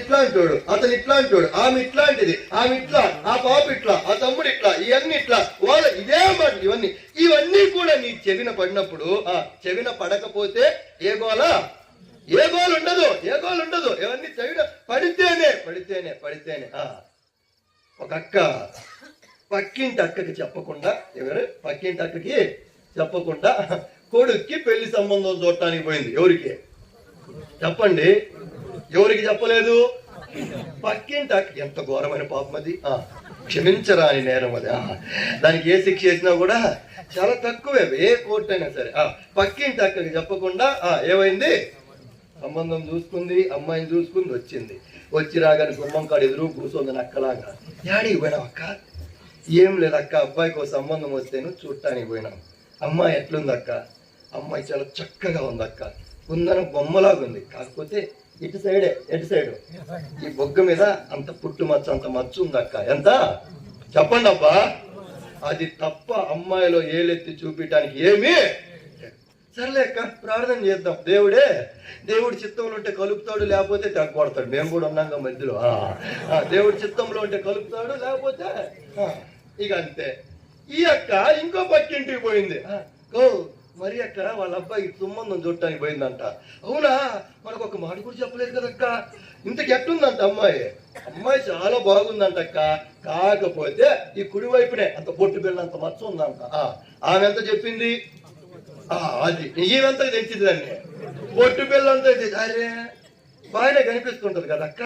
ఇట్లాంటోడు, అతను ఇట్లాంటోడు, ఆమె ఇట్లాంటిది, ఆమె ఇట్లా, ఆ పాప ఇట్లా, ఆ తమ్ముడు ఇట్లా, ఇవన్నీ ఇట్లా, వాళ్ళ ఇదే మాట. ఇవన్నీ కూడా నీ చెవిన పడినప్పుడు, చెవిన పడకపోతే ఏ గోల ఉండదు, ఇవన్నీ చెవిన పడితేనే. ఒక అక్క పక్కింటి అక్కకి చెప్పకుండా కొడుక్కి పెళ్లి సంబంధం చూడటానికి పోయింది. ఎవరికి చెప్పండి? ఎవరికి చెప్పలేదు? పక్కింటి అక్క. ఎంత ఘోరమైన పాపం అది! క్షమించరాని నేరం అది. దానికి ఏ శిక్ష చేసినా కూడా చాలా తక్కువే, ఏ కోర్టు అయినా సరే. పక్కింటి అక్కకి చెప్పకుండా ఏమైంది? సంబంధం చూసుకుంది, అమ్మాయిని చూసుకుంది, వచ్చి రాగానే గుమ్మం కాడు ఎదురు కూర్చోందని అక్కలాగా. యాడికి పోయినావు అక్క? ఏం లేదక్క, అబ్బాయికి ఒక సంబంధం వస్తేను చూడటానికి పోయినాం. అమ్మాయి ఎట్లుంది అక్క? అమ్మాయి చాలా చక్కగా ఉంది అక్క, కుందన బొమ్మలాగా ఉంది. కాకపోతే ఎటు సైడు ఈ బొగ్గ మీద అంత పుట్టు మచ్చ, అంత మచ్చ ఉంది అక్క. ఎంత చెప్పండి అబ్బా? అది తప్ప అమ్మాయిలో ఏలెత్తి చూపించడానికి ఏమీ. సర్లే అక్క, ప్రార్థన చేద్దాం. దేవుడి చిత్తంలో ఉంటే కలుపుతాడు, లేకపోతే తగ్గొడతాడు. మేము కూడా ఉన్నాం మధ్యలో. దేవుడి చిత్తంలో ఉంటే కలుపుతాడు, లేకపోతే ఇక అంతే. ఈ అక్క ఇంకో పక్కింటికి పోయింది. మరి అక్క వాళ్ళ అబ్బాయికి సంబంధం చూడటానికి పోయిందంట. అవునా? మనకు ఒక మాట కూడా చెప్పలేదు కదక్క. ఇంతకు ఎట్టుందంట అమ్మాయి చాలా బాగుందంట అక్క. కాకపోతే ఈ కుడి వైపునే అంత బొట్టు బిళ్ళ అంత మచ్చ ఉందంట. ఆమె ఎంత చెప్పింది? అది ఈమెంత తెచ్చింది దాన్ని, బొట్టు బిళ్ళ అంతా. అరే బాగానే కనిపిస్తుంటది కదా అక్క,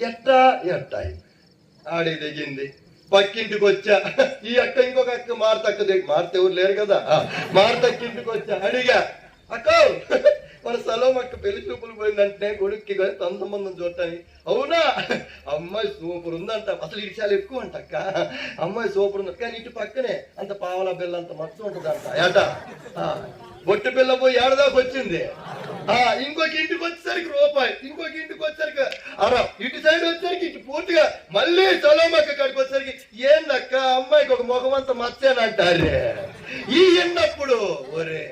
ఎట్టా ఆడి దిగింది. పక్కింటికి వచ్చా. ఈ అక్క ఇంకొక అక్క మారతక్క ఎవరు లేరు కదా, మారతక్కింటికి వచ్చా. అడిగా, అక్క మన స్థలం అక్క పెళ్లి చూపులు పోయిందంటే కొడుక్కి కానీ తన సంబంధం చూడటానికి. అవునా? అమ్మాయి సూపర్ ఉందంట. అసలు ఇటు చాలా ఎక్కువ అంట అక్క, అమ్మాయి సూపర్ ఉంది. కానీ ఇటు పక్కనే అంత పావలా బిల్ల అంత మత్తు ఉంటదంట. ఏట బొట్టు బిల్ల పోయి ఏడదాకా వచ్చింది. ఇంకొక ఇంటికి వచ్చేసరికి రూపాయి, ఇంకొక ఇంటికి వచ్చేసరికి ఇటు సైడ్ వచ్చేసరికి ఇటు పూర్తిగా మళ్ళీ చలోమక్క కాడికి వచ్చేసరికి ఏందక్క అమ్మాయికి ఒక ముఖమంతా మచ్చానంటారే. ఈ ఎన్నప్పుడు ఒరే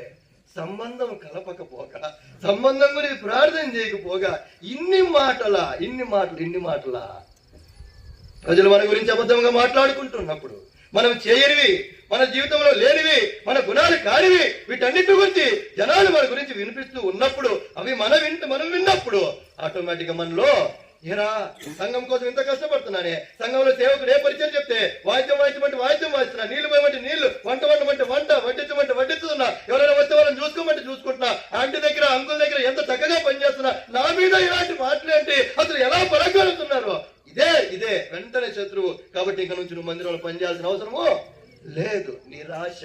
సంబంధం కలపకపోగా, సంబంధం గురించి ప్రార్థన చేయకపోగా ఇన్ని మాటలా ప్రజలు మన గురించి అబద్ధంగా మాట్లాడుకుంటున్నప్పుడు, మనం చేయనివి, మన జీవితంలో లేనివి, మన గుణాలు కానివి, వీటన్నిటి గురించి జనాలు మన గురించి వినిపిస్తూ ఉన్నప్పుడు, అవి మనం విన్నప్పుడు ఆటోమేటిక్ గా మనలో ఏరా సంఘం కోసం ఇంత కష్టపడుతున్నానే, సంఘంలో సేవకుడు ఏ పరిచయం చెప్తే వాయిద్యం వాయిస్తున్నా, నీళ్లు పోయమంటే నీళ్లు, వంట వడ్డించమంటే వడ్డిస్తున్నా, ఎవరైనా వస్తే వాళ్ళని చూసుకుంటున్నా, ఆంటీ దగ్గర అంకుల్ దగ్గర ఎంత చక్కగా పనిచేస్తున్నా, నా మీద ఇలాంటి మాటలేంటి, అసలు ఎలా పరగలుగుతున్నారు? ఇదే వెంటనే శత్రువు. కాబట్టి ఇక నుంచి నువ్వు మందిరంలో పనిచేయాల్సిన అవసరము లేదు. నిరాశ,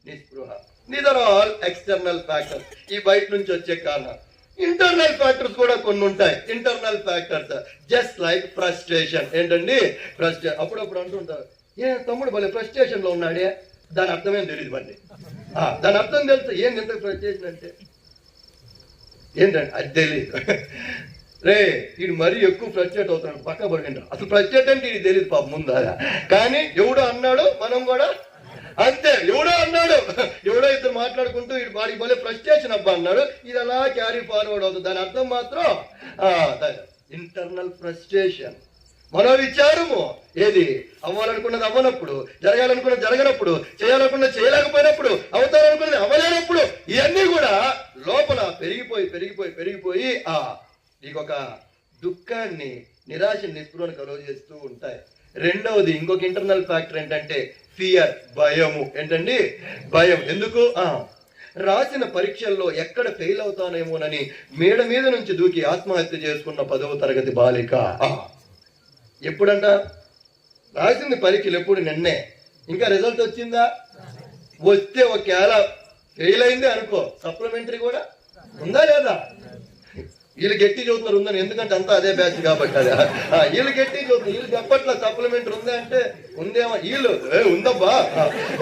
నిస్పృహ, these are all external factors. ఈ బయట నుంచి వచ్చే కారణం. ఇంటర్నల్ ఫ్యాక్టర్స్ కూడా కొన్ని ఉంటాయి. Internal factors just like frustration. ఏంటండి? అప్పుడప్పుడు అంటుంటారు, తమ్ముడు భలే ఫ్రస్ట్రేషన్ లో ఉన్నాడే. దాని అర్థమేం తెలియదు మళ్ళీ. దాని అర్థం తెలుసు. ఏంటి ఎంత ఫ్రస్ట్రేషన్ అంటే ఏంటండి? అది తెలియదు. వీడు మరీ ఎక్కువ ఫ్రస్ట్రేట్ అవుతున్నాడు, పక్క పడుకుంటా. అసలు ఫ్రస్ట్రేట్ అంటే ఇది తెలియదు పాప ముందా. కానీ ఎవడో అన్నాడు, మనం కూడా అంతే. ఎవడో ఇద్దరు మాట్లాడుకుంటూ వీడు వాడికి భలే ఫ్రస్ట్రేషన్ అబ్బా అన్నాడు, ఇది అలా క్యారీ ఫార్వర్డ్ అవుతుంది. దాని అర్థం మాత్రం ఇంటర్నల్ ఫ్రస్ట్రేషన్, మనోవిచారము. ఏది అవ్వాలనుకున్నది అవ్వనప్పుడు, జరగాలనుకున్నది జరగనప్పుడు, చేయాలనుకున్నది చేయలేకపోయినప్పుడు, అవుతారనుకున్నది అవ్వలేనప్పుడు, ఇవన్నీ కూడా లోపల పెరిగిపోయి నీకొక దుఃఖాన్ని, నిరాశ, నిస్పృహను కలుగ చేస్తూ ఉంటాయి. రెండవది ఇంకొక ఇంటర్నల్ ఫ్యాక్టర్ ఏంటంటే ఫియర్, భయము. ఏంటండి? భయం. ఎందుకు? రాసిన పరీక్షల్లో ఎక్కడ ఫెయిల్ అవుతానేమోనని మేడ మీద నుంచి దూకి ఆత్మహత్య చేసుకున్న 10వ తరగతి బాలిక. ఎప్పుడంట రాసింది పరీక్షలు? ఎప్పుడు? నిన్నే. ఇంకా రిజల్ట్ వచ్చిందా? వస్తే ఒకవేళ ఫెయిల్ అయింది అనుకో, సప్లిమెంటరీ కూడా ఉందా లేదా? వీళ్ళు గట్టి చదువుతున్నారు ఉందని, ఎందుకంటే అంతా అదే బ్యాచ్ కాబట్టి. అది వీళ్ళు గట్టి చదువుతున్నారు, వీళ్ళు చెప్పట్ల సప్లిమెంటరీ ఉంది అంటే ఉందేమో, వీళ్ళు ఉందబ్బా,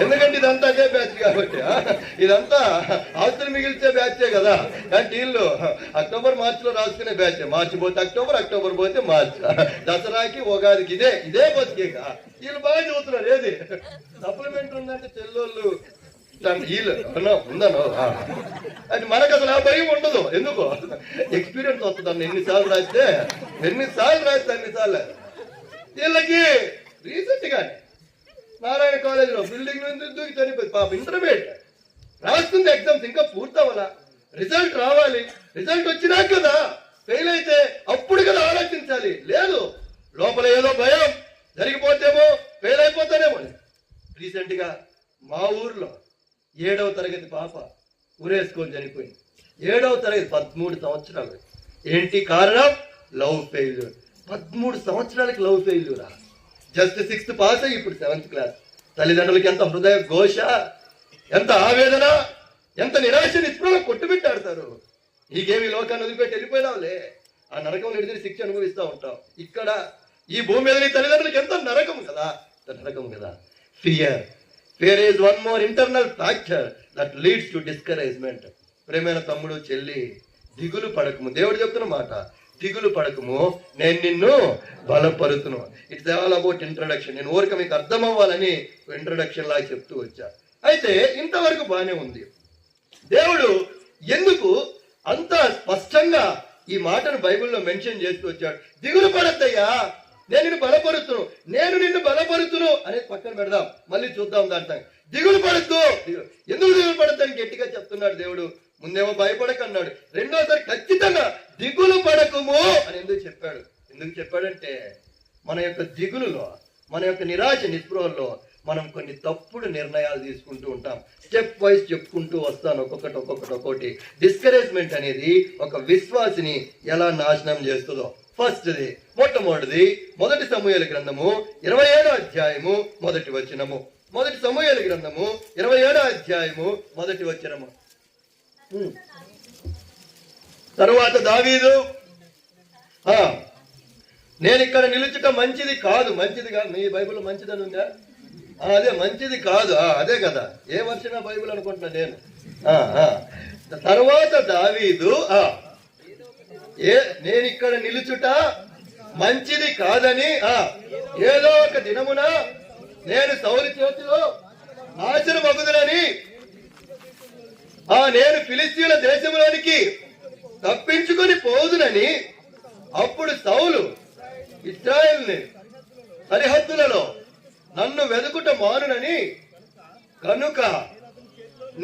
ఎందుకంటే ఇదంతా అదే బ్యాచ్ కాబట్టి. ఇదంతా ఆస్తులు మిగిల్చే బ్యాచే కదా. కానీ వీళ్ళు అక్టోబర్ మార్చిలో రాసుకునే బ్యాచ్. మార్చి పోతే అక్టోబర్ పోతే మార్చి, దసరాకి ఉగాదికి ఇదే బతికేక వీళ్ళు బాగా చదువుతున్నారు. ఏది సప్లిమెంటరీ ఉందంటే చెల్లోళ్ళు వీళ్ళు ఉందను అది మనకు అసలు ఆ భయం ఉండదు. ఎందుకు? ఎక్స్పీరియన్స్ వస్తుంది అన్న. ఎన్నిసార్లు రాస్తే అన్నిసార్లు. వీళ్ళకి రీసెంట్ గానే నారాయణ కాలేజీలో బిల్డింగ్ నుంచి దూకి చనిపోయింది పాప. ఇంటర్మీడియట్ రాస్తుంది, ఎగ్జామ్స్ ఇంకా పూర్తవలా, రిజల్ట్ రావాలి. రిజల్ట్ వచ్చినాక కదా, ఫెయిల్ అయితే అప్పుడు కదా ఆలోచించాలి. లేదు, లోపల ఏదో భయం, జరిగిపోతేమో, ఫెయిల్ అయిపోతానేమో. రీసెంట్ గా మా ఊర్లో 7వ తరగతి పాప ఊరేసుకొని చనిపోయింది. 7వ తరగతి, 13 సంవత్సరాలు. ఏంటి కారణం? Love failure. 13 సంవత్సరాలకి లవ్ ఫెయిల్యూరా? జస్ట్ 6th పాస్ అయ్యి ఇప్పుడు 7th క్లాస్. తల్లిదండ్రులకి ఎంత హృదయ ఘోష, ఎంత ఆవేదన, ఎంత నిరాశ నిస్పృహలో కొట్టుబెట్టాడతారు. నీకేమి లోకాన్ని వదిలిపెట్టి వెళ్ళిపోయినావులే, ఆ నరకం ఎడితే శిక్ష అనుభవిస్తూ ఉంటావు. ఇక్కడ ఈ భూమి మీద నీ తల్లిదండ్రులకి ఎంత నరకం కదా. Fear is one more internal factor that leads to discouragement. ప్రేమైన తమ్ముడు చెల్లి, దిగులు పడకము. దేవుడు చెప్తున్న మాట, దిగులు పడకము, నేను నిన్ను బలపరుతును. It's all about introduction. నేను ఊరిక మీకు అర్థం అవ్వాలని ఇంట్రడక్షన్ లాగా చెప్తూ వచ్చా. అయితే ఇంతవరకు బాగానే ఉంది. దేవుడు ఎందుకు అంత స్పష్టంగా ఈ మాటను బైబిల్లో మెన్షన్ చేస్తూ వచ్చాడు? దిగులు పడద్దయ్యా, నేను నిన్ను బలపరుతును అనేది పక్కన పెడదాం, మళ్ళీ చూద్దాం దాంట్లో. దిగులు పడద్దు. ఎందుకు దిగులు పడద్దని గట్టిగా చెప్తున్నాడు దేవుడు. ముందేమో భయపడక అన్నాడు, రెండోసారి ఖచ్చితంగా దిగులు పడకుము అని ఎందుకు చెప్పాడంటే మన యొక్క దిగులులో, మన యొక్క నిరాశ నిస్పృహల్లో మనం కొన్ని తప్పుడు నిర్ణయాలు తీసుకుంటూ ఉంటాం. స్టెప్ వైజ్ చెప్పుకుంటూ వస్తాను, ఒక్కొక్కటి. డిస్కరేజ్మెంట్ అనేది ఒక విశ్వాసిని ఎలా నాశనం చేస్తుందో. మొట్టమొదటిది 1 సమూయేలు గ్రంథము 27వ అధ్యాయము 1వ వచనము. 1 సమూయేలు గ్రంథము 27వ అధ్యాయము 1వ వచనము. తరువాత దావీదు, నేను ఇక్కడ నిలుచుట మంచిది కాదు. మీ బైబిల్ మంచిదని ఉందా? అదే మంచిది కాదు, అదే కదా. ఏ వర్షన బైబిల్ అనుకుంటున్నా నేను. తర్వాత దావీదు, నేను ఇక్కడ నిలుచుట మంచిది కాదని, ఏదో ఒక దినమున నేను సౌలు చేతిలో నాశనమగుదునని, నేను ఫిలిస్తీయుల దేశంలోనికి తప్పించుకొని పోదునని, అప్పుడు సౌలు ఇశ్రాయేలుని సరిహద్దులలో నన్ను వెదుకుట మానునని, కనుక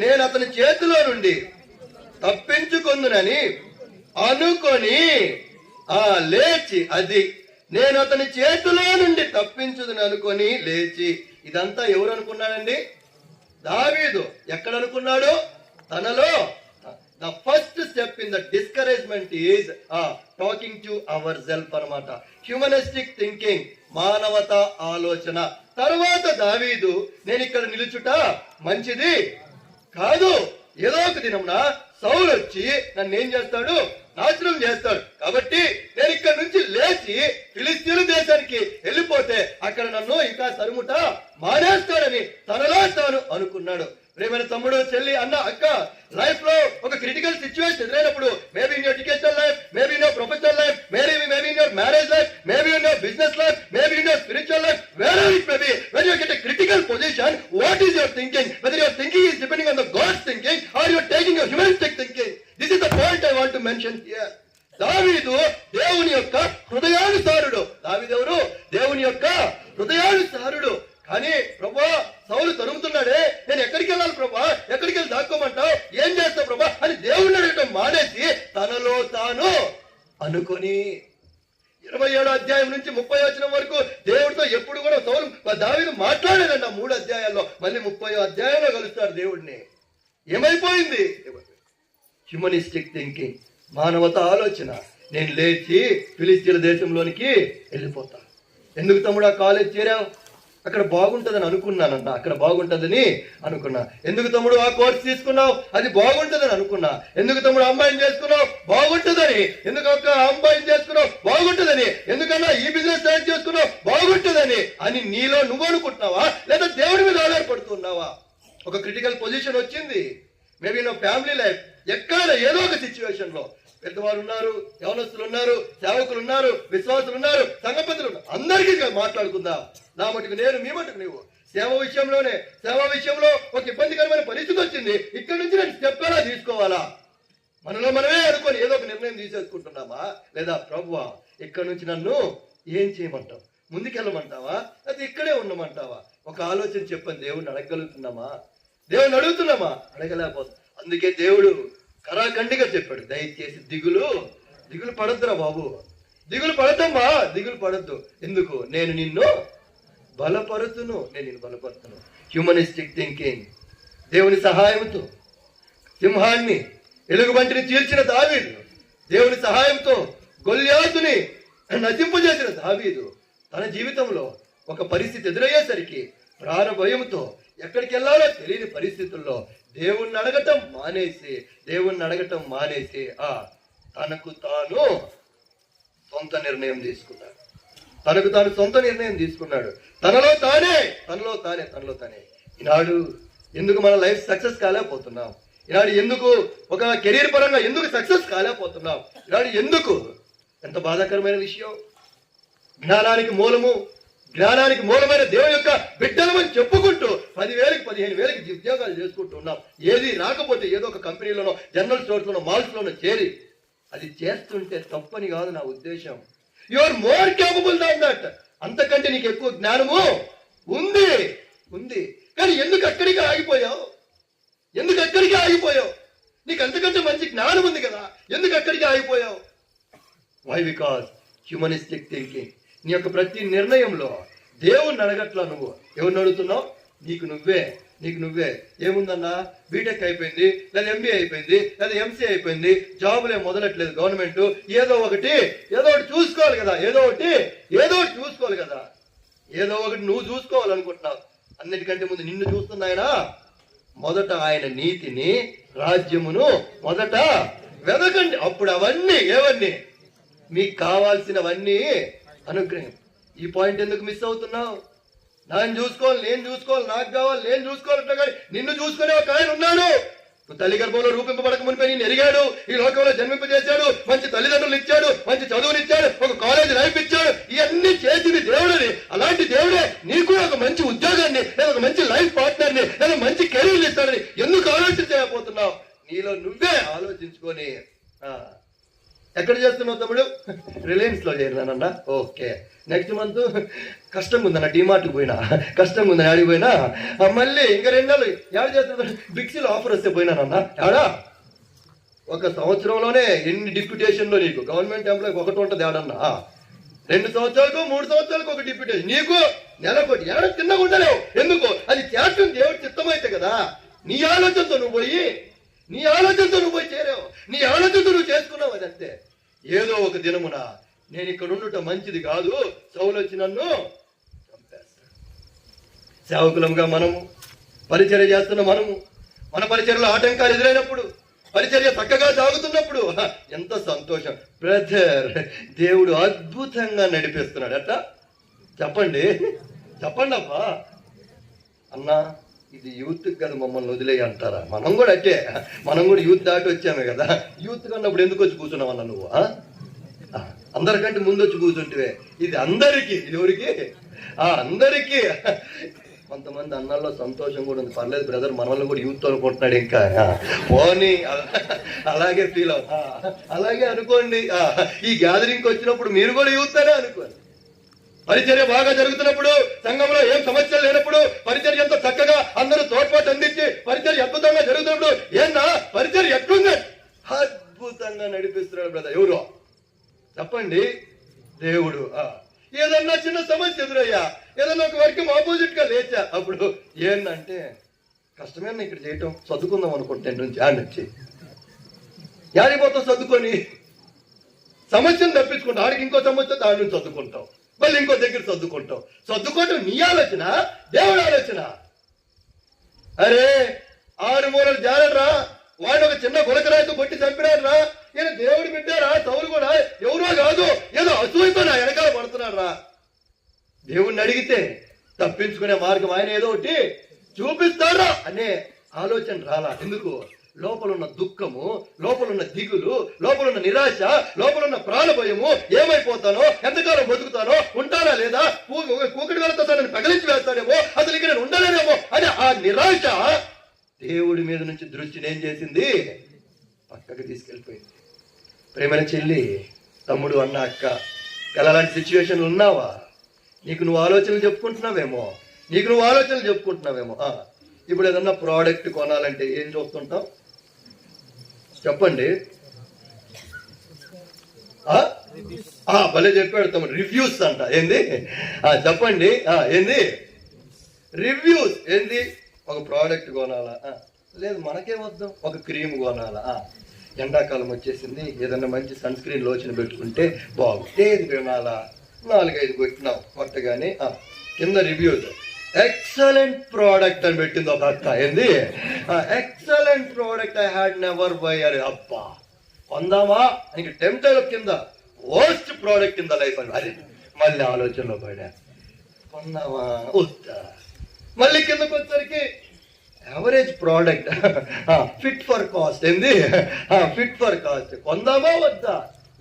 నేను అతని చేతిలో నుండి తప్పించుకొందునని అనుకొని లేచి, అది నేను అతని చేతిలో నుండి తప్పించుదని అనుకొని లేచి. ఇదంతా ఎవరు అనుకున్నాడండి? దావీదు. ఎక్కడ అనుకున్నాడు? తనలో. The first step in the discouragement is talking to our self అన్నమాట. హ్యూమనిస్టిక్ థింకింగ్, మానవత ఆలోచన. తర్వాత దావీదు, నేను ఇక్కడ నిలుచుట మంచిది కాదు, ఏదో ఒక దినమున సౌలు వచ్చి నన్ను ఏం చేస్తాడు? నాశనం చేస్తాడు. కాబట్టి నేను ఇక్కడ నుంచి లేచి ఫిలిస్తీయుల దేశానికి వెళ్ళిపోతే అక్కడ నన్ను ఇంకా తరుముట మానేస్తాడని తనలో తాను అనుకున్నాడు. ప్రేమైన తమ్ముడు, చెల్లి, అన్న, అక్క, లైఫ్ లో ఒక క్రిటికల్ సిచ్యువేషన్ ఎదురైనప్పుడు, maybe in your education life, maybe in your professional life, maybe in your marriage life, maybe in your business life, maybe in your spiritual life, wherever it may be, when you get a critical position, what is your thinking? Whether your thinking is depending on the God's thinking or you are taking your humanistic thinking. This is the point I want to mention here. దావీదు దేవుని యొక్క హృదయానుసారుడు. దావీదెవరు? దేవుని యొక్క హృదయానుసారుడు. కానీ ప్రభా, సౌలు తరుముతున్నాడే, నేను ఎక్కడికి వెళ్ళాలి ప్రభా? ఎక్కడికి వెళ్ళి దాక్కోమంటావు? ఏం చేస్తావు ప్రభా అని దేవుడిని అడగటం మానేసి తనలో తాను అనుకొని 27వ అధ్యాయం నుంచి 30వ వచనం వరకు దేవుడితో ఎప్పుడు కూడా సౌలు దావీదు మాట్లాడేదండి. 3 అధ్యాయాల్లో, మళ్ళీ 30వ అధ్యాయంలో కలుస్తాడు దేవుడిని. ఏమైపోయింది? హ్యూమనిస్టిక్ థింకింగ్, మానవత ఆలోచన. నేను లేచి ఫిలిస్తీయుల దేశంలోనికి వెళ్ళిపోతా. ఎందుకు తమ్ముడు ఆ కాలేజ్ చేరావు? అక్కడ బాగుంటుందని అనుకున్నానంట. ఎందుకు తమ్ముడు ఆ కోర్స్ తీసుకున్నావు? అది బాగుంటుందని అనుకున్నా. ఎందుకు తమ్ముడు అమ్మాయిని చేసుకున్నావు? బాగుంటుందని. ఎందుకు ఒక అమ్మాయిని చేసుకున్నావు? బాగుంటుందని. ఎందుకన్నా ఈ బిజినెస్ స్టార్ట్ చేసుకున్నావు? బాగుంటుందని అని నీలో నువ్వు అనుకుంటున్నావా, లేదా దేవుడి మీద ఆధారపడుతున్నావా? ఒక క్రిటికల్ పొజిషన్ వచ్చింది, మేబీ నా ఫ్యామిలీ లైఫ్, ఎక్కడ ఏదో ఒక సిచ్యువేషన్ లో పెద్దవారు ఉన్నారు, యవనస్తులు ఉన్నారు, సేవకులు ఉన్నారు, విశ్వాసులు ఉన్నారు, సంఘపతులు ఉన్నారు. అందరికీ మాట్లాడుకుందా. నా మటుకు నేను, మీ మటుకు నువ్వు. సేవ విషయంలో ఒక ఇబ్బందికరమైన పరిస్థితి వచ్చింది. ఇక్కడ నుంచి నేను స్టెప్ ఎలా తీసుకోవాలా? మనలో మనమే అనుకొని ఏదో ఒక నిర్ణయం తీసేసుకుంటున్నామా? లేదా ప్రభువా ఇక్కడ నుంచి నన్ను ఏం చేయమంటావు? ముందుకెళ్ళమంటావా? అది ఇక్కడే ఉండమంటావా? ఒక ఆలోచన చెప్పని దేవుడిని అడగగలుగుతున్నామా? దేవుడిని అడుగుతున్నామా? అడగలేకపోతాం. అందుకే దేవుడు కరాఖండిగా చెప్పాడు, దయచేసి దిగులు పడద్దురా బాబు, దిగులు పడద్దమ్మా, దిగులు పడద్దు. ఎందుకు? నేను నిన్ను బలపరుతును. Humanistic thinking. దేవుని సహాయంతో సింహాన్ని ఎలుగుబంటిని చీల్చిన దావీదు, దేవుని సహాయంతో గొల్యాతుని నశింపజేసిన దావీదు తన జీవితంలో ఒక పరిస్థితి ఎదురయ్యేసరికి ప్రాణ భయంతో ఎక్కడికి వెళ్ళాలో తెలియని పరిస్థితుల్లో దేవుణ్ణి అడగటం మానేసి తనకు తాను సొంత నిర్ణయం తీసుకున్నాడు. తనలో తానే. ఈనాడు ఎందుకు మన లైఫ్ సక్సెస్ కాలేకపోతున్నాం? ఈనాడు ఎందుకు ఒక కెరీర్ పరంగా ఎందుకు సక్సెస్ కాలేకపోతున్నాం? ఈనాడు ఎందుకు? ఎంత బాధాకరమైన విషయం. జ్ఞానానికి మూలమైన దేవుని యొక్క బిడ్డలమని చెప్పుకుంటూ 10,000 15,000 ఉద్యోగాలు చేసుకుంటూ ఉన్నాం. ఏది రాకపోతే ఏదో ఒక కంపెనీలోనో, జనరల్ స్టోర్స్లోనో, మాల్స్లోనో చేరి అది చేస్తుంటే తప్పని కాదు నా ఉద్దేశం. You are more capable than that. అంతకంటే నీకు ఎక్కువ జ్ఞానము ఉంది. కానీ ఎందుకు అక్కడికి ఆగిపోయావు? నీకు అంతకంటే మంచి జ్ఞానం ఉంది కదా, ఎందుకు అక్కడికి ఆగిపోయావు? వై? Because humanistic thinking. నీ యొక్క ప్రతి నిర్ణయంలో దేవుణ్ణి అడగట్లా. నువ్వు ఎవరిని అడుగుతున్నావు? నీకు నువ్వే ఏముందన్నా, బీటెక్ అయిపోయింది, లేదా ఎంబీఏ అయిపోయింది, లేదా ఎంసీ అయిపోయింది, జాబులే మొదలట్లేదు గవర్నమెంట్, ఏదో ఒకటి చూసుకోవాలి కదా, ఏదో ఒకటి నువ్వు చూసుకోవాలనుకుంటున్నావు. అన్నిటికంటే ముందు నిన్ను చూస్తున్న ఆయన. మొదట ఆయన నీతిని, రాజ్యమును మొదట వెదకండి, అప్పుడు అవన్నీ మీకు కావాల్సినవన్నీ అనుగ్రహం. ఈ పాయింట్ ఎందుకు మిస్ అవుతున్నావు? నేను చూసుకోవాలి, నాకు కావాలి, నేను చూసుకోవాలంటే కానీ నిన్ను చూసుకునే ఒక ఆయన ఉన్నాడు. తల్లి గర్భంలో రూపింపబడక మునిపే నేను ఎరిగాడు, ఈ లోకంలో జన్మింపజేశాడు, మంచి తల్లిదండ్రులు ఇచ్చాడు, మంచి చదువునిచ్చాడు, ఒక కాలేజ్ లైఫ్ ఇచ్చాడు. ఇవన్నీ చేసింది దేవుడని. అలాంటి దేవుడే నీకు ఒక మంచి ఉద్యోగాన్ని, లేదా ఒక మంచి లైఫ్ పార్ట్నర్ని, లేదా మంచి కెరీర్ ఇస్తాడని ఎందుకు ఆలోచించలేకపోతున్నావు? నీలో నువ్వే ఆలోచించుకొని ఎక్కడ చేస్తున్నావు తమ్ముడు? రిలయన్స్ లో చేరినానన్నా. ఓకే, నెక్స్ట్ మంత్ కష్టంగా ఉందన్న, డిమార్ట్కి పోయినా కష్టంగా ఉందని ఆడికి పోయినా, మళ్ళీ ఇంకా 2 నెలలు ఏడ చేస్తున్నా, బిక్సీలో ఆఫర్ వస్తే పోయినానన్నా. ఏడా? ఒక సంవత్సరంలోనే ఎన్ని డిప్యూటేషన్లో నీకు గవర్నమెంట్ ఎంప్లాయ్ ఒకటి ఉంటుంది ఏడన్నా. 2 సంవత్సరాలకు 3 సంవత్సరాలకు ఒక డిప్యూటేషన్, నీకు నెలకోటి. ఏడ తిన్నగా ఉండలేవు. ఎందుకు? అది చేస్తుంది దేవుడి చిత్తమైతే కదా. నీ ఆలోచనతో నువ్వు పోయి చేరావు, నీ ఆలోచనతో నువ్వు చేసుకున్నావు. అదంతే. ఏదో ఒక దినమున నేను ఇక్కడ ఉండటం మంచిది కాదు, సౌలు వచ్చి నన్ను చంపేస్తాడు. సేవకులంగా మనము పరిచర్య చేస్తున్న మన పరిచర్యలో ఆటంకాలు ఎదురైనప్పుడు, పరిచర్య చక్కగా సాగుతున్నప్పుడు ఎంత సంతోషం. బ్రదర్, దేవుడు అద్భుతంగా నడిపిస్తున్నాడు. అట్లా చెప్పండి అబ్బా. అన్నా, ఇది యూత్ కదా మమ్మల్ని వదిలేయి అంటారా? మనం కూడా యూత్ దాటి వచ్చామే కదా. యూత్ కన్నప్పుడు ఎందుకు వచ్చి కూర్చున్నావన్నా నువ్వు? అందరికంటే ముందు వచ్చి కూర్చుంటే ఇది అందరికీ. ఇది ఎవరికి? అందరికీ. కొంతమంది అన్నాల్లో సంతోషం కూడా ఉంది. పర్లేదు బ్రదర్, మన వాళ్ళు కూడా యూత్ అనుకుంటున్నాడు. ఇంకా పోనీ అలాగే ఫీల్ అలాగే అనుకోండి. ఈ గ్యాదరింగ్కి వచ్చినప్పుడు మీరు కూడా యూత్ అనే అనుకోండి. పరిచర్య బాగా జరుగుతున్నప్పుడు, సంఘంలో ఏం సమస్యలు లేనప్పుడు, పరిచర్య ఎంతో చక్కగా అందరూ తోడ్పాటు అందించి పరిచర్య అద్భుతంగా జరుగుతున్నప్పుడు, పరిచర్య ఎట్లుంది? అద్భుతంగా నడిపిస్తున్నాడు బ్రదర్. ఎవరు చెప్పండి? దేవుడు. ఏదన్నా చిన్న సమస్య ఎదురయ్యా, ఏదన్నా ఒక వర్గం ఆపోజిట్ గా లేచా, అప్పుడు ఏంటంటే కష్టమేనా ఇక్కడ చేయటం, చదువుకుందాం అనుకుంటే నుంచి ఆడిచ్చి యాడిపోతావు చదువుకొని, సమస్యను తప్పించుకుంటావు. ఆడికి ఇంకో సమస్య, దాని నుంచి చదువుకుంటావు, మళ్ళీ ఇంకో దగ్గర చదువుకోవటం నీ ఆలోచన, దేవుడు ఆలోచన. అరే 6 మూలలు జారరా, వాడిని ఒక చిన్న గులకరాయితో కొట్టి చంపినారా, ఈయన దేవుడు బిడ్డారా, సౌలు కూడా ఎవరో కాదు, ఏదో అసూయతో నా వెనకాల పడుతున్నాడు రా. దేవుణ్ణి అడిగితే తప్పించుకునే మార్గం ఆయన ఏదో ఒకటి చూపిస్తాడా అనే ఆలోచన రాలా. ఎందుకు? లోపలున్న దుఃఖము, లోపలున్న దిగులు, లోపలున్న నిరాశ, లోపలున్న ప్రాణభయము, ఏమైపోతానో, ఎంతకాలం బతుకుతానో, ఉంటానా లేదా, కూకటి వెళ్తా నన్ను పగలించి వేస్తానేమో, అసలు ఇక నేను ఉండలేనేమో అని ఆ నిరాశ దేవుడి మీద నుంచి దృష్టిని ఏం చేసింది, పక్కకి తీసుకెళ్ళిపోయింది. ప్రేమైన చెల్లి, తమ్ముడు, అన్న, అక్క, అలాంటి సిచ్యువేషన్లు ఉన్నావా? నీకు నువ్వు ఆలోచనలు చెప్పుకుంటున్నావేమో, ఇప్పుడు ఏదన్నా ప్రోడక్ట్ కొనాలంటే ఏం చూస్తుంటాం చెప్పండి? భలే చెప్పాడు తమ్ముడు, రివ్యూస్ అంట. ఏంది చెప్పండి? ఏంది రివ్యూస్? ఏంది? ఒక ప్రోడక్ట్ కొనాలా? లేదు మనకే వద్దాం, ఒక క్రీమ్ కొనాలా? ఎండాకాలం వచ్చేసింది, ఏదన్నా మంచి సన్ స్క్రీన్ లోషన్ పెట్టుకుంటే బాగుంది, ఏది కొనాలా? 4-5 కొట్టినాం కొట్టగానే కింద రివ్యూస్ ఎక్సలెంట్ ప్రోడక్ట్ అని పెట్టింది ఒక అక్క. ఏంది? Excellent product, I had never by. అరే అబ్బా కొందామా అని టెంప్టర్ కింద worst product in the life అని అది మళ్ళీ ఆలోచనలో పడా, కొందామా వద్దా? మళ్ళీ కిందకు వచ్చరికి average product, fit for cost. ఏంది? ఫిట్ ఫర్ కాస్ట్, కొందామా వద్దా?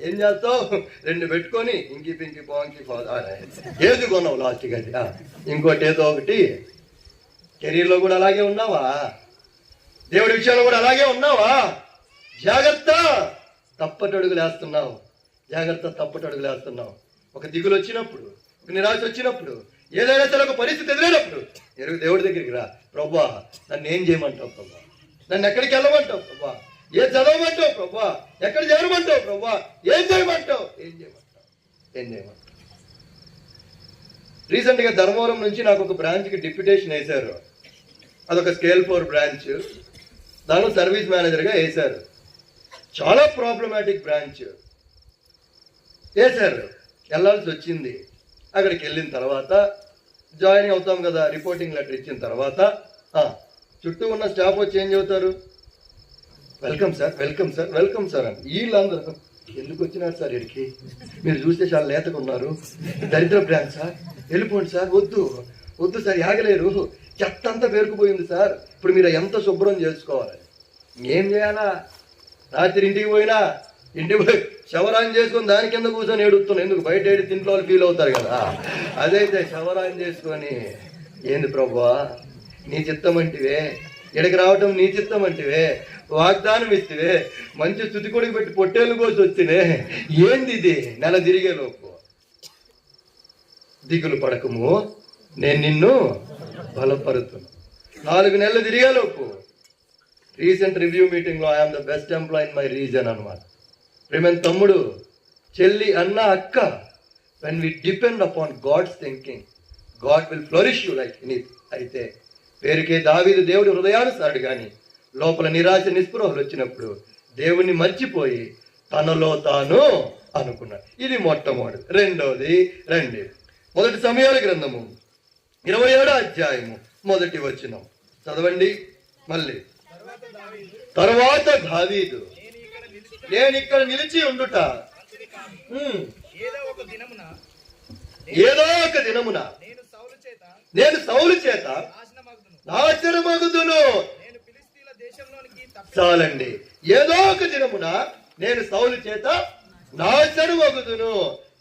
ఏం చేస్తావు? 2 పెట్టుకొని ఇంకి పింకి బాంకి ఏది కొన్నావు లాస్ట్కి? అది ఇంకోటి ఏదో ఒకటి. కెరీర్లో కూడా అలాగే ఉన్నావా? దేవుడి విషయంలో కూడా అలాగే ఉన్నావా? జాగ్రత్త, తప్పటడుగులు వేస్తున్నావు. ఒక దిగులు వచ్చినప్పుడు, ఒక నిరాశ వచ్చినప్పుడు, ఏదైనా సరే ఒక పరిస్థితి ఎదురైనప్పుడు దేవుడి దగ్గరికి రా. ప్రభా నన్ను ఏం చేయమంటావు ప్రభా? నన్ను ఎక్కడికి వెళ్ళమంటావు ప్రభా? ఏం చదవమంటావు ప్రభా? ఎక్కడ చేరమంటావు ప్రభా? ఏం చేయమంటావు? రీసెంట్ గా ధర్మవరం నుంచి నాకు ఒక బ్రాంచ్ కి డిప్యుటేషన్ వేశారు. అదొక స్కేల్ 4 బ్రాంచ్. దానిలో సర్వీస్ మేనేజర్ గా వేశారు. చాలా ప్రాబ్లమాటిక్ బ్రాంచ్ వేశారు. వెళ్ళాల్సి వచ్చింది. అక్కడికి వెళ్ళిన తర్వాత జాయిన్ అవుతాం కదా, రిపోర్టింగ్ లెటర్ ఇచ్చిన తర్వాత చుట్టూ ఉన్న స్టాఫ్ వచ్చి ఏం చెబుతారు? వెల్కమ్ సార్ అని. వీళ్ళందరూ ఎందుకు వచ్చినారు సార్ ఇక్కడికి? మీరు చూస్తే చాలా లేతకున్నారు, దరిద్ర బ్రాంచ్ సార్, వెళ్ళిపోండి సార్, వద్దు సార్, ఆగలేరు, చెత్త అంతా పేరుకుపోయింది సార్, ఇప్పుడు మీరు ఎంత శుభ్రం చేసుకోవాలి? ఏం చేయాలా? రాత్రి ఇంటికి పోయి శవరాన్ చేసుకొని దాని కింద కూర్చొని ఏడుస్తున్నాను. ఎందుకు? బయట ఏడి తింట్లో వాళ్ళు ఫీల్ అవుతారు కదా. అదైతే శవరాన్ చేసుకొని, ఏంది ప్రభువా నీ చిత్తం అంటివే, ఇక్కడికి రావటం నీ చిత్తం అంటివే, వాగ్దానం ఇస్తే మంచి స్థుతి కొడుకు పెట్టి పొట్టేళ్ళు కోసి వచ్చినే, ఏంది ఇది? నెల తిరిగే లోపు దిగులు పడకము, నేను నిన్ను బలపరుతున్నా. 4 నెలలు తిరిగే లోపు రీసెంట్ రివ్యూ మీటింగ్ లో I'm the best employee in my region అన్నమాట. ప్రేమ తమ్ముడు, చెల్లి, అన్న, అక్క, when we depend upon God's thinking, God will flourish you like anything. అయితే పేరుకే దావీదు దేవుడి హృదయానుసారుడు కానీ లోపల నిరాశ నిస్పృహలు వచ్చినప్పుడు దేవుణ్ణి మర్చిపోయి తనలో తాను అనుకున్నాడు. ఇది మొట్టమొదటి. రెండోది రండి, 1 సమూయేలు గ్రంథము 27వ అధ్యాయము 1వ వచనం చదవండి. మళ్ళీ తరువాత దావీదు, నేను ఇక్కడ నిలిచి ఉండుట, ఏదో ఒక దినమున నేను సౌలు చేత నాశనమగుదును. చాలండి, ఏదో ఒక దినమున నేను సౌలు చేత నాశనమగుదును.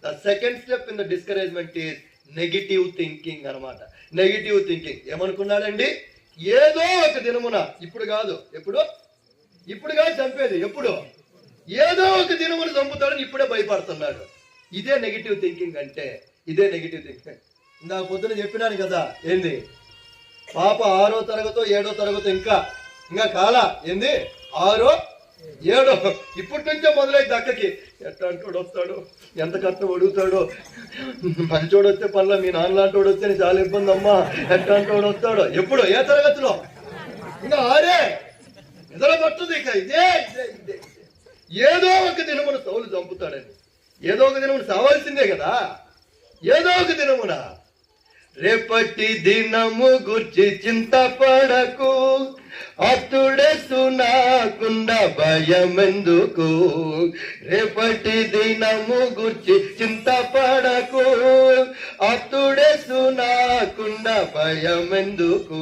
The second step in the discouragement is negative thinking అన్నమాట. Negative thinking. ఏమనుకున్నాడండి? ఏదో ఒక దినమున, ఇప్పుడు కాదు, ఇప్పుడు కాదు చంపేది, ఎప్పుడు? ఏదో ఒక దినమున చంపుతాడని ఇప్పుడే భయపడుతున్నాడు. ఇదే నెగిటివ్ థింకింగ్ అంటే, ఇదే నెగిటివ్ థింకింగ్. నా పొద్దున చెప్పినాను కదా, ఏంది? పాప 6వ తరగతో 7వ తరగతో ఇంకా కాలా, ఏంది? 6, 7 ఇప్పటి నుంచే మొదలైతే అక్కకి ఎట్లా అంటోడు వస్తాడు, ఎంత కష్టం అడుగుతాడో, మంచోడు వస్తే పనుల మీ నాన్నలాంటోడు వస్తే చాలా ఇబ్బంది అమ్మా, ఎట్లా అంటోడు వస్తాడో. ఎప్పుడు? ఏ తరగతిలో? ఇంకా 6 నిద్ర పట్టుది. ఇక ఇదే ఏదో ఒక దినమున సౌలు చంపుతాడని, ఏదో ఒక దినమున సావాల్సిందే కదా. ఏదో ఒక దినమున, రేపటి దినము గుర్చి చింతపడకు, అతుడెసు నాకుండా భయమెందుకు. రేపటి దినము గుర్చి చింతపడకు, అతుడెసు నాకుండా భయమెందుకు,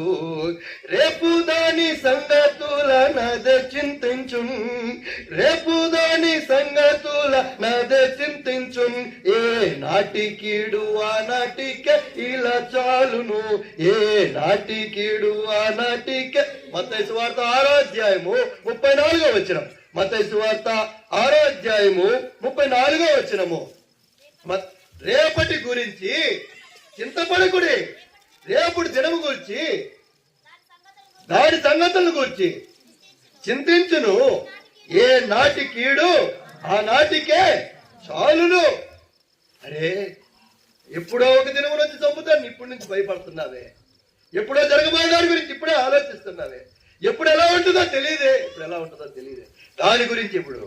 రేపు దాని సంగతుల నదే చింతించు, రేపు దాని సంగతుల నదే చింతించు, ఏ నాటికీడు ఆ నాటికే ఇలా చాలును, ఏ నాటికీడు ఆ నాటికే. మత్తయి సువార్త 6వ అధ్యాయము 34వ వచనం. మత్తయి సువార్త 6వ అధ్యాయము 34వ వచనము. రేపటి గురించి చింతపడకుడి, రేపటి దినము గురించి దాని సంగతులను గురించి చింతించును, ఏ నాటి కీడు ఆ నాటికే చాలును. అరే, ఎప్పుడో ఒక దినం వచ్చి చంపుతాను, ఇప్పటి నుంచి భయపడుతున్నావే. ఎప్పుడో జరగబోయే దాని గురించి ఇప్పుడే ఆలోచిస్తున్నావే. ఎప్పుడు ఎలా ఉంటుందో తెలియదే, ఇప్పుడు ఎలా ఉంటుందో తెలియదే. దాని గురించి ఇప్పుడు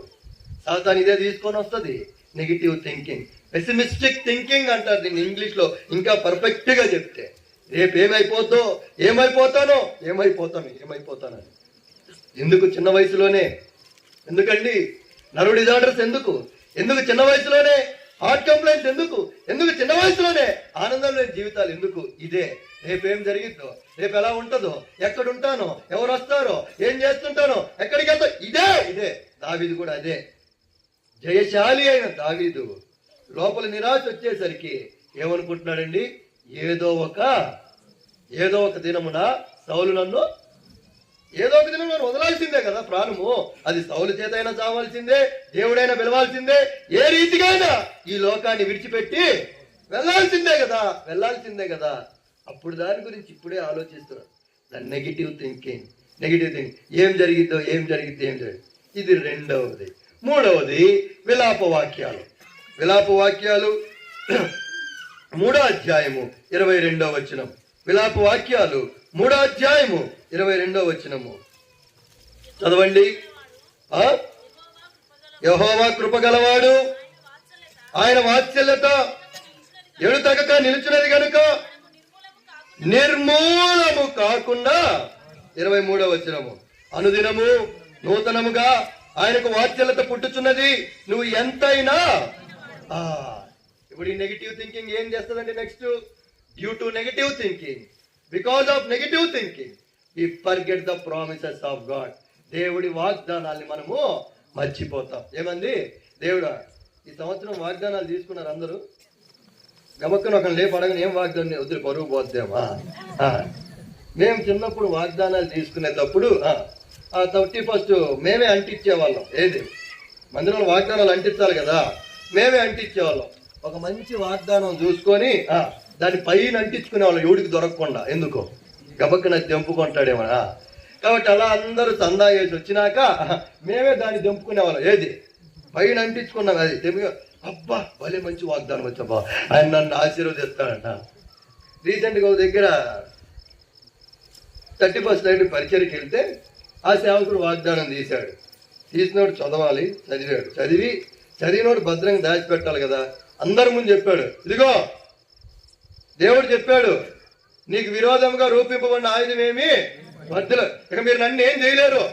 సాతాను ఇదే తీసుకొని వస్తుంది, నెగిటివ్ థింకింగ్, పెసిమిస్టిక్ థింకింగ్ అంటారు దీన్ని ఇంగ్లీష్ లో ఇంకా పర్ఫెక్ట్ గా చెప్తే. రేపు ఏమైపోద్దో, ఏమైపోతానని. ఎందుకు చిన్న వయసులోనే? ఎందుకండి నర్వ్ డిజార్డర్స్? ఎందుకు చిన్న వయసులోనే హార్ట్ కంప్లైంట్స్? ఎందుకు చిన్న వయసులోనే ఆనందం లేని జీవితాలు? ఎందుకు? ఇదే. రేపేం జరిగిద్దో, రేపు ఎలా ఉంటుందో, ఎక్కడుంటానో, ఎవరు వస్తారో, ఏం చేస్తుంటానో, ఎక్కడికి వెళ్తా, ఇదే. దావీదు కూడా అదే. జయశాలి అయిన దావీదు లోపల నిరాశ వచ్చేసరికి ఏమనుకుంటున్నాడండి? ఏదో ఒక దినమున సౌలు నన్ను వదలాల్సిందే కదా ప్రాణము. అది సౌలు చేత అయినా చావాల్సిందే, దేవుడైనా పిలవాల్సిందే, ఏ రీతికైనా ఈ లోకాన్ని విడిచిపెట్టి వెళ్ళాల్సిందే కదా. అప్పుడు దాని గురించి ఇప్పుడే ఆలోచిస్తున్నాడు. దాని నెగిటివ్ థింకింగ్. ఏం జరిగిద్దో. ఇది రెండవది. మూడవది విలాప వాక్యాలు. 3వ అధ్యాయము 22వ వచనం. విలాప వాక్యాలు 3వ అధ్యాయము 22వ వచనము చదవండి. యెహోవా కృపగలవాడు, ఆయన వాత్సల్యత ఎడుతగక నిలుచున్నది గనుక నిర్మూలము కాకుండా. 23వ వచనము. అనుదినము నూతనముగా ఆయనకు వాత్సల్యత పుట్టుచున్నది, నువ్వు ఎంతైనా. ఇప్పుడు ఈ నెగిటివ్ థింకింగ్ ఏం చేస్తుందండి? Next, due to negative thinking, because of negative thinking we forget the promises of God. దేవుడి వాగ్దానాల్ని మనము మర్చిపోతాం. ఏమంది? దేవుడా ఈ సంవత్సరం వాగ్దానాలు తీసుకున్నారు అందరూ. గమక్కన ఒక లేపు అడగని, ఏం వాగ్దానం వద్దు, పరువు పోద్దామా? మేము చిన్నప్పుడు వాగ్దానాలు తీసుకునేటప్పుడు 31st మేమే అంటించేవాళ్ళం. ఏది మందిరంలో వాగ్దానాలు అంటించాలి కదా, మేమే అంటించేవాళ్ళం. ఒక మంచి వాగ్దానం చూసుకొని దాని పైన అంటించుకునే వాళ్ళం, ఎవడికి దొరకకుండా. ఎందుకో గబక్కన తెంపుకుంటాడేమన్నా. కాబట్టి అలా అందరూ చందా వేసి వచ్చినాక మేమే దాన్ని తెంపుకునేవాళ్ళం. ఏది పైన అంటించుకున్నాం, అది తెంపు. అబ్బా భలే మంచి వాగ్దానం వచ్చాబ్బా, ఆయన నన్ను ఆశీర్వదిస్తాడంట. రీసెంట్గా ఒక దగ్గర 31st నైట్ పరిచయకి వెళ్తే ఆ సేవకుడు వాగ్దానం తీసినోడు చదవాలి, చదివినోడు భద్రంగా దాచిపెట్టాలి కదా. అందరి ముందు చెప్పాడు, ఇదిగో దేవుడు చెప్పాడు, నీకు విరోధంగా రూపింపబడిన ఆయుధమేమి వద్దులు. ఇక మీరు నన్ను ఏం చేయలేరు,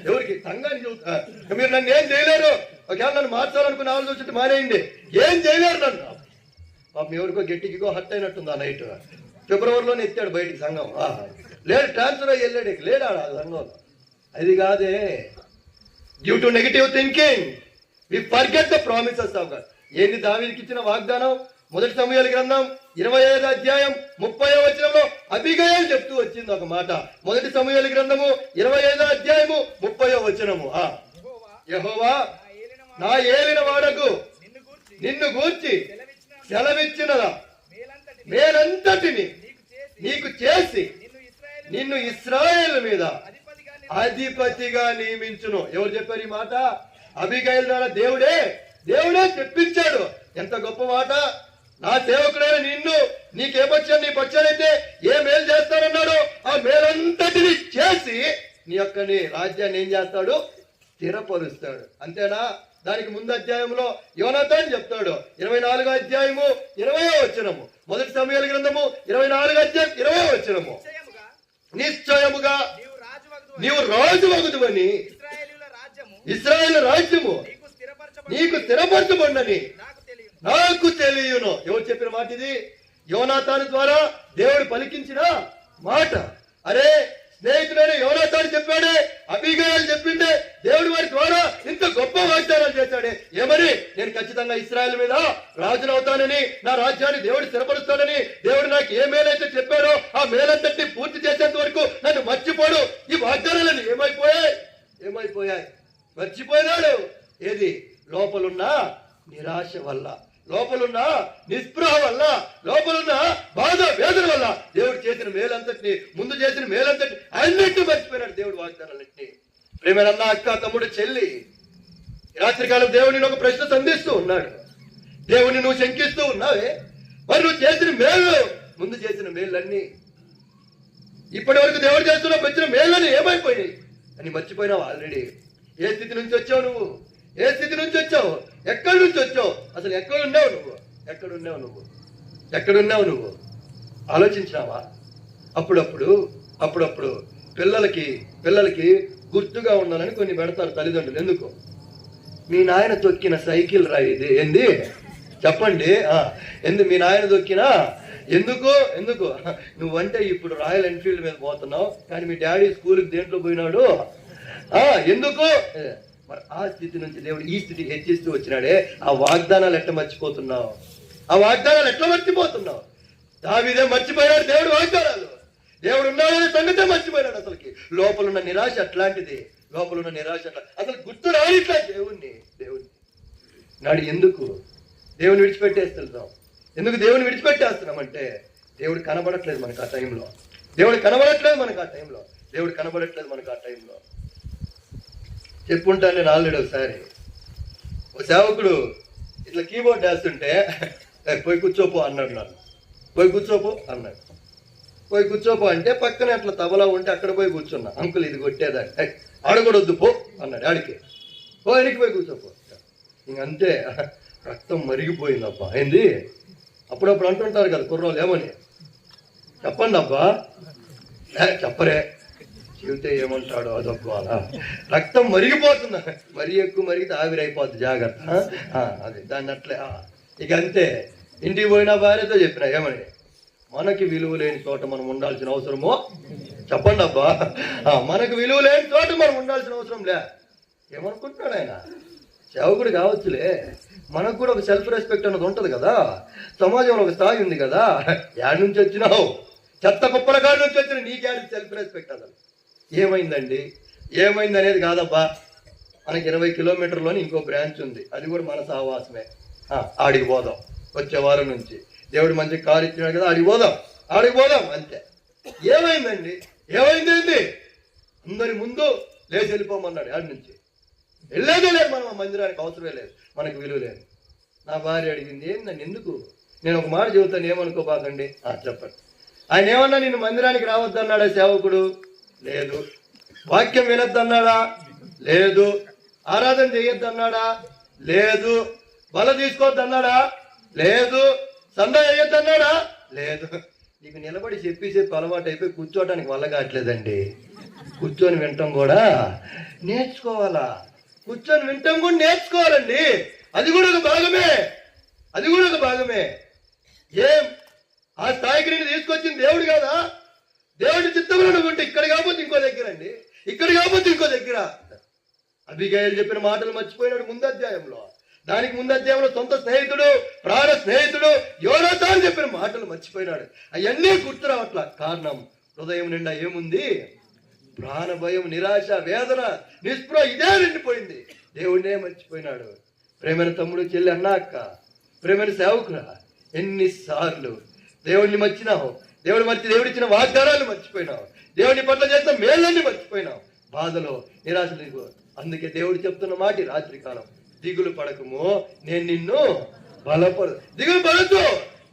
ఎవరికి సంఘానికి చెబుతా, ఇక మీరు నన్ను ఏం చేయలేరు. ఒకవేళ నన్ను మార్చాలనుకున్న ఆలోచించి మానేయండి, ఏం చేయలేరు నన్ను. పాపం ఎవరికో గట్టికో హర్ట్ అయినట్టుంది. ఆ నైట్ ఫిబ్రవరిలోనే ఎత్తాడు బయటికి సంఘం. లేడు, ట్రాన్స్ఫర్ అయ్యి వెళ్ళాడు, లేడా ఆ సంఘంలో. అది కాదే, due to negative thinking we forget the promises of God. ఏంది దావీదుకి ఇచ్చిన వాగ్దానం? 1 సమూయేలు గ్రంథం 25వ అధ్యాయం 30వ వచనంలో అబీగయీలు చెప్తూ వచ్చింది ఒక మాట. 1 సమూయేలు గ్రంథము 25వ అధ్యాయము 30వ వచనము. యెహోవా నా ఏలిన వాడకు నిన్ను గూర్చి సెలవిచ్చినదా మేలంతటిని నీకు చేసి నిన్ను ఇశ్రాయేలు మీద అధిపతిగా నియమించును. ఎవరు చెప్పారు ఈ మాట? అబీగయీలు ద్వారా దేవుడే చెప్పించాడు. ఎంత గొప్ప మాట! నా సేవకుడైన నిన్ను, నీకేమొచ్చాను, నీ పక్షానైతే ఏ మేలు చేస్తానన్నాడో ఆ మేలంతటిని చేసి నీ రాజ్యాన్ని ఏం చేస్తాడు? స్థిరపరుస్తాడు. అంతేనా? దానికి ముందు అధ్యాయంలో యోనాతాను చెప్తాడు. 24వ అధ్యాయము 20వ వచనము. 1 సమూయేలు గ్రంథము 24వ అధ్యాయం 20వ వచనము. నిశ్చయముగా నీవు రాజు వగుదువని ఇశ్రాయేలు రాజ్యము నీకు స్థిరపరచబడినని నాకు తెలియను. ఎవరు చెప్పిన మాట ఇది? యోనాతాను ద్వారా దేవుడు పలికించిన మాట. అరే స్నేహితుడైన యోనాతాను చెప్పాడే, అబీగయలు చెప్పిండే, దేవుడు వారి ద్వారా ఇంత గొప్ప వాగ్దానాలు చేశాడే. ఏమని? నేను ఖచ్చితంగా ఇశ్రాయేలు మీద రాజునవుతానని, నా రాజ్యాన్ని దేవుడు స్థిరపరుస్తాడని, దేవుడు నాకు ఏ మేలైతే చెప్పాడో ఆ మేలంతటి పూర్తి చేసేంత వరకు నన్ను మర్చిపోడు. ఈ వాగ్దానాలను ఏమైపోయాయి? మర్చిపోయినాడు. ఏది? లోపలున్న నిరాశ వల్ల, లోపలున్న నిస్పృహ వల్ల, లోపలున్న బాధ వేదన వల్ల దేవుడు చేసిన మేలంతటిని, ముందు చేసిన మేలంతటి అన్నింటినీ మర్చిపోయినాడు దేవుడు వాగ్దానాలన్నింటినీ. ప్రేమేనన్నా, అక్క, తమ్ముడు, చెల్లి, రాత్రికాలం దేవుడిని ఒక ప్రశ్న సంధిస్తూ ఉన్నాడు. దేవుడిని నువ్వు శంకిస్తూ ఉన్నావే, మరి నువ్వు చేసిన మేలు, ముందు చేసిన మేళ్ళన్నీ, ఇప్పటి వరకు దేవుడు చేస్తున్న వచ్చిన మేళ్ళని ఏమైపోయినాయి అని మర్చిపోయినావు ఆల్రెడీ. ఏ స్థితి నుంచి వచ్చావు నువ్వు? ఏ స్థితి నుంచి వచ్చావు? ఎక్కడి నుంచి వచ్చావు? అసలు ఎక్కడున్నావు నువ్వు? ఆలోచించినావా? అప్పుడప్పుడు పిల్లలకి గుర్తుగా ఉండాలని కొన్ని పెడతారు తల్లిదండ్రులు. ఎందుకు? మీ నాయన తొక్కిన సైకిల్ రా ఇది. ఏంది చెప్పండి? మీ నాయన తొక్కినా ఎందుకు నువ్వంటే ఇప్పుడు రాయల్ ఎన్ఫీల్డ్ మీద పోతున్నావు, కానీ మీ డాడీ స్కూల్కి దేంట్లో పోయినాడు? ఎందుకు? మరి ఆ స్థితి నుంచి దేవుడు ఈ స్థితికి హెచ్చిస్తూ వచ్చినాడే. ఆ వాగ్దానాలు ఎట్లా మర్చిపోతున్నావు? దావీదే మర్చిపోయినాడు దేవుడు వాగ్దానాలు. దేవుడు ఉన్నాడనే సంగతే మర్చిపోయినాడు. అసలుకి లోపలున్న నిరాశ అట్లాంటిది. అసలు గుర్తు రానిట్లా దేవుణ్ణి నాడు. ఎందుకు దేవుని విడిచిపెట్టేస్తున్నాం? ఎందుకు దేవుని విడిచిపెట్టేస్తున్నామంటే దేవుడు కనబడట్లేదు మనకు ఆ టైంలో. చెప్పుంటాను నేను ఆల్రెడీ ఒకసారి. ఒక సేవకుడు ఇట్లా కీబోర్డ్ వేస్తుంటే పోయి కూర్చోపో అన్నాడు. నన్ను పోయి కూర్చోపో అంటే పక్కన అట్లా తబలా ఉంటే అక్కడ పోయి కూర్చున్నా. అంకుల్ ఇది కొట్టేదాన్ని, ఆడకూడొద్దు పో అన్నాడు. ఆడికి వెనక్కి పోయి కూర్చోపో. ఇంకంతే, రక్తం మరిగిపోయింది అబ్బా. ఏంది? అప్పుడప్పుడు అంటుంటారు కదా కుర్రోళ్ళు, ఏమని చెప్పండి అబ్బా, చెప్పరే, చెబితే ఏమంటాడో అదొక్క రక్తం మరిగిపోతుందా? మరీ ఎక్కువ మరిగితే ఆవిరైపోద్ది, జాగ్రత్త. అది దాన్ని అట్లే. ఇక అంతే. ఇంటికి పోయినా భార్యతో చెప్పినా ఏమని, మనకి విలువ లేని చోట మనం ఉండాల్సిన అవసరమో చెప్పండి అబ్బా. మనకు విలువ లేని చోట మనం ఉండాల్సిన అవసరం లే. ఏమనుకుంటున్నాడు ఆయన? సేవకుడు కావచ్చులే, మనకు కూడా ఒక సెల్ఫ్ రెస్పెక్ట్ అన్నది ఉంటది కదా. సమాజంలో ఒక స్థాయి ఉంది కదా. యాడ్ నుంచి వచ్చినావు, చెత్త కుప్పల కాడి నుంచి వచ్చిన నీకేడు సెల్ఫ్ రెస్పెక్ట్? అసలు ఏమైంది అనేది కాదబ్బా. మనకి 20 కిలోమీటర్లోని ఇంకో బ్రాంచ్ ఉంది, అది కూడా మన సహవాసమే. ఆడికి పోదాం. వచ్చే వారం నుంచి దేవుడు మంచి కారు ఇచ్చినాడు కదా, ఆడికి పోదాం అంతే. ఏమైంది? అందరి ముందు లేచి వెళ్ళిపోమన్నాడు. ఆడి నుంచి వెళ్ళేదే లేదు. మనం ఆ మందిరానికి అవసరమే లేదు, మనకు విలువ లేదు. నా భార్య అడిగింది, ఏంటండి ఎందుకు? నేను ఒక మాట చెబుతాను, ఏమనుకోబాకండి. చెప్పండి. ఆయన ఏమన్నా నిన్ను మందిరానికి రావద్దన్నాడా సేవకుడు? లేదు. వాక్యం వినొద్దన్నాడా? లేదు. ఆరాధన చేయొద్దన్నాడా? లేదు. బల తీసుకోవద్దన్నాడా? లేదు. సందా వేయొద్దన్నాడా? లేదు. నీకు నిలబడి చెప్పి అలవాటు అయిపోయి కూర్చోవటానికి వల్ల కావట్లేదండి. కూర్చొని వినటం కూడా నేర్చుకోవాలా. నేర్చుకోవాలండి. అది కూడా ఒక భాగమే. ఏం ఆ స్థాయికి నేను తీసుకొచ్చింది దేవుడు కాదా? దేవుడి చిత్తంలో ఉంటే ఇక్కడ కాకపోతే ఇంకో దగ్గర. అబీగయలు చెప్పిన మాటలు మర్చిపోయినాడు ముందు అధ్యాయంలో. దానికి ముందు అధ్యాయంలో సొంత స్నేహితుడు, ప్రాణ స్నేహితుడు యోనాతాను చెప్పిన మాటలు మర్చిపోయినాడు. అవన్నీ గుర్తు రావట్లా. కారణం, హృదయం నిండా ఏముంది? ప్రాణ భయం, నిరాశ, వేదన, నిస్పృహ, ఇదే నిండిపోయింది. దేవుడినే మర్చిపోయినాడు. ప్రేమైన తమ్ముడు, చెల్లి, అన్న, అక్క, ప్రేమైన సేవకురా, ఎన్నిసార్లు దేవుడిని మర్చినావు? దేవుడిచ్చిన వాగ్దానాలు మర్చిపోయినావు. దేవుని పట్ల చేసిన మేళ్ళని మర్చిపోయినావు. బాధలో, నిరాశలు. అందుకే దేవుడు చెప్తున్న మాట రాత్రి కాలం, దిగులు పడకము, నేను నిన్ను దిగులు పడద్దు,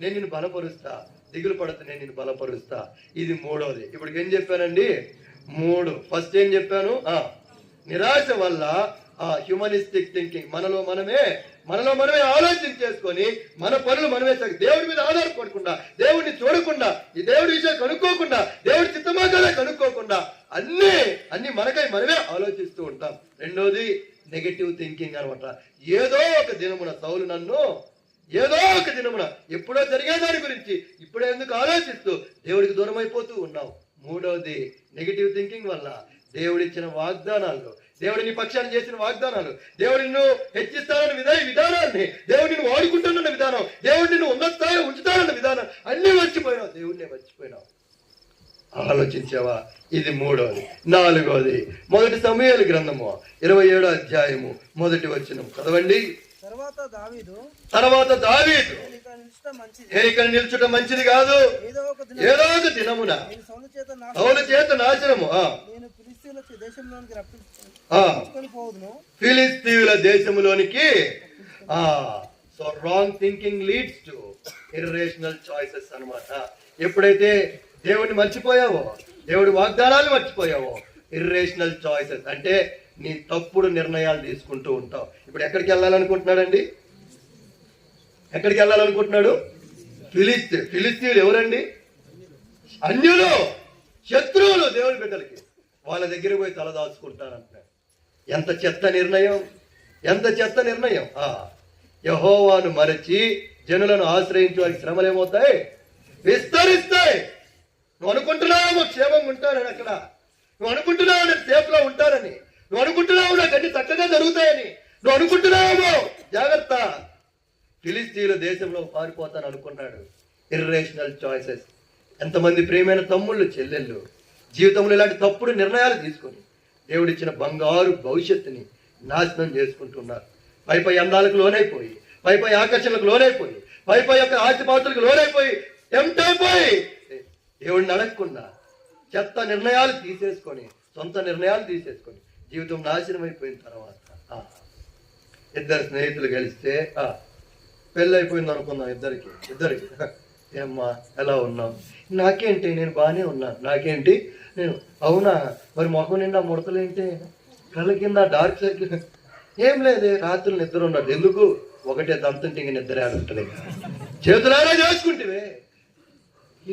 నేను నిన్ను బలపరుస్తా. దిగులు పడద్దు, నేను నిన్ను బలపరుస్తా. ఇది మూడోది. ఇప్పుడు ఏం చెప్పానండి? 3. ఫస్ట్ ఏం చెప్పాను? నిరాశ వల్ల హ్యూమనిస్టిక్ థింకింగ్, మనలో మనమే ఆలోచన చేసుకొని మన పనులు మనమే, దేవుడి మీద ఆధారపడకుండా, దేవుడిని చూడకుండా, ఈ దేవుడి విషయాలు కనుక్కోకుండా, దేవుడి చిత్తమాగానే కనుక్కోకుండా అన్ని మనమే ఆలోచిస్తూ ఉంటాం. రెండోది నెగటివ్ థింకింగ్ అనమాట. ఏదో ఒక దినమున సౌలు నన్ను ఏదో ఒక దినమున ఎప్పుడో జరిగే దాని గురించి ఇప్పుడే ఎందుకు ఆలోచిస్తూ దేవుడికి దూరం అయిపోతూ ఉన్నావు. మూడవది, నెగిటివ్ థింకింగ్ వల్ల దేవుడిచ్చిన వాగ్దానాలు, దేవుడి నీ పక్షాన్ని చేసిన వాగ్దానాలు, దేవుడు నిన్ను హెచ్చిస్తానన్న విధానాన్ని, దేవుడు నిన్ను వాడుకుంటున్న విధానం, దేవుడు నిన్ను ఉన్నత స్థాయిలో ఉంచుతానన్న విధానం అన్నీ మర్చిపోయినావు. దేవుడినే మర్చిపోయినావు. ఆలోచించావా? ఇది మూడవది. నాలుగవది, 1 సమూయేలు గ్రంథము 27వ అధ్యాయము 1వ వచనం చదవండి. తర్వాత దావీదు ఇక్కడ నిల్చుట మంచిది కాదు, ఏదో ఒక దినమున సౌలు చేత నాశనము ఫిలిస్తీయుల దేశములోనికి. So wrong thinking leads to irrational choices అన్నమాట. ఎప్పుడైతే దేవుడిని మర్చిపోయావో, దేవుడి వాగ్దానాలు మర్చిపోయావో, ఇర్రేషనల్ చాయిసెస్ అంటే నీ తప్పుడు నిర్ణయాలు తీసుకుంటూ ఉంటావు. ఇప్పుడు ఎక్కడికి వెళ్ళాలనుకుంటున్నాడండి? ఎక్కడికి వెళ్ళాలనుకుంటున్నాడు? ఫిలిస్తీయులు ఎవరండి? అన్యులు, శత్రువులు దేవుని బిడ్డలకి. వాళ్ళ దగ్గర పోయి తలదాచుకుంటానంటున్నాడు. ఎంత చెత్త నిర్ణయం, ఎంత చెత్త నిర్ణయం. యెహోవాను మరచి జనులను ఆశ్రయించి వారికి శ్రమలు ఏమవుతాయి? విస్తరిస్తాయి. నువ్వు అనుకుంటున్నావు క్షేమంగా ఉంటానని, అక్కడ నువ్వు అనుకుంటున్నావు నేను సేఫ్లో ఉంటానని, నువ్వు అనుకుంటున్నావు నాకు అన్ని చక్కగా జరుగుతాయని, నువ్వు అనుకుంటున్నావు. జాగ్రత్త. ఫిలిస్తీయుల దేశంలో పారిపోతాను అనుకున్నాడు. Irrational choices. ఎంతమంది ప్రియమైన తమ్ముళ్ళు, చెల్లెళ్ళు జీవితంలో ఇలాంటి తప్పుడు నిర్ణయాలు తీసుకొని దేవుడిచ్చిన బంగారు భవిష్యత్తుని నాశనం చేసుకుంటున్నారు. పైపై అందాలకు లోనైపోయి, పైపై ఆకర్షణలకు లోనైపోయి, పైపై యొక్క ఆస్తిపాత్రులకు లోనైపోయి, టెంప్ట్ అయిపోయి దేవుడిని అడగకుండా చెత్త నిర్ణయాలు తీసేసుకొని, సొంత నిర్ణయాలు తీసేసుకొని జీవితం నాశనం అయిపోయిన తర్వాత ఇద్దరు స్నేహితులు కలిస్తే పెళ్ళి అయిపోయింది అనుకుందాం. ఇద్దరికి ఏమ్మా ఎలా ఉన్నాం? నాకేంటి, నేను బాగానే ఉన్నా. నాకేంటి, నేను అవునా? మరి మొహం నిండా ముడతలేంటి? కళ్ళ కింద డార్క్ సర్కిల్ ఏం లేదే. రాత్రులు నిద్ర ఉన్నాడు. ఎందుకు? ఒకటే దంతుంటే ఇంక నిద్ర ఆడుంటలే. చేతులారా చేసుకుంటే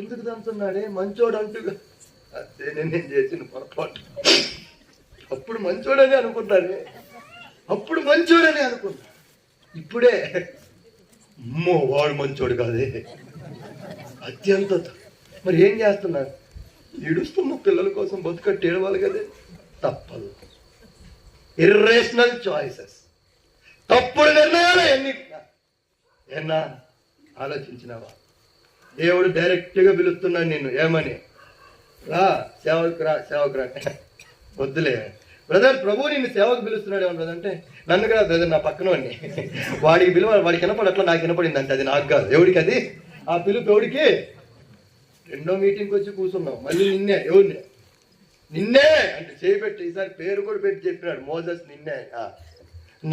ఎందుకు దంతున్నాడే? మంచోడు అంటూ. అదే నేను చేసిన పొరపాటు. అప్పుడు మంచోడని అనుకుంటానే, అప్పుడు మంచోడని అనుకున్నా. ఇప్పుడే అమ్మో వాడు మంచోడు కాదే, అత్యంత. మరి ఏం చేస్తున్నారు? ఏడుస్తున్న పిల్లల కోసం బతుకట్టు ఏడవాలి కదే. తప్పదు. ఇర్రేషనల్ చాయిసెస్, తప్పుడు నిర్ణయాలు ఎన్నా ఆలోచించినావా? దేవుడు డైరెక్ట్గా పిలుస్తున్నాడు నిన్ను. ఏమని? రా సేవకు రా, సేవకు రా. వద్దులే బ్రదర్, ప్రభు నిన్ను సేవకు పిలుస్తున్నాడు. ఏమన్నా బ్రదర్ అంటే, నన్ను కదా బ్రదర్, నా పక్కన వాడికి పిలువ, వాడికి వినపడట్లా, నాకు వినపడింది అంటే అది నాకు కాదు. ఎవడికి అది? ఆ పిలుపు ఎవడికి? 2వ మీటింగ్కి వచ్చి కూర్చున్నావు. మళ్ళీ నిన్నే. ఎవరిని? నిన్నే అంటే చేయబెట్టి, ఈసారి పేరు కూడా పెట్టి చెప్పినాడు, మోజస్ నిన్నే.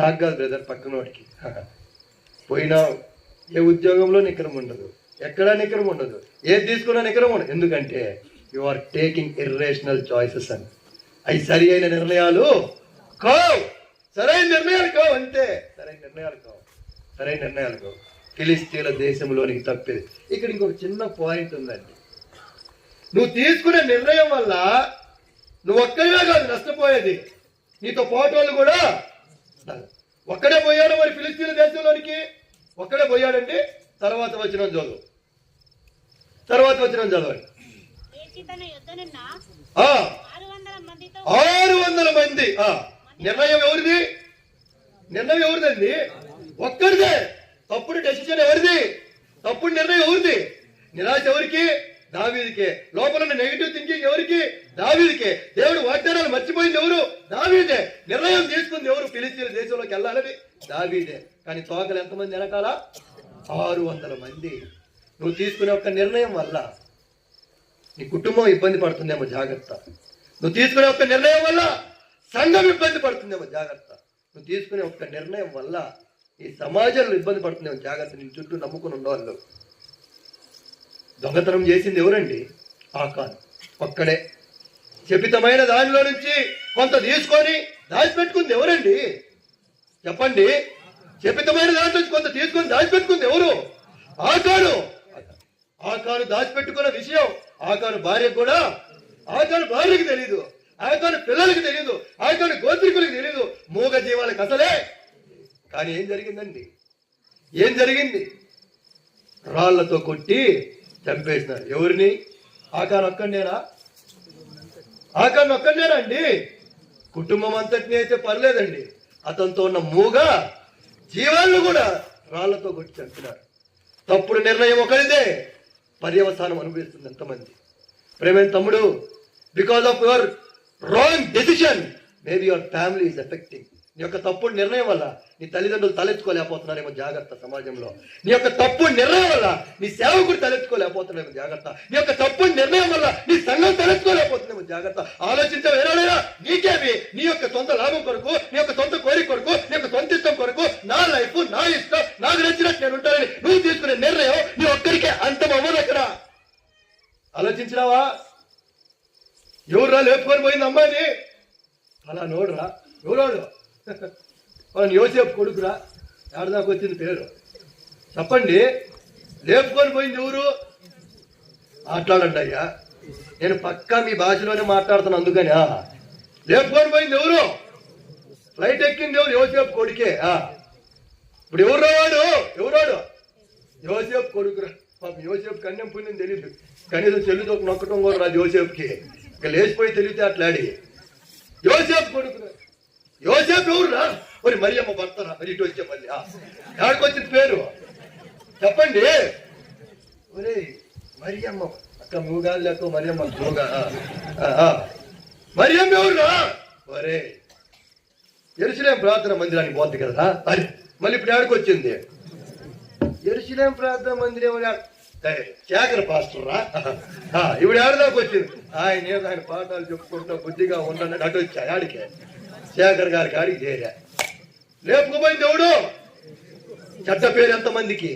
నాకు కాదు బ్రదర్, పక్కన వాడికి. పోయినావు. ఏ ఉద్యోగంలో నికరం ఉండదు, ఎక్కడా నికరం ఉండదు, ఏది తీసుకున్నా నికరం ఉండదు. ఎందుకంటే you are taking irrational choices అని. అవి సరి అయిన నిర్ణయాలు కావు, సరైన నిర్ణయాలు కావు. అంతే, సరైన నిర్ణయాలు కావు, సరైన నిర్ణయాలు కావు. ఫిలిస్తీయుల దేశంలోనికి తప్పేది. ఇక్కడ ఇంకొక చిన్న పాయింట్ ఉందండి. నువ్వు తీసుకునే నిర్ణయం వల్ల నువ్వు ఒక్కడివే కాదు నష్టపోయేది, నీతో పాటు వాళ్ళు కూడా. ఒక్కడే పోయాడు మరి ఫిలిస్తీయుల దేశంలోనికి, ఒక్కడే పోయాడండి. తర్వాత వచ్చిన చదువు, తర్వాత వచ్చిన చదవండి. 600 మంది. నిర్ణయం ఎవరిది? నిర్ణయం ఎవరిదండి? ఒక్కడిదే. తప్పుడు డెసిషన్ ఎవరిది? తప్పుడు నిర్ణయం ఎవరిది? నిరాశ ఎవరికి? దావీదుకే. లోపల నెగిటివ్ థింకింగ్ ఎవరికి? దావీదుకే. దేవుడు వాగ్దానాలు మర్చిపోయింది ఎవరు? దావీదే. నిర్ణయం తీసుకుంది ఎవరు? ఫిలిస్తీయుల దేశంలోకి వెళ్ళాలని దావీదే. కానీ తోకలు ఎంతమంది వెనకాల? 600 మంది. నువ్వు తీసుకునే ఒక్క నిర్ణయం వల్ల నీ కుటుంబం ఇబ్బంది పడుతుందేమో, జాగ్రత్త. నువ్వు తీసుకునే ఒక్క నిర్ణయం వల్ల సంఘం ఇబ్బంది పడుతుందేమో, జాగ్రత్త. నువ్వు తీసుకునే ఒక్క నిర్ణయం వల్ల ఈ సమాజంలో ఇబ్బంది పడుతుందేమో, జాగ్రత్త. నీ చుట్టూ నమ్ముకుని ఉన్నవాళ్ళు. దొంగతనం చేసింది ఎవరండి? ఆకాను ఒక్కడే. శపితమైన దానిలో నుంచి కొంత తీసుకొని దాచిపెట్టుకుంది ఎవరండి? చెప్పండి. శపితమైన దాంట్లో నుంచి కొంత తీసుకొని దాచిపెట్టుకుంది ఎవరు? ఆకాను. ఆకాను దాచిపెట్టుకున్న విషయం ఆకాను భార్యకు కూడా, ఆకాను భార్యకు తెలీదు, ఆకాను పిల్లలకు తెలీదు, ఆకాను గోత్రికులకు తెలీదు, మూగ జీవాలకు అసలే. కానీ ఏం జరిగిందండి? ఏం జరిగింది? రాళ్లతో కొట్టి చంపేసినారు. ఎవరిని? ఆకాన్ ఒక్కడేనా? ఆకాన్ ఒక్కడేనా అండి? కుటుంబం అంతటిని అయితే పర్లేదండి, అతనితో ఉన్న మూగ జీవాలను కూడా రాళ్లతో కొట్టి చంపినారు. తప్పుడు నిర్ణయం ఒకరిదే, పర్యవసానం అనుభవిస్తుంది ఎంతమంది. ప్రేమైన తమ్ముడు, because of your wrong decision maybe your family is effecting. నీ యొక్క తప్పుడు నిర్ణయం వల్ల నీ తల్లిదండ్రులు తలెత్తుకోలేకపోతున్నారేమో జాగ్రత్త. సమాజంలో నీ యొక్క తప్పుడు నిర్ణయం వల్ల నీ సేవకుడు తలెత్తుకోలేకపోతున్నారేమో జాగ్రత్త. నీ యొక్క తప్పుడు నిర్ణయం వల్ల నీ సంఘం తలెత్తుకోలేకపోతున్నామో జాగ్రత్త. ఆలోచించే వేరేనా నీకేమి? నీ యొక్క సొంత లాభం కొరకు, నీ యొక్క సొంత కోరిక కొరకు, నీ యొక్క సొంత ఇష్టం కొరకు, నా లైఫ్ నా ఇష్టం, నాకు నచ్చినట్టు నేను ఉంటానని నువ్వు తీసుకునే నిర్ణయం నీ ఒక్కరికే అంతం అవ్వదు. అక్కడ ఆలోచించినావా? ఎవరురా లేపుకొని పోయింది అమ్మాయిని? అలా నోడురా. ఎవరోడు? యోసేపు కొడుకురా. ఎడదాకా వచ్చింది పేరు చెప్పండి. లేపుకొని పోయింది ఎవరు? మాట్లాడండి అయ్యా, నేను పక్కా మీ భాషలోనే మాట్లాడుతాను. అందుకని లేపుకొని పోయింది ఎవరు? ఫ్లైట్ ఎక్కింది ఎవరు? యోసేపు కొడుకే. ఇప్పుడు ఎవరు వాడు? ఎవరోడు? యోసేపు కొడుకురా. యోసేపు కన్యం పుణ్యం తెలియదు, కనీసం చెల్లితో నొక్కటం కూడా రాదు యోసేపుకి. ఇక లేచిపోయి తెలివితే అట్లాడి యోసేపు కొడుకురా. యోసేపు ఎవరురా? మరి మరియమ్మ భర్తరా? మరి ఇటు వచ్చే మళ్ళీ ఎక్కడికి వచ్చింది పేరు చెప్పండి. ఒరే మరియమ్మ అక్క మూగాలు లేక మరియమ్మ మూగా. మరియమ్మ ఎవరురా? ఒరే యెరూషలేము ప్రార్థన మందిరానికి పోద్ది కదా, అరే మళ్ళీ ఇప్పుడు ఎక్కడికి వచ్చింది? యెరూషలేము ప్రార్థన మందిరం శేఖర్ పాస్టర్ రా. ఇప్పుడు ఏడదాకా వచ్చింది. ఆయన పాఠాలు చెప్పుకుంటా బుద్ధిగా ఉండని అటు వచ్చా. ఆడికే శేఖర్ గారి కాడికి చేరా. లేపుకుపోయింది ఎవడు? చెడ్డ పేరు ఎంతమందికి?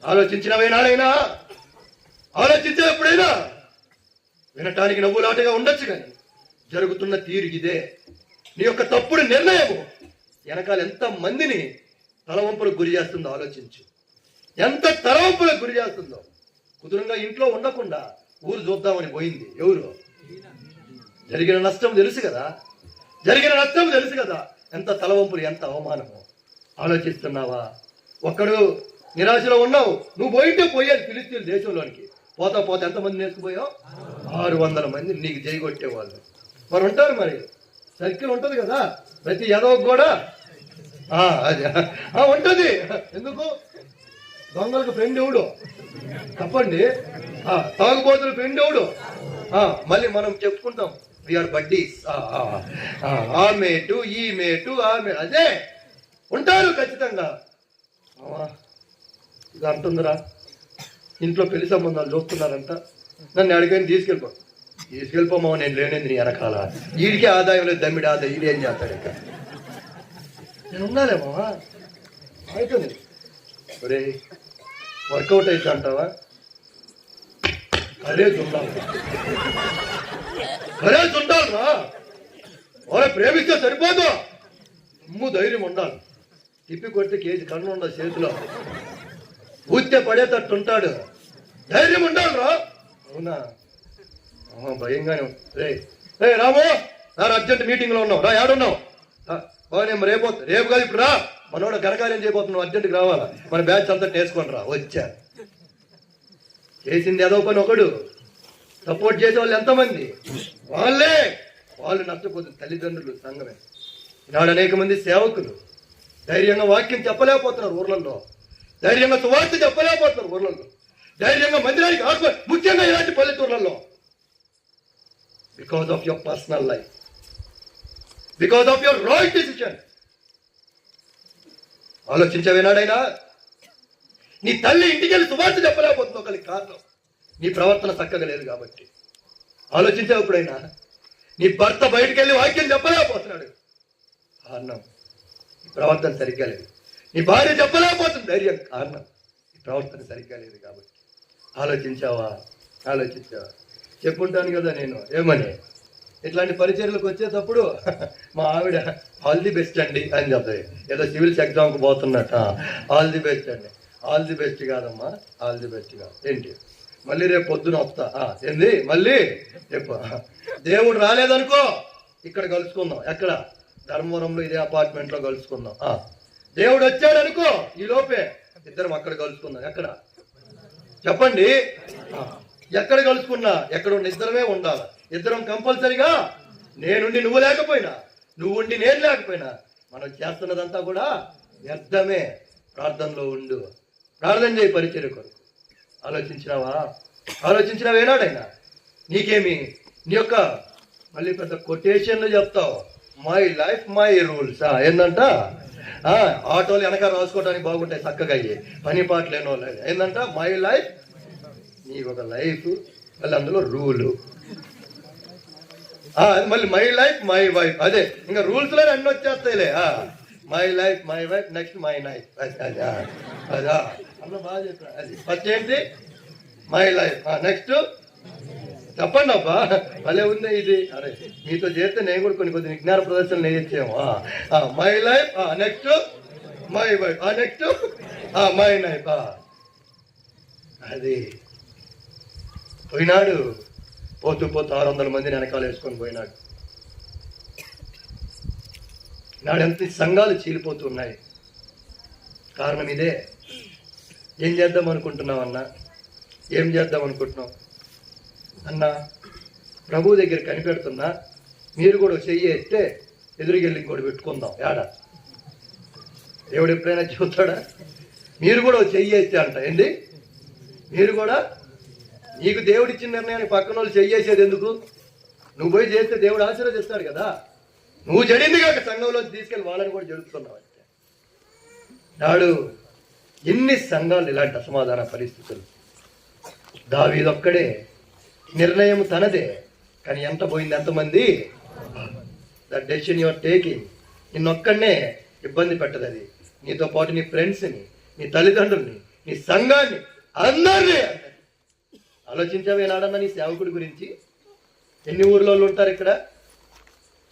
ఆలోచించినవేనాడైనా? ఆలోచించే ఎప్పుడైనా? వినటానికి నవ్వులాటగా ఉండొచ్చు కానీ జరుగుతున్న తీరు ఇదే. నీ యొక్క తప్పుడు నిర్ణయము వెనకాల ఎంత మందిని తలవంపులకు గురి చేస్తుందో ఆలోచించు. ఎంత తలవంపులకు గురి చేస్తుందో. కుదురుగా ఇంట్లో ఉండకుండా ఊరు చూద్దామని పోయింది ఎవరు? జరిగిన నష్టం తెలుసు కదా, జరిగిన నష్టం తెలుసు కదా. ఎంత తలవంపులు, ఎంత అవమానము. ఆలోచిస్తున్నావా? ఒక్కడు నిరాశలో ఉన్నావు, నువ్వు పోయింటే పోయేది ఫిలిస్తీన్ దేశంలోనికి. పోతా పోతా ఎంతమంది నేర్చుకుపోయావు? 600 మంది నీకు జైగొట్టేవాళ్ళు మరి ఉంటారు. మరి సర్కిల్ ఉంటుంది కదా ప్రతి ఎదవకు కూడా. అది ఉంటుంది. ఎందుకు? దొంగలకు ఫ్రెండ్ ఎవడు చెప్పండి? తాగుబోతుల ఫ్రెండ్ ఎవడు? మళ్ళీ మనం చెప్పుకుంటాం వీఆర్ బడ్డీస్. ఆ మేటు ఈ మేటు అదే ఉంటారు ఖచ్చితంగా. ఇది అంటుందిరా, ఇంట్లో పెళ్లి సంబంధాలు చూస్తున్నారంట, నన్ను అడిగాని తీసుకెళ్ళిపోమా, నేను లేనేది నీ వెనకాల. వీడికే ఆదాయం లేదు, దమ్మిడి ఆదాయం. వీడు ఏం చేస్తాడు? ఇక నేను ఉన్నానేమో అవుతుంది. ఒరే వర్కౌట్ అయితే అంటావా? కరేజ్ ఉండాలి, కరేజ్ ఉండాలిరా. వాళ్ళ ప్రేమిస్తే సరిపోదు, ధైర్యం ఉండాలి. తిప్పి కొడితే కేజీ కన్ను ఉండదు చేతిలో, ఊస్తే పడేటట్టు ఉంటాడు. ధైర్యం ఉండాలిరా. అవునా? భయంగానే. రే రాము, అర్జెంట్ మీటింగ్ లో ఉన్నావు రా. ఏడున్నావు? నేను రేపు కాదు ఇప్పుడు రా. మనోడు ఘనకార్యం చేయబోతున్నావు, అర్జెంట్కి రావాలా. మన బ్యాచ్ అంతా వేసుకొని రా. వచ్చా. చేసింది ఏదో పని ఒకడు, సపోర్ట్ చేసే వాళ్ళు ఎంతమంది? వాళ్ళు నష్టపోతుంది తల్లిదండ్రులు, సంఘమే. ఈనాడు అనేక మంది సేవకులు ధైర్యంగా వాక్యం చెప్పలేకపోతున్నారు ఊర్లలో, ధైర్యంగా సువార్త చెప్పలేకపోతున్నారు ఊర్లలో, ధైర్యంగా మందిరానికి ముఖ్యంగా ఇలాంటి పల్లెటూర్లలో. Because of your personal life, because of your wrong decision. ఆలోచించవేనాడైనా? నీ తల్లి ఇంటికి వెళ్ళి సువార్త చెప్పలేకపోతున్నావు కలిగి కారణం నీ ప్రవర్తన చక్కగా లేదు కాబట్టి. ఆలోచించావు ఎప్పుడైనా? నీ భర్త బయటికి వెళ్ళి వాక్యం చెప్పలేకపోతున్నాడు, కారణం నీ ప్రవర్తన సరిగ్గా లేదు. నీ భార్య చెప్పలేకపోతుంది, ధైర్యం కారణం నీ ప్రవర్తన సరిగ్గా లేదు కాబట్టి. ఆలోచించావా? చెప్పుంటాను కదా నేను ఏమని. ఇట్లాంటి పరిచర్లకు వచ్చేటప్పుడు మా ఆవిడ ఆల్ ది బెస్ట్ అండి అని చెప్తాయి. ఏదో సివిల్స్ ఎగ్జామ్కి పోతున్నట్ట. ఆల్ ది బెస్ట్ అండి. ఆల్ ది బెస్ట్ కాదమ్మా, ఆల్ ది బెస్ట్ కాదు. ఏంటి మళ్ళీ రేపు పొద్దున వస్తా. ఏంది మళ్ళీ రేపు? దేవుడు రాలేదనుకో, ఇక్కడ కలుసుకుందాం. ఎక్కడ? ధర్మవరంలో ఇదే అపార్ట్మెంట్లో కలుసుకుందాం. దేవుడు వచ్చాడు అనుకో, ఈ లోపే ఇద్దరం అక్కడ కలుసుకుందాం. ఎక్కడ చెప్పండి? ఎక్కడ కలుసుకున్నా ఎక్కడ ఉండి ఇద్దరమే ఉండాలి. ఇద్దరం కంపల్సరిగా, నేనుండి నువ్వు లేకపోయినా, నువ్వుండి నేను లేకపోయినా మనం చేస్తున్నదంతా కూడా వ్యర్థమే. ప్రార్థనలో ఉండు, ప్రార్థన చేయి పరిచర్య కొరకు. ఆలోచించినావా ఏనాడైనా? నీకేమి నీ యొక్క మళ్ళీ పెద్ద కొటేషన్లు చెప్తావు, మై లైఫ్ మై రూల్స్. ఏందంట? ఆటోలు వెనక రాసుకోవడానికి బాగుంటాయి చక్కగా, అయ్యి పని పాటలు లేనో ఏందంట? మై లైఫ్, నీ ఒక లైఫ్, మళ్ళీ అందులో రూలు, మళ్ళీ మై లైఫ్ మై వైఫ్. అదే ఇంకా రూల్స్ లో అన్ని వచ్చేస్తాయిలే. My life my wife, next my knife. అదా అన్న బాగా చెప్పా. అది ఫస్ట్ ఏంటి? My life. నెక్స్ట్ చెప్పండి అబ్బా, భలే ఉంది ఇది. అరే మీతో చేస్తే నేను కూడా కొన్ని కొద్ది విజ్ఞాన ప్రదర్శనలు నేర్చేమో. My life, next my wife, next my knife. అది పోయినాడు, పోతూ 600 మందిని వెనకాల వేసుకొని పోయినాడు. నాడెంత సంఘాలు చీలిపోతున్నాయి. కారణం ఇదే. ఏం చేద్దాం అనుకుంటున్నావు అన్నా? ఏం చేద్దాం అనుకుంటున్నావు అన్నా? ప్రభు దగ్గర కనిపెడుతున్నా, మీరు కూడా చెయ్యి ఎత్తే ఎదురుకెళ్ళి ఇంకోటి పెట్టుకుందాం. ఏడా దేవుడు ఎప్పుడైనా చూస్తాడా? మీరు కూడా చెయ్యి ఎత్తే అంట. ఏంటి? మీరు కూడా, నీకు దేవుడు ఇచ్చిన నిర్ణయానికి పక్కన వాళ్ళు చెయ్యేసేది ఎందుకు? నువ్వు పోయి చేస్తే దేవుడు ఆశీర్వదిస్తాడు కదా. నువ్వు జడింది కాక సంఘంలో తీసుకెళ్ళి వాళ్ళని కూడా జరుపుతున్నావు. అంతే నాడు ఎన్ని సంఘాలు ఇలాంటి అసమాధాన పరిస్థితులు. దావీదొక్కడే, నిర్ణయం తనదే, కానీ ఎంత పోయింది ఎంతమంది? ద డెసిషన్ యువర్ టేకింగ్ నిన్నొక్కడనే ఇబ్బంది పెట్టదు. అది నీతో పాటు నీ ఫ్రెండ్స్ని, నీ తల్లిదండ్రుల్ని, నీ సంఘాన్ని, అందరినీ. ఆలోచించావేనాడన్నా నీ సేవకుడి గురించి? ఎన్ని ఊర్లో ఉంటారు ఇక్కడ?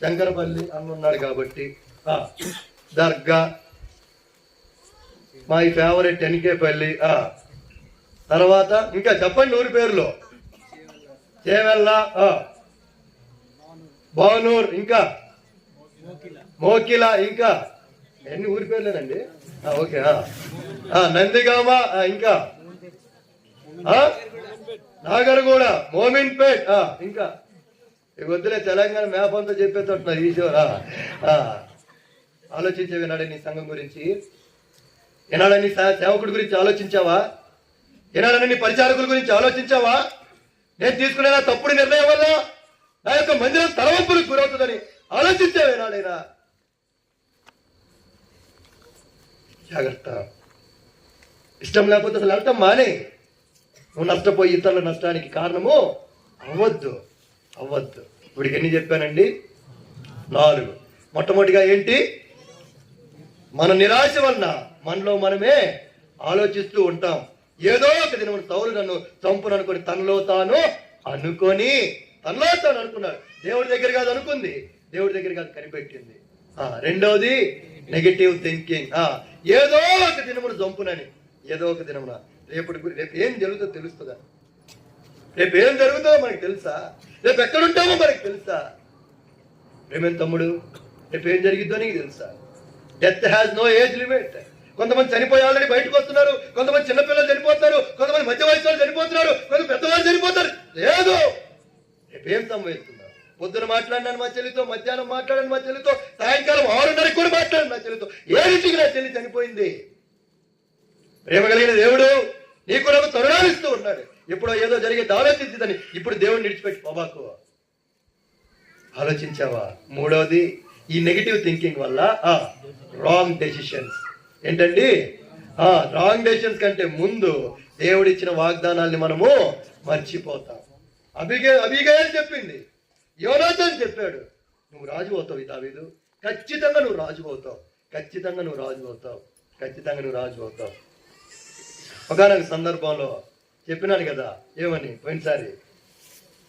శంకరపల్లి అన్న ఉన్నాడు కాబట్టి, దర్గా, మై ఫేవరెట్ ఎన్కేపల్లి, తర్వాత ఇంకా చెప్పండి ఊరి పేర్లు. చేవెళ్ళ, బానూర్, ఇంకా మోకిల, ఇంకా ఎన్ని ఊరి పేర్లేనండి? ఓకే. నందిగామ, ఇంకా నాగరగూడ, మోమిన్పేట్, ఇంకా వద్దులే తెలంగాణ మ్యాప్ అంతా చెప్పేస్తున్నారు ఈశ్వర. ఆలోచించే వినాడే నీ సంఘం గురించి? ఏనాడా నీ సేవకుడి గురించి ఆలోచించావా? ఏనాడా నీ పరిచారకుల గురించి ఆలోచించావా? నేను తీసుకునే తప్పుడు నిర్ణయం వల్ల నా యొక్క మందిరం తలవంపులకు గురవుతుందని ఆలోచించావేనాడైనా? జాగ్రత్త. ఇష్టం లేకపోతే అసలు వెళ్ళటం మానే. నువ్వు నష్టపోయి ఇతరుల నష్టానికి కారణము అవ్వద్దు. ఇప్పటికి ఎన్ని చెప్పానండి? 4. మొట్టమొదటిగా ఏంటి? మన నిరాశ వలన మనలో మనమే ఆలోచిస్తూ ఉంటాం. ఏదో ఒక దినం సౌలు నన్ను చంపును అనుకుని తనలో తాను అనుకున్నాడు. దేవుడి దగ్గర కాదు అనుకుంది, దేవుడి దగ్గర కాదు కనిపెట్టింది. రెండవది నెగటివ్ థింకింగ్. ఏదో ఒక దినమును చంపునని, ఏదో ఒక దినమున. రేపు ఏం జరుగుతుందో తెలుస్తుందా? రేపు ఏం జరుగుతుందో మనకు తెలుసా? రేపు ఎక్కడుంటామో మనకు తెలుసా? రేమేం తమ్ముడు, రేపు ఏం జరిగిద్దో నీకు తెలుసా? Death has no age limit. కొంతమంది చనిపోయి ఆల్రెడీ బయటకు వస్తున్నారు, కొంతమంది చిన్నపిల్లలు చనిపోతున్నారు, కొంతమంది మధ్య వయసు వాళ్ళు చనిపోతున్నారు, కొంతమంది పెద్దవాళ్ళు చనిపోతారు. లేదు, రేపు ఏం సంభవిస్తుందా? పొద్దున మాట్లాడినాను మా చెల్లితో, మధ్యాహ్నం మాట్లాడాను మా చెల్లితో, సాయంకాలం 6:30 కూడా మాట్లాడాను నా చెల్లితో. ఏ రీతికి నా చెల్లి చనిపోయింది? ప్రేమ కలిగిన దేవుడు నీకు నాకు తరుణాలిస్తూ ఉన్నాడు. ఎప్పుడో ఏదో జరిగేది ఆలోచించదని ఇప్పుడు దేవుడిని విడిచిపెట్టి పోబాకు. ఆలోచించావా? మూడవది, ఈ నెగిటివ్ థింకింగ్ వల్ల రాంగ్ డెసిషన్స్. ఏంటండి? రాంగ్ డెసిషన్స్ కంటే ముందు దేవుడిచ్చిన వాగ్దానాల్ని మనము మర్చిపోతాం. అబిగయల్ చెప్పింది, యోనాతాను చెప్పాడు, నువ్వు రాజు అవుతావు దావీదు, ఖచ్చితంగా నువ్వు రాజు అవుతావు, ఖచ్చితంగా నువ్వు రాజు అవుతావు, ఖచ్చితంగా నువ్వు రాజు అవుతావు. ఒకనొక సందర్భంలో చెప్పినాను కదా, ఏమని? పోయినసారి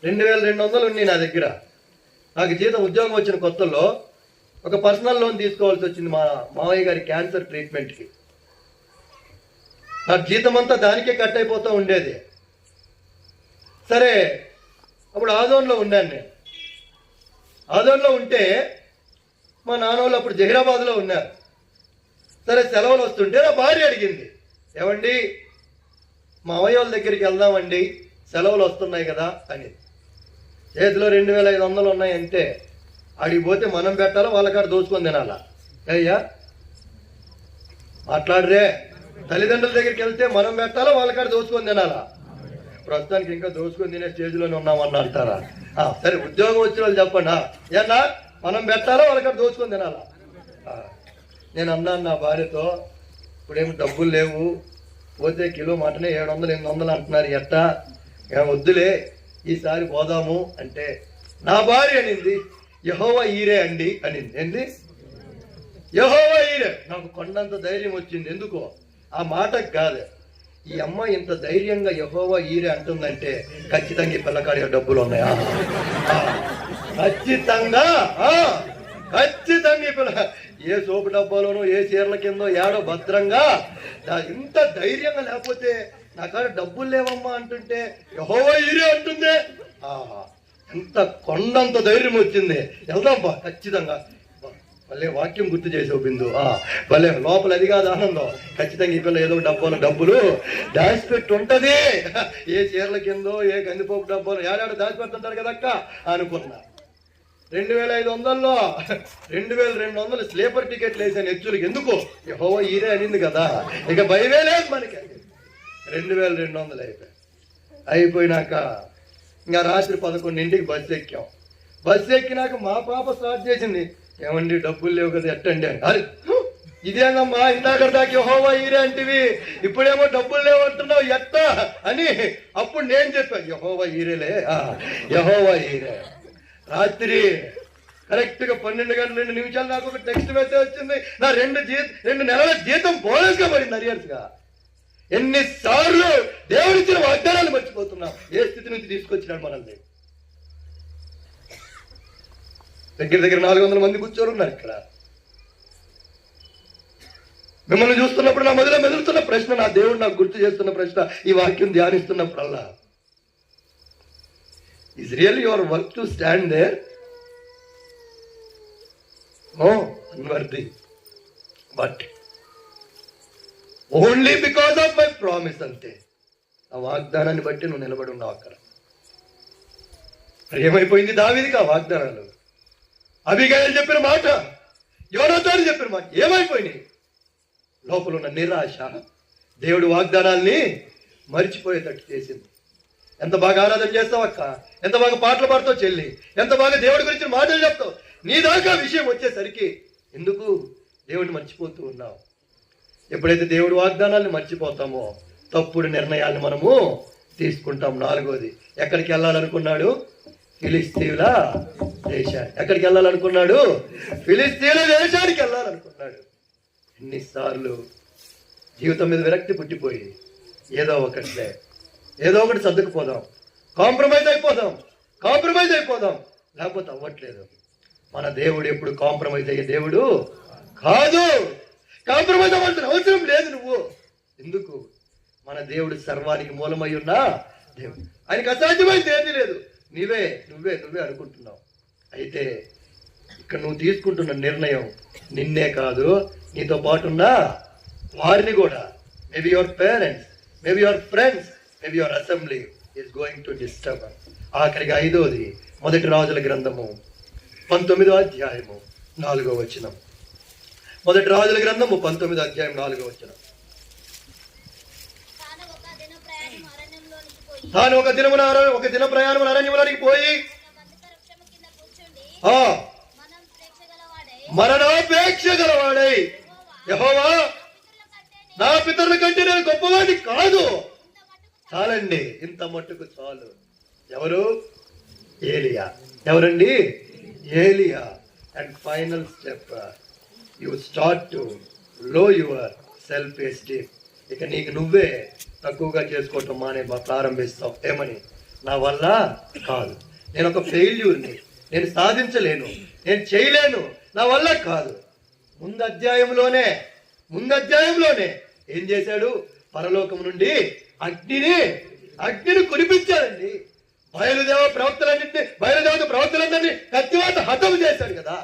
2200 ఉన్నాయి నా దగ్గర. నాకు జీతం ఉద్యోగం వచ్చిన కొత్తలో ఒక పర్సనల్ లోన్ తీసుకోవాల్సి వచ్చింది మా మావయ్య గారి క్యాన్సర్ ట్రీట్మెంట్కి. నా జీతం అంతా దానికే కట్ అయిపోతూ ఉండేది. సరే, అప్పుడు ఆదోన్లో ఉన్నాను నేను. ఆదోన్లో ఉంటే మా నాన్న వాళ్ళు అప్పుడు జహీరాబాద్లో ఉన్నారు. సరే సెలవులు వస్తుంటే నా భార్య అడిగింది, ఏమండి మా అమ్మయ్య వాళ్ళ దగ్గరికి వెళ్దామండి, సెలవులు వస్తున్నాయి కదా అని. చేతిలో 2500 ఉన్నాయి అంతే. అడిగి పోతే మనం పెట్టాలా, వాళ్ళ కాడ దోచుకొని తినాలా? అయ్యా మాట్లాడరే. తల్లిదండ్రుల దగ్గరికి వెళ్తే మనం పెట్టాలా, వాళ్ళ కాడ దోచుకొని తినాలా? ప్రస్తుతానికి ఇంకా దోచుకొని తినే స్టేజ్లోనే ఉన్నామని అంటారా? సరే ఉద్యోగం వచ్చిన వాళ్ళు చెప్పండి, ఏనా మనం పెట్టాలా, వాళ్ళ కాడ దోచుకొని తినాలా? నేను అన్నాను నా భార్యతో, ఇప్పుడేమి డబ్బులు లేవు, పోతే కిలో మటనే 700-800 అంటున్నారు, ఎట్టా వద్దులే ఈసారి పోదాము అంటే నా భార్య అనింది, యెహోవా ఈరే అండి అనింది. ఏంది యెహోవా ఈరే? నాకు కొండంత ధైర్యం వచ్చింది. ఎందుకో ఆ మాటకు కాదు, ఈ అమ్మ ఇంత ధైర్యంగా యెహోవా ఈరే అంటుందంటే ఖచ్చితంగా ఈ పిల్లకాడి డబ్బులు ఉన్నాయా? ఖచ్చితంగా ఖచ్చితంగా ఈ పిల్ల ఏ సోపు డబ్బాలోనో ఏ చీరల కిందో ఏడో భద్రంగా, ఇంత ధైర్యంగా లేకపోతే నా కాడ డబ్బులు లేవమ్మా అంటుంటే యెహోవా ఈరే అంటుంది. ఎంత కొండంత ధైర్యం వచ్చింది. వెళ్దాంపా ఖచ్చితంగా. మళ్ళీ వాక్యం గుర్తు చేసావు బిందు. భలే లోపల అది కాదు ఆనందం. ఖచ్చితంగా ఈ పిల్ల ఏదో డబ్బులు దాచిపెట్టి ఉంటది. ఏ చీరల కిందో ఏ కందిపోపు డబ్బాలు ఏడాడు దాచిపెట్టుంటారు కదక్క అనుకున్నా. 2500లో 2200 స్లీపర్ టికెట్లు వేసాను హెచ్చులకి. ఎందుకు? యెహోవా ఈరే అనింది కదా, ఇక భయమే లేదు మనకి. 2200 అయిపోయినాక ఇంకా రాత్రి 11ంటికి బస్సు ఎక్కాం. బస్సు ఎక్కినాక మా పాప స్టార్ట్ చేసింది, ఏమండి డబ్బులు లేవు కదా ఎట్టండి అని. అరే ఇదేనమ్మా, ఇందాక దాకా యెహోవా ఈరే అంటివి, ఇప్పుడేమో డబ్బులు లేవు అంటున్నావు ఎట్టా అని. అప్పుడు నేను చెప్పాను, యెహోవా ఈరేలే, యెహోవా ఈరే. రాత్రి కరెక్ట్ గా 12 గంటల 2 నిమిషాలు నాకు ఒక టెక్స్ట్ మెసేజ్ వచ్చింది. నా 2 నెలల జీతం బోనస్ గా పడింది అరియర్స్ గా. ఎన్నిసార్లు దేవుడిచ్చిన వాగ్దానాలు మర్చిపోతున్నాం. ఏ స్థితి నుంచి తీసుకొచ్చినాడు మనల్ని? దగ్గర 400 మంది కూర్చొని ఉన్నారు ఇక్కడ. మిమ్మల్ని చూస్తున్నప్పుడు నా మదిలో మెదులుతున్న ప్రశ్న, నా దేవుడు నాకు గుర్తు చేస్తున్న ప్రశ్న, ఈ వాక్యం ధ్యానిస్తున్నప్పుడల్లా, is really your work to stand there? No, unworthy, but only because of my promise. అంతే, ఆ వాగ్దానాన్ని బట్టి నువ్వు నిలబడి ఉన్నావు అక్కడ. ఏమైపోయింది దావీదుకి ఆ వాగ్దానాలు? అబీగయీలు చెప్పిన మాట, యోనాతాను చెప్పిన మాట ఏమైపోయినాయి? లోపల ఉన్న నిరాశ దేవుడి వాగ్దానాల్ని మర్చిపోయేటట్టు చేసింది. ఎంత బాగా ఆరాధన చేస్తావు అక్క, ఎంత బాగా పాటలు పాడుతావు చెల్లి, ఎంత బాగా దేవుడి గురించి మాటలు చెప్తావు, నీ దాకా విషయం వచ్చేసరికి ఎందుకు దేవుడిని మర్చిపోతూ ఉన్నావు? ఎప్పుడైతే దేవుడి వాగ్దానాన్ని మర్చిపోతామో తప్పుడు నిర్ణయాన్ని మనము తీసుకుంటాం. 4వది, ఎక్కడికి వెళ్ళాలనుకున్నాడు? ఫిలిస్తీయుల దేశానికి. ఎక్కడికి వెళ్ళాలనుకున్నాడు? ఫిలిస్తీయుల దేశానికి వెళ్ళాలనుకున్నాడు. ఎన్నిసార్లు జీవితం మీద విరక్తి పుట్టిపోయి ఏదో ఒకటి సర్దుకుపోదాం, కాంప్రమైజ్ అయిపోదాం, లేకపోతే అవ్వట్లేదు. మన దేవుడు ఎప్పుడు కాంప్రమైజ్ అయ్యే దేవుడు కాదు. కాంప్రమైజ్ అవ్వాల్సిన అవసరం లేదు నువ్వు. ఎందుకు? మన దేవుడు సర్వానికి మూలమై ఉన్నా దేవుడు, ఆయనకి అసాధ్యమైంది ఏమీ లేదు. నువ్వే అనుకుంటున్నావు. అయితే ఇక్కడ నువ్వు తీసుకుంటున్న నిర్ణయం నిన్నే కాదు, నీతో పాటున్న వారిని కూడా, maybe your parents, maybe your friends, maybe your assembly is going to disturb. ఆఖరికి 5వది, మొదటి రాజుల గ్రంథము 19వ అధ్యాయము 4వ వచనం. మొదటి రాజుల గ్రంథము 19వ అధ్యాయం 4వ వచనం. తాను ఒక దిన ప్రయాణం అరణ్యములోనికి పోయి మరణాపేక్ష గలవాడై, యెహోవా నా పితరుల కంటే నేను గొప్పవాడి కాదు. చాలండి, ఇంత మట్టుకు చాలు. ఎవరు? ఏలియా. ఎవరండి? ఏలియా. And final step, you start to లో యువర్ సెల్ఫ్ ఎస్టీమ్. ఇక నీకు నువ్వే తక్కువగా చేసుకోవటం ప్రారంభిస్తావు. ఏమని? నా వల్ల కాదు, నేను ఒక ఫెయిల్యూర్ని, నేను సాధించలేను, నేను చేయలేను, నా వల్ల కాదు. ముందు అధ్యాయంలోనే ఏం చేశాడు? పరలోకం నుండి అగ్నిని కురిపించాడండి. బయలుదేవత ప్రవక్తలందరినీ కత్తివాత హతం చేశాడు కదా.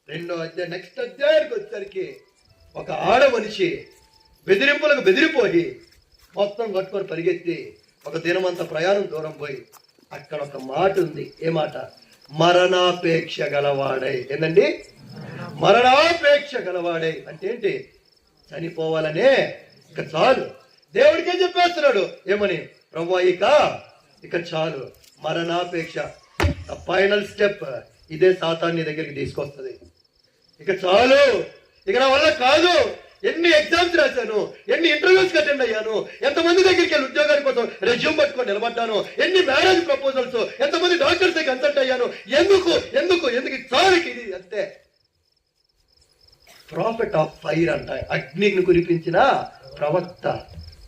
2వ అధ్యాయం నెక్స్ట్ అధ్యాయానికి వచ్చేసరికి ఒక ఆడ మనిషి బెదిరింపులకు బెదిరిపోయి మొత్తం కట్టుకొని పరిగెత్తి ఒక దినమంత ప్రయాణం దూరం పోయి అక్కడ ఒక మాట ఉంది. ఏ మాట? మరణాపేక్ష గలవాడై. ఏందండి? మరణాపేక్ష గలవాడై అంటే ఏంటి? చనిపోవాలనే, ఇక చాలు. దేవుడికే చెప్పేస్తున్నాడు ఏమని? ప్రభువా ఇక చాలు. మరణాపేక్ష ఫైనల్ స్టెప్. ఇదే సాతాన్ని దగ్గరికి తీసుకొస్తుంది. ఇక చాలు, ఇక నా వల్ల కాదు. ఎన్ని ఎగ్జామ్స్ రాశాను, ఎన్ని ఇంటర్వ్యూస్ అటెండ్ అయ్యాను, ఎంతమంది దగ్గరికి వెళ్ళి ఉద్యోగానికి కోసం రెజ్యూమ్ పట్టుకొని నిలబడ్డాను, ఎన్ని మ్యారేజ్ ప్రపోజల్స్, ఎంతమంది డాక్టర్స్ కన్సల్ట్ అయ్యాను. ఎందుకు ఎందుకు ఎందుకు? చాలు ఇది అంతే. ప్రాఫిట్ ఆఫ్ ఫైర్ అంట. అగ్నిని కురిపించిన ప్రవక్త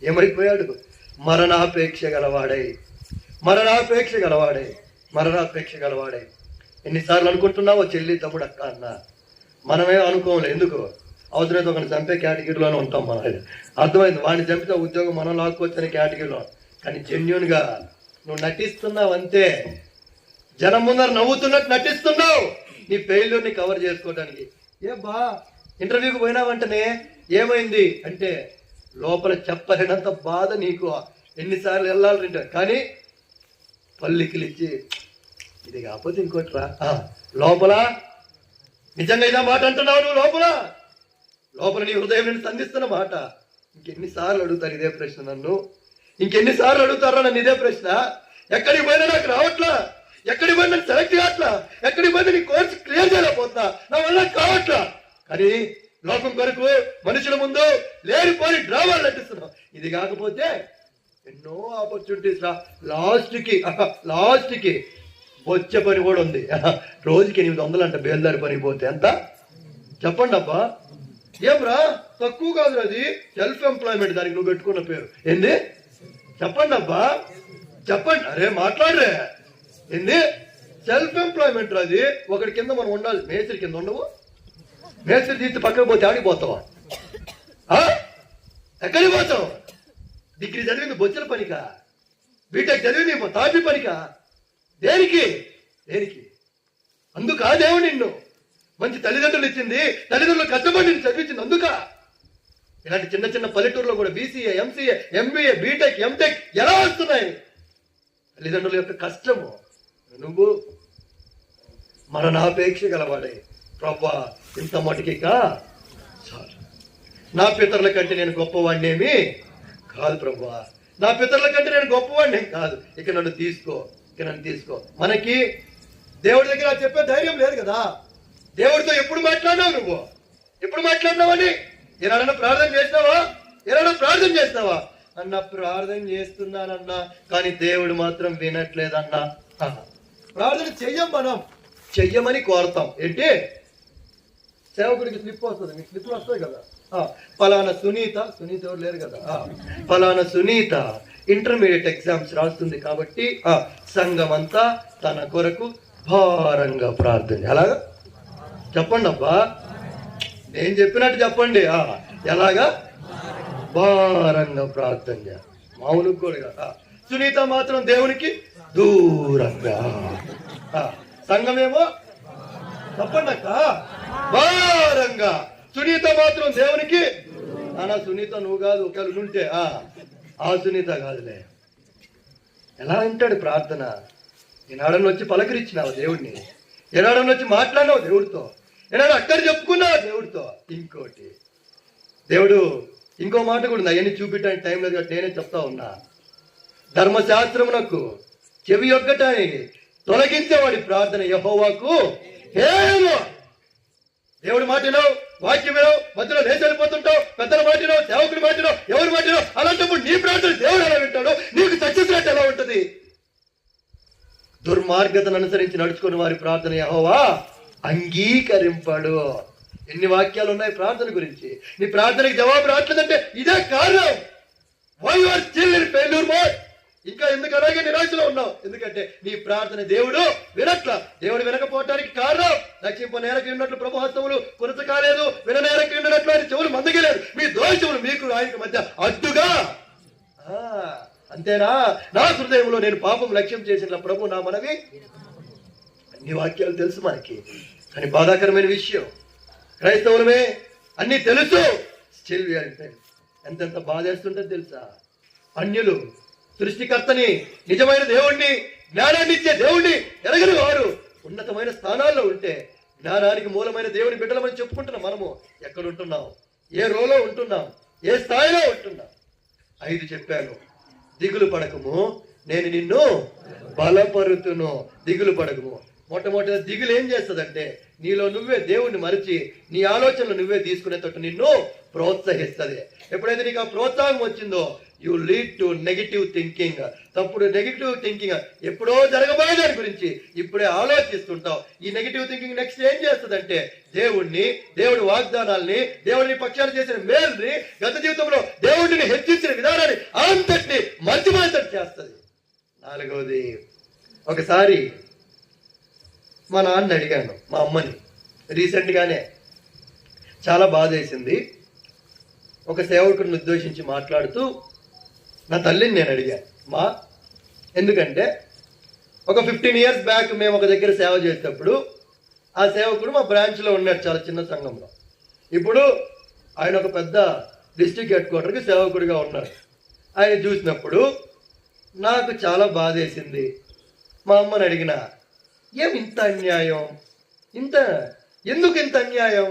ఏమైపోయాడు? మరణాపేక్ష గలవాడై, మరణాపేక్ష గలవాడై, మరణాపేక్ష గలవాడై. ఎన్నిసార్లు అనుకుంటున్నావో చెల్లి, తమ్ముడు, అక్క అన్న. మనమే అనుకోలే. ఎందుకు? అవసరమైతే ఒకరిని చంపే కేటగిరీలోనే ఉంటాం మనం. అర్థమైంది? వాడిని చంపితే ఉద్యోగం మనం లాక్కొచ్చనే కేటగిరీలో. కానీ జెన్యూన్గా నువ్వు నటిస్తున్నావు అంతే. జనం ముందర నవ్వుతున్నట్టు నటిస్తున్నావు నీ ఫెయిల్యూర్ని కవర్ చేసుకోవడానికి. ఇంటర్వ్యూకి పోయినావంటనే ఏమైంది అంటే లోపల చెప్పలేనంత బాధ నీకు. ఎన్నిసార్లు వెళ్ళాలంటే కానీ పల్లికిలిచ్చి ఇది కాకపోతే ఇంకోటి రా. లోపల నిజంగా ఇదా మాట అంటున్నావు నువ్వు. లోపల నీ హృదయం నేను సంధిస్తున్న మాట. ఇంకెన్నిసార్లు అడుగుతారు ఇదే ప్రశ్న నన్ను? ఇంకెన్నిసార్లు అడుగుతారా నన్ను ఇదే ప్రశ్న? ఎక్కడికి పోయినా నాకు రావట్లా, ఎక్కడికి పోయినా నేను సెలెక్ట్ కావట్లా, ఎక్కడికి పోయినా నీ కోర్స్ క్లియర్ చేయలేకపోతున్నా, నా వల్ల కావట్లా. కానీ లోకం కొరకు మనుషుల ముందు లేనిపోని డ్రామాలు నటిస్తున్నావు. ఇది కాకపోతే ఎన్నో ఆపర్చునిటీస్ రా. లాస్ట్కి వచ్చే పని కూడా ఉంది. రోజుకి 800 అంట బేల్దారి పని పోతే. ఎంత చెప్పండి అబ్బా? ఏం రా, తక్కువ కాదు. అది సెల్ఫ్ ఎంప్లాయ్మెంట్. దానికి నువ్వు పెట్టుకున్న పేరు ఏంది? చెప్పండి అబ్బా, చెప్పండి. అరే మాట్లాడరే. ఏంది సెల్ఫ్ ఎంప్లాయ్మెంట్? అది ఒకటి కింద మనం ఉండాలి. మేస్త్రి కింద ఉండవు. మేస్త్రి తీసి పక్కకు పోతే ఆడికి పోతావా? ఎక్కడికి పోతావు? డిగ్రీ చదివింది బొచ్చల పనికా? బీటెక్ చదివింది తాపి పనికా? దేనికి? అందుకా దేవుడు నిన్ను మంచి తల్లిదండ్రులు ఇచ్చింది, తల్లిదండ్రులు కష్టపడి నిన్ను చదివించింది అందుక. ఇలాంటి చిన్న చిన్న పల్లెటూరులో కూడా BCA, MCA, MBA, BTech, MTech ఎలా వస్తున్నాయి? తల్లిదండ్రుల యొక్క కష్టము. నువ్వు మరణాపేక్ష గలవాడే. ప్రభా ఇంత మటుకి చాలు. నా పితరుల కంటే నేను గొప్పవాడినేమి కాదు ప్రభా, నా పితరుల కంటే నేను గొప్పవాడిని కాదు. ఇక నన్ను తీసుకో. మనకి దేవుడి దగ్గర చెప్పే ధైర్యం లేదు కదా. దేవుడితో ఎప్పుడు మాట్లాడినావు నువ్వు? ఎప్పుడు మాట్లాడినావని? ఏనాడన్నా ప్రార్థన చేస్తావా? అన్న ప్రార్థన చేస్తున్నానన్నా, కానీ దేవుడు మాత్రం వినట్లేదన్నా. ప్రార్థన చెయ్యమని కోరతాం. ఏంటి? సేవకుడికి స్లిప్ వస్తుంది. మీకు స్లిప్లు వస్తాయి కదా. ఫలానా సునీత ఎవరు లేరు కదా. ఫలానా సునీత ఇంటర్మీడియట్ ఎగ్జామ్స్ రాస్తుంది కాబట్టి సంఘం అంతా తన కొరకు భారంగా ప్రార్థన. ఎలాగా చెప్పండి అబ్బా? నేను చెప్పినట్టు చెప్పండి. ఎలాగా? భారంగా ప్రార్థన. మామూలు కూడా సునీత మాత్రం దేవునికి దూరంగా, సంఘమేమో చెప్పండి అక్క భారంగా. సునీత మాత్రం దేవునికి. నానా సునీత నువ్వు కాదు, ఒకవేళ ఉంటే ఆ సునీత కాదులే. ఎలా అంటాడు ప్రార్థన? ఈనాడని వచ్చి పలకరించినావు దేవుడిని, ఏనాడని వచ్చి మాట్లాడినావు దేవుడితో, ఏనాడు అక్కడ చెప్పుకున్నావు దేవుడితో. ఇంకోటి దేవుడు ఇంకో మాట కూడా ఉంది. అవన్నీ చూపించడానికి టైం లేదు కాబట్టి నేనే చెప్తా ఉన్నా. ధర్మశాస్త్రమునకు చెవి యొక్కటానికి తొలగించేవాడి ప్రార్థన యెహోవాకు హేయము. దేవుడి మాటినావు, వాక్యం వినవు, మధ్యలో లేచి వెళ్ళిపోతుంటావు, పెద్దల మాటినావు, సేవకుడి మాటినావు, ఎవరి మాటినావు. అలాంటప్పుడు నీ ప్రార్థన దేవుడు ఎలా వింటాడు? నీకు సక్సెస్ రేట్ ఎలా ఉంటుంది? దుర్మార్గతను అనుసరించి నడుచుకుని వారి ప్రార్థన యెహోవా అంగీకరింపడు. ఎన్ని వాక్యాలు ఉన్నాయి ప్రార్థన గురించి. నీ ప్రార్థనకి జవాబు రావట్లేదంటే ఇదే కారణం. Why you are still in failure mode? ఇంకా ఎందుకు అలాగే నిరాశలో ఉన్నావు? ఎందుకంటే నీ ప్రార్థన దేవుడు వినట్లా. దేవుడు వినకపోవటానికి కారణం రక్షింప నేరకు ఉన్నట్లు ప్రభు హస్తములు కొరత కాలేదు, విననేరకు ఉన్నట్లు ఆయన చెవులు మందగలేదు. మీ దోషములు మీకు ఆయనకు మధ్య అడ్డుగా. అంతేనా? నా హృదయంలో నేను పాపం లక్ష్యం చేసిన ప్రభు నా మనవి. అన్ని వాక్యాలు తెలుసు మనకి, కానీ బాధాకరమైన విషయం క్రైస్తవులమే అన్ని తెలుసు, స్టిల్ వీఆర్ ఫెయిల్. ఎంతెంత బాధేస్తుంటుంది తెలుసా? అన్యులు సృష్టికర్తని, నిజమైన దేవుణ్ణి, జ్ఞానాన్ని ఇచ్చే దేవుణ్ణి ఎరగని వారు ఉన్నతమైన స్థానాల్లో ఉంటే, జ్ఞానానికి మూలమైన దేవుని బిడ్డలమని చెప్పుకుంటున్నాం. మనము ఎక్కడ ఉంటున్నాం? ఏ రోలో ఉంటున్నాం? ఏ స్థాయిలో ఉంటున్నాం? 5 చెప్పాను. దిగులు పడకము, నేను నిన్ను బలపరుతును. దిగులు పడకము. మొట్టమొదటి దిగులు ఏం చేస్తుందంటే, నీలో నువ్వే దేవుణ్ణి మరిచి నీ ఆలోచనలు నువ్వే తీసుకునేటట్టు నిన్ను ప్రోత్సహిస్తుంది. ఎప్పుడైతే నీకు ఆ ప్రోత్సాహం వచ్చిందో, you lead to negative thinking. తప్పుడు నెగిటివ్ థింకింగ్, ఎప్పుడో జరగబోయే దాని గురించి ఇప్పుడే ఆలోచిస్తుంటావు. ఈ నెగిటివ్ థింకింగ్ నెక్స్ట్ ఏం చేస్తుందంటే, దేవుణ్ణి, దేవుడి వాగ్దానాల్ని, దేవుడిని పక్షాలు చేసిన మేల్ని, గత జీవితంలో దేవుడిని హెచ్చించిన విధానాన్ని అంతటిని మర్చిపోయేటట్టు చేస్తుంది. 4వది, ఒకసారి మా నాన్న అడిగాను, మా అమ్మని, రీసెంట్గానే. చాలా బాధ వేసింది. ఒక సేవకుడిని ఉద్దేశించి మాట్లాడుతూ నా తల్లిని నేను అడిగాను, మా ఎందుకంటే ఒక 15 years బ్యాక్ మేము ఒక దగ్గర సేవ చేసేటప్పుడు ఆ సేవకుడు మా బ్రాంచ్లో ఉన్నాడు, చాలా చిన్న సంఘంలో. ఇప్పుడు ఆయన ఒక పెద్ద డిస్ట్రిక్ట్ హెడ్ క్వార్టర్కి సేవకుడిగా ఉన్నాడు. ఆయన చూసినప్పుడు నాకు చాలా బాధ వేసింది. మా అమ్మని అడిగిన, ఏమి ఇంత అన్యాయం, ఎందుకు ఇంత అన్యాయం,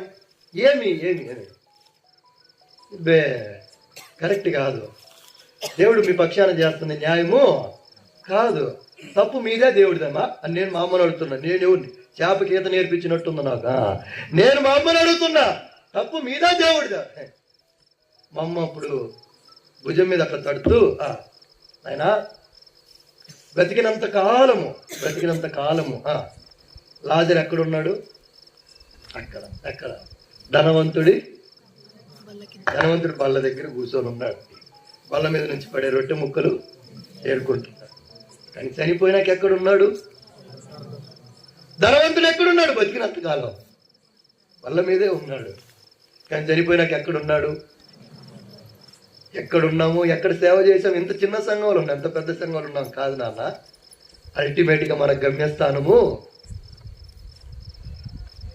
ఏమి ఏమి అని. కరెక్ట్ కాదు, దేవుడు మీ పక్షాన చేస్తుంది న్యాయము కాదు, తప్పు మీదే దేవుడిదమ్మా అని నేను మా అమ్మని అడుగుతున్నా. నేను ఎవరిని చేపకి ఈత నేర్పించినట్టుంది నాకు. నేను మా అమ్మని అడుగుతున్నా, తప్పు మీదే దేవుడిదా. మా అమ్మ అప్పుడు భుజం మీద అట్లా తడుతూ, ఆయన బ్రతికినంత కాలము లాజర్ ఎక్కడున్నాడు? అక్కడ ధనవంతుడి బల్ల దగ్గర కూర్చొని ఉన్నాడు. బల్ల మీద నుంచి పడే రొట్టె ముక్కలు ఏరుకుంటున్నాడు. కానీ చనిపోయినాక ఎక్కడున్నాడు? ధనవంతుడు ఎక్కడున్నాడు? బతికినంత కాలం బల్ల మీదే ఉన్నాడు. కానీ చనిపోయినాక ఎక్కడున్నాడు? ఎక్కడున్నాము, ఎక్కడ సేవ చేసాము? ఇంత చిన్న సంఘంలో ఉన్నాం, ఎంత పెద్ద సంఘంలో ఉన్నాం కాదు నాన్న. అల్టిమేట్గా మన గమ్యస్థానము.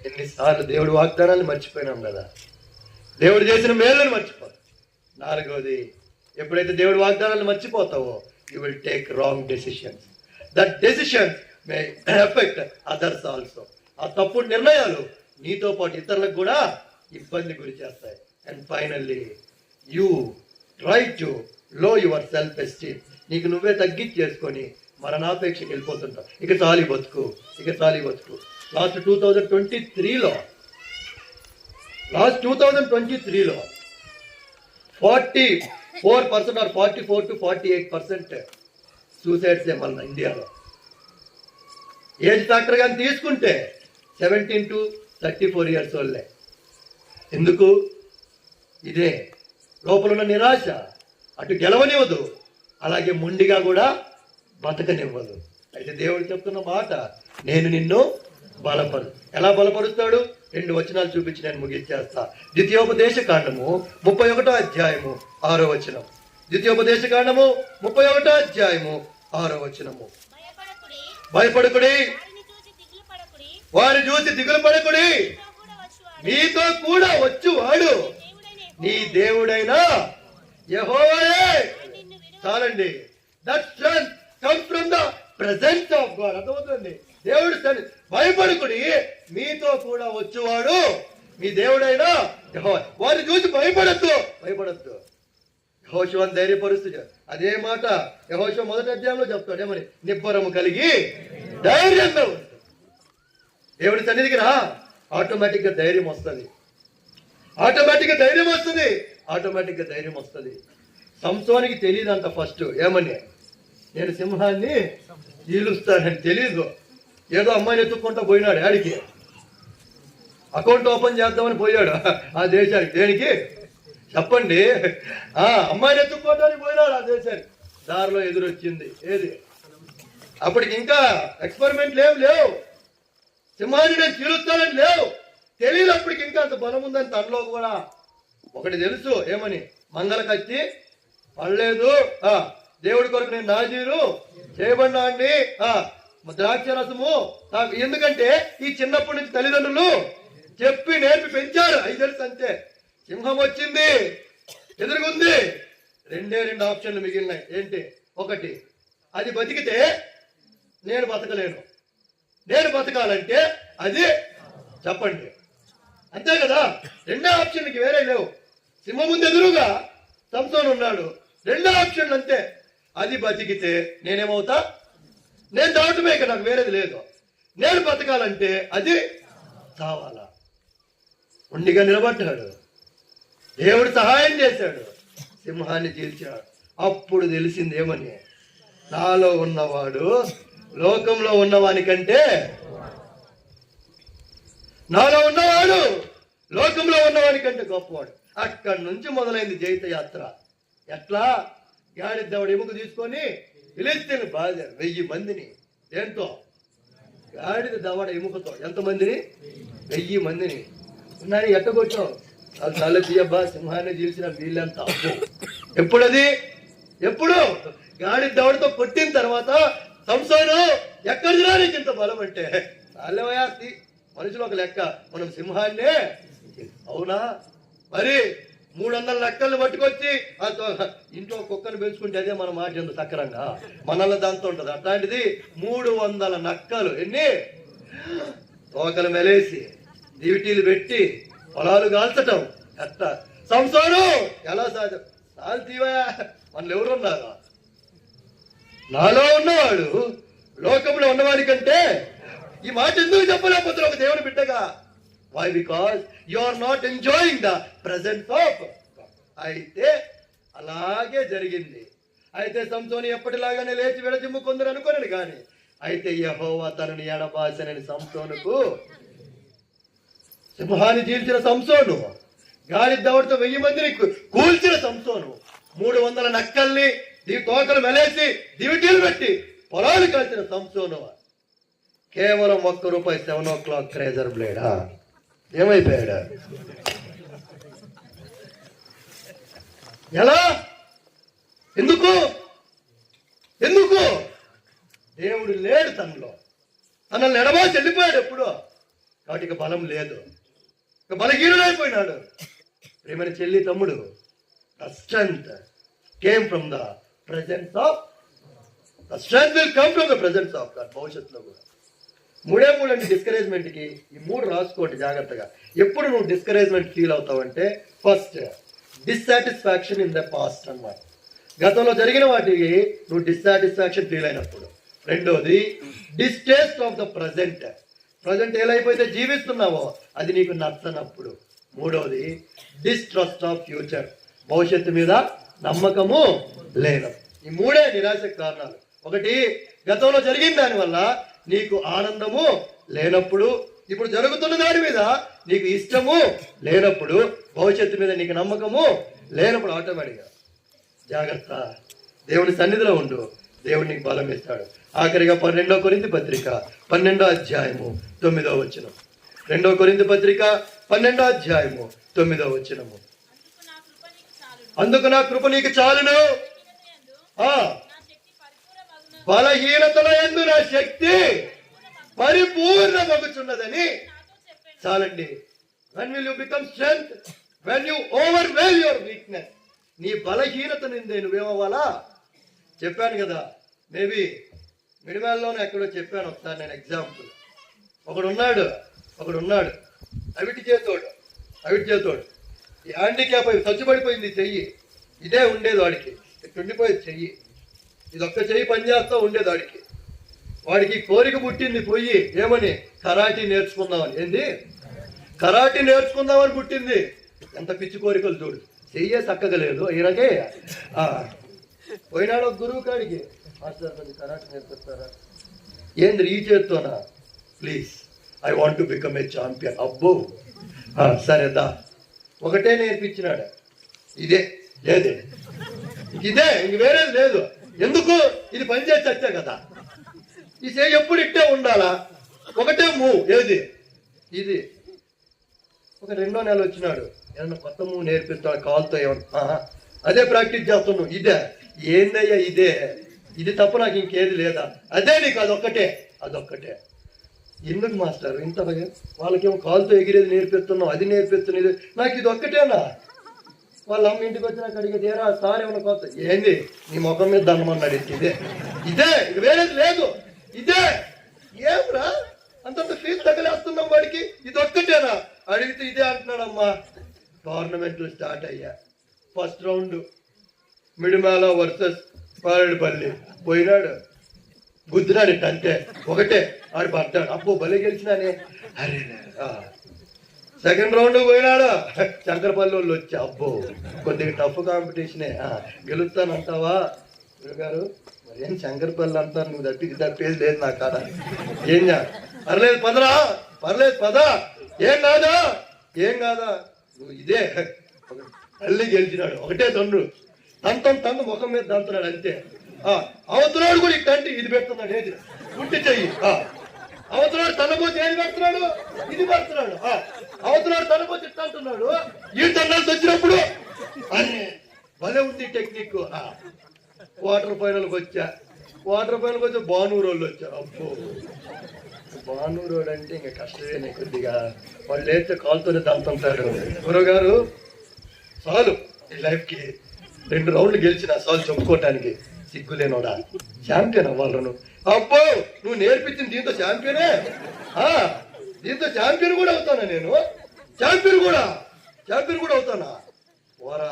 ఎన్నిసార్లు దేవుడి వాగ్దానాన్ని మర్చిపోయినాం కదా, దేవుడు చేసిన మేళ్ళని మర్చిపోతాం. 4వది, ఎప్పుడైతే దేవుడి వాగ్దానాన్ని మర్చిపోతావో, you will take wrong decisions. That decisions may affect others also. ఆ తప్పుడు నిర్ణయాలు నీతో పాటు ఇతరులకు కూడా ఇబ్బంది గురి చేస్తాయి. And finally, you try to లో యువర్ సెల్ఫ్ ఎస్టీమ్. నీకు నువ్వే తగ్గించేసుకొని మరణాపేక్షకి వెళ్ళిపోతుంటావు. ఇక చాలి బతుకు. లాస్ట్ 2023లో 44% or 44 to 48% సూసైడ్స్ మన ఇండియాలో. ఏజ్ ఫ్యాక్టర్ కానీ తీసుకుంటే 17 to 34 years వాళ్ళే. ఎందుకు? ఇదే లోపల ఉన్న నిరాశ అటు గెలవనివ్వదు, అలాగే మొండిగా కూడా బతకనివ్వదు. అయితే దేవుడు చెప్తున్న మాట, నేను నిన్ను బలపరు. ఎలా బలపరుస్తాడు? 2 వచనాలు చూపించి నేను ముగించేస్తా. ద్వితీయోపదేశ కాండము 31వ అధ్యాయము 6వ వచనం. ద్వితీయోపదేశ కాండము 31వ అధ్యాయము 6వ వచనము. భయపడకుడి, వారి చూసి దిగులు పడకుడి, మీతో కూడా వచ్చువాడు నీ దేవుడైన యెహోవాయే. చాలండి. That strength comes from the presence of God. అర్థమవుతుంది? దేవుడు భయపడుకుని, మీతో కూడా వచ్చేవాడు మీ దేవుడైనా యెహోవా. వారిని చూసి భయపడద్దు. యెహోషువను ధైర్యపరుస్తూ అదే మాట యెహోషువ 1వ అధ్యాయంలో చెప్తాడు. ఏమని? నిబ్బరము కలిగి ధైర్యంగా ఉంటుంది. దేవుడి సన్నిధికి రా, ఆటోమేటిక్గా ధైర్యం వస్తుంది. ఆటోమేటిక్గా ధైర్యం వస్తుంది. సంసోనికి తెలియదంట ఫస్ట్. ఏమని? నేను సింహాన్ని ఈలుస్తానని తెలీదు. ఏదో అమ్మాయిని ఎత్తుక్కుంటా పోయినాడు. ఆడికి అకౌంట్ ఓపెన్ చేద్దామని పోయాడు ఆ దేశానికి. దేనికి చెప్పండి? అమ్మాయిని ఎత్తుక్కోవడానికి పోయినాడు ఆ దేశానికి. దారిలో ఎదురొచ్చింది ఏది? అప్పటికి ఇంకా ఎక్స్పెరిమెంట్లు ఏం లేవు. సింహాన్ని నేను చీలుస్తానని లేవు. తెలియదు అప్పటికి ఇంకా అంత బలం ఉందని తనలో కూడా. ఒకటి తెలుసు, ఏమని? మంగళ కత్తి పడలేదు, దేవుడి కొరకు నేను నాజీరు చేయబడినా అండి, ద్రాక్ష రసము. ఎందుకంటే ఈ చిన్నప్పటి నుంచి తల్లిదండ్రులు చెప్పి నేర్పి పెంచారు. 5 తెలుసు అంతే. సింహం వచ్చింది, ఎదురుగుంది. రెండు ఆప్షన్లు మిగిలినాయి. ఏంటి? ఒకటి, అది బతికితే నేను బతకలేను, నేను బతకాలంటే అది చెప్పండి. అంతే కదా, రెండో ఆప్షన్కి వేరే లేవు. సింహం ముందు ఎదురుగా సంసోను ఉన్నాడు, రెండో ఆప్షన్లు అంతే. అది బతికితే నేనేమవుతా? నేను దాటమే, ఇక నాకు వేరేది లేదు. నేను బతకాలంటే అది చావాలా. ఉండిగా నిలబడ్డాడు, దేవుడు సహాయం చేశాడు, సింహాన్ని చీల్చాడు. అప్పుడు తెలిసింది ఏమని, నాలో ఉన్నవాడు లోకంలో ఉన్నవానికంటే, నాలో ఉన్నవాడు లోకంలో ఉన్నవానికంటే గొప్పవాడు. అక్కడి నుంచి మొదలైంది జైత యాత్ర. ఎట్లా? గాడిద్దవాడు ఎముక తీసుకొని ఫిలిస్తీన్లు బాధారు 1000 మందిని. దేంతో? గాడిద దవడ ఎముకతో. ఎంతమందిని? 1000 మందిని. ఉన్నాయి. ఎట్టగొచ్చావు? అది తల తీయబ్బా, సింహాన్ని చీల్చిన వీళ్ళంతా. ఎప్పుడది? ఎప్పుడు? గాడి దవడతో కొట్టిన తర్వాత సంసోను ఎక్కడికి రా నీకు ఇంత బలం అంటే, చాలేవయాస్తి మనుషులు ఒక లెక్క, మనం సింహాన్నే. అవునా? మరి 300 నక్కల్ని పట్టుకొచ్చి ఇంట్లో కుక్కను పెంచుకుంటే అదే మన మాట ఎంత సక్రంగా మనల్ని దాంతో ఉంటది. అట్లాంటిది 300 నక్కలు. ఎన్ని? తోకలు మెలేసి దివిటీలు పెట్టి పొలాలు కాల్చటం. ఎట్లా సంసారం ఎలా సాధ్యం? తీవయా, మనలు ఎవరున్నారా? నాలో ఉన్నవాడు లోకంలో ఉన్నవాడి కంటే. ఈ మాట ఎందుకు చెప్పలేకపోతే ఒక దేవుని బిడ్డగా? Why? Because you are not enjoying the presence of. అయితే అలాగే జరిగింది. అయితే సంసోను ఎప్పటిలాగానే లేచి విడజిమ్ము కొందరు అనుకోనని కానీ, అయితే యెహోవా తనని ఎడబాసనని సంసోనుకు, సింహాన్ని చీల్చిన సంసోను, గాలి దవడతో 1000 మందిని కూల్చిన సంసోను, 300 నక్కల్ని తోకలు మెలేసి దివిటీలు పెట్టి పొలాలు కాల్చిన సంసోను కేవలం ₹1 7 o'clock ట్రేజర్ బ్లేడా ఏమైపోయాడు? ఎలా? ఎందుకు? ఎందుకు? దేవుడు లేడు తనలో. తనల్ని ఎడబాసి వెళ్ళిపోయాడు ఎప్పుడో. కాబట్టి ఇక బలం లేదు, ఇక బలహీనుడైపోయినాడు. ప్రేమని చెల్లి, తమ్ముడు, the strength came from the presence of, the strength will come from the presence of God. భవిష్యత్తులో కూడా 3 అండి డిస్కరేజ్మెంట్ కి. ఈ 3 రాసుకోండి జాగ్రత్తగా. ఎప్పుడు నువ్వు డిస్కరేజ్మెంట్ ఫీల్ అవుతావంటే, first dissatisfaction in the past అన్నమాట. గతంలో జరిగిన వాటికి నువ్వు డిస్సాటిస్ఫాక్షన్ ఫీల్ అయినప్పుడు. రెండోది distaste of the present. Present ఎలా అయిపోతే జీవిస్తున్నావో అది నీకు నచ్చనప్పుడు. మూడవది డిస్ట్రస్ట్ ఆఫ్ ఫ్యూచర్. భవిష్యత్తు మీద నమ్మకము లేదు. ఈ 3 నిరాశకు కారణాలు. ఒకటి, గతంలో జరిగిన దానివల్ల నీకు ఆనందము లేనప్పుడు, ఇప్పుడు జరుగుతున్న దాని మీద నీకు ఇష్టము లేనప్పుడు, భవిష్యత్తు మీద నీకు నమ్మకము లేనప్పుడు ఆటోమేటిక్గా జాగ్రత్త. దేవుని సన్నిధిలో ఉండు, దేవుడు నీకు బలం ఇస్తాడు. ఆఖరిగా 2 కొరింథీ పత్రిక 12వ అధ్యాయము 9వ వచనం. 2 కొరింథీ పత్రిక 12వ అధ్యాయము 9వ వచనము. అందుకు నా కృప నీకు చాలును, బలహీనతల యందు నా శక్తి పరిపూర్ణమగుచున్నదని. చాలండి. when will you become strength? when you overwhelm your weakness. నీ బలహీనత నిందే నువ్వేమవ్వాలా? చెప్పాను కదా, మేబీ మిడివాల్లోనే ఎక్కడో చెప్పాను ఒకసారి నేను ఎగ్జాంపుల్. ఒకడున్నాడు అవిటి చేతోడు ఈ హ్యాండిక్యాప్ అయి చచ్చుబడిపోయింది చెయ్యి. ఇదే ఉండేది వాడికి, ఉండిపోయేది చెయ్యి. ఇది ఒక్క చెయ్యి పనిచేస్తా ఉండేది వాడికి. వాడికి కోరిక పుట్టింది పోయి ఏమని, కరాటీ నేర్చుకుందామని. ఏంది? కరాటీ నేర్చుకుందామని పుట్టింది. ఎంత పిచ్చి కోరికలు చూడు. చెయ్యే చక్కగలేదు ఈయనకే. పోయినాడు ఒక గురువు కాడికి, మాస్టర్ కొంచెం కరాటీ నేర్పిస్తారా? ఏంది ఈ చేత్తోనా? Please, I want to become a champion. అబ్బో సరే దా. ఒకటే నేర్పించినాడు. ఇదే ఇంక వేరేది లేదు. ఎందుకు? ఇది పనిచేసి వచ్చా కదా. ఈ చేయి ఎప్పుడు ఇట్టే ఉండాలా? ఒకటే మూవ్. ఏది? ఇది. ఒక 2వ నెల వచ్చినాడు, ఏమన్నా కొత్త మూవ్ నేర్పిస్తాడు కాల్తో. ఏమన్నా అదే ప్రాక్టీస్ చేస్తున్నావు. ఇదే ఏందయ్యా? ఇది తప్ప నాకు ఇంకేది లేదా? అదే నీకు అదొక్కటే. ఎందుకు మాస్టర్ ఇంత వాళ్ళకేమో కాలుతో ఎగిరేది నేర్పిస్తున్నావు, అది నేర్పిస్తున్నావు, నాకు ఇది ఒక్కటేనా? వాళ్ళ అమ్మ ఇంటికి వచ్చినాక అడిగేది ఏరా సార్ ఏమన్నా కొత్త ఏంది నీ ముఖం మీద దండమన్నాడు. ఇదే ఇదే ఇక వేరేది లేదు, ఇదే ఏమ్రా అంతంత ఫీజు తగలేస్తున్నాం వాడికి, ఇది ఒక్కటేనా అడిగితే ఇదే అంటున్నాడమ్మా. టోర్నమెంట్లు స్టార్ట్ అయ్యా. ఫస్ట్ రౌండ్ మిడిమాల వర్సెస్ పారేడుపల్లి పోయినాడు, గుద్దినాడు అంతే, ఒకటే ఆడు పడ్డాడు. అబ్బో భలే గెలిచినానే. అరే సెకండ్ రౌండ్ పోయినాడు, శంకరపల్లి వాళ్ళు వచ్చి అబ్బో కొద్దిగా టఫ్ కాంపిటీషనే, గెలుస్తానంటావా గారు? మరి ఏం శంకరపల్లి అంటారు, నువ్వు తప్పేది లేదు నా కాడ. ఏం పర్లేదు పదరా, పర్లేదు పదా, ఏం కాదా ఏం కాదా నువ్వు ఇదే. మళ్ళీ గెలిచినాడు, ఒకటే తండ్రు తను ముఖం మీద దంతున్నాడు అంతే. అవతలాడు కూడా ఇట్టంటే ఇది పెడుతున్నాడు, ఏది గుంటి చెయ్యి. అవతలాడు తనపోతే ఏది పెడుతున్నాడు, ఇది పెడుతున్నాడు. అవతలాడు తనపోతే ఇట్ట అంటున్నాడు, ఈ తన్నాల్సి వచ్చినప్పుడు అని భలే ఉంది టెక్నిక్. క్వార్టర్ ఫైనల్కి వచ్చా, క్వార్టర్ ఫైనల్కి వచ్చి బానూరు వాళ్ళు వచ్చారు. అబ్బో బానూరు వాడు అంటే ఇంకా కష్టమే కొద్దిగా, వాళ్ళు లేస్తే కాలుతోనే దంతుంటాడు. గురుగారు చాలు ఈ లైఫ్కి 2 రౌండ్లు గెలిచిన చాలు చెప్పుకోవటానికి. సిగ్గులేనోడా ఛాంపియన్ అవ్వాలను. అబ్బో నువ్వు నేర్పించింది దీంతో ఛాంపియనే, దీంతో ఛాంపియన్ కూడా అవుతానా నేను, ఛాంపియన్ కూడా అవుతానా? పోరా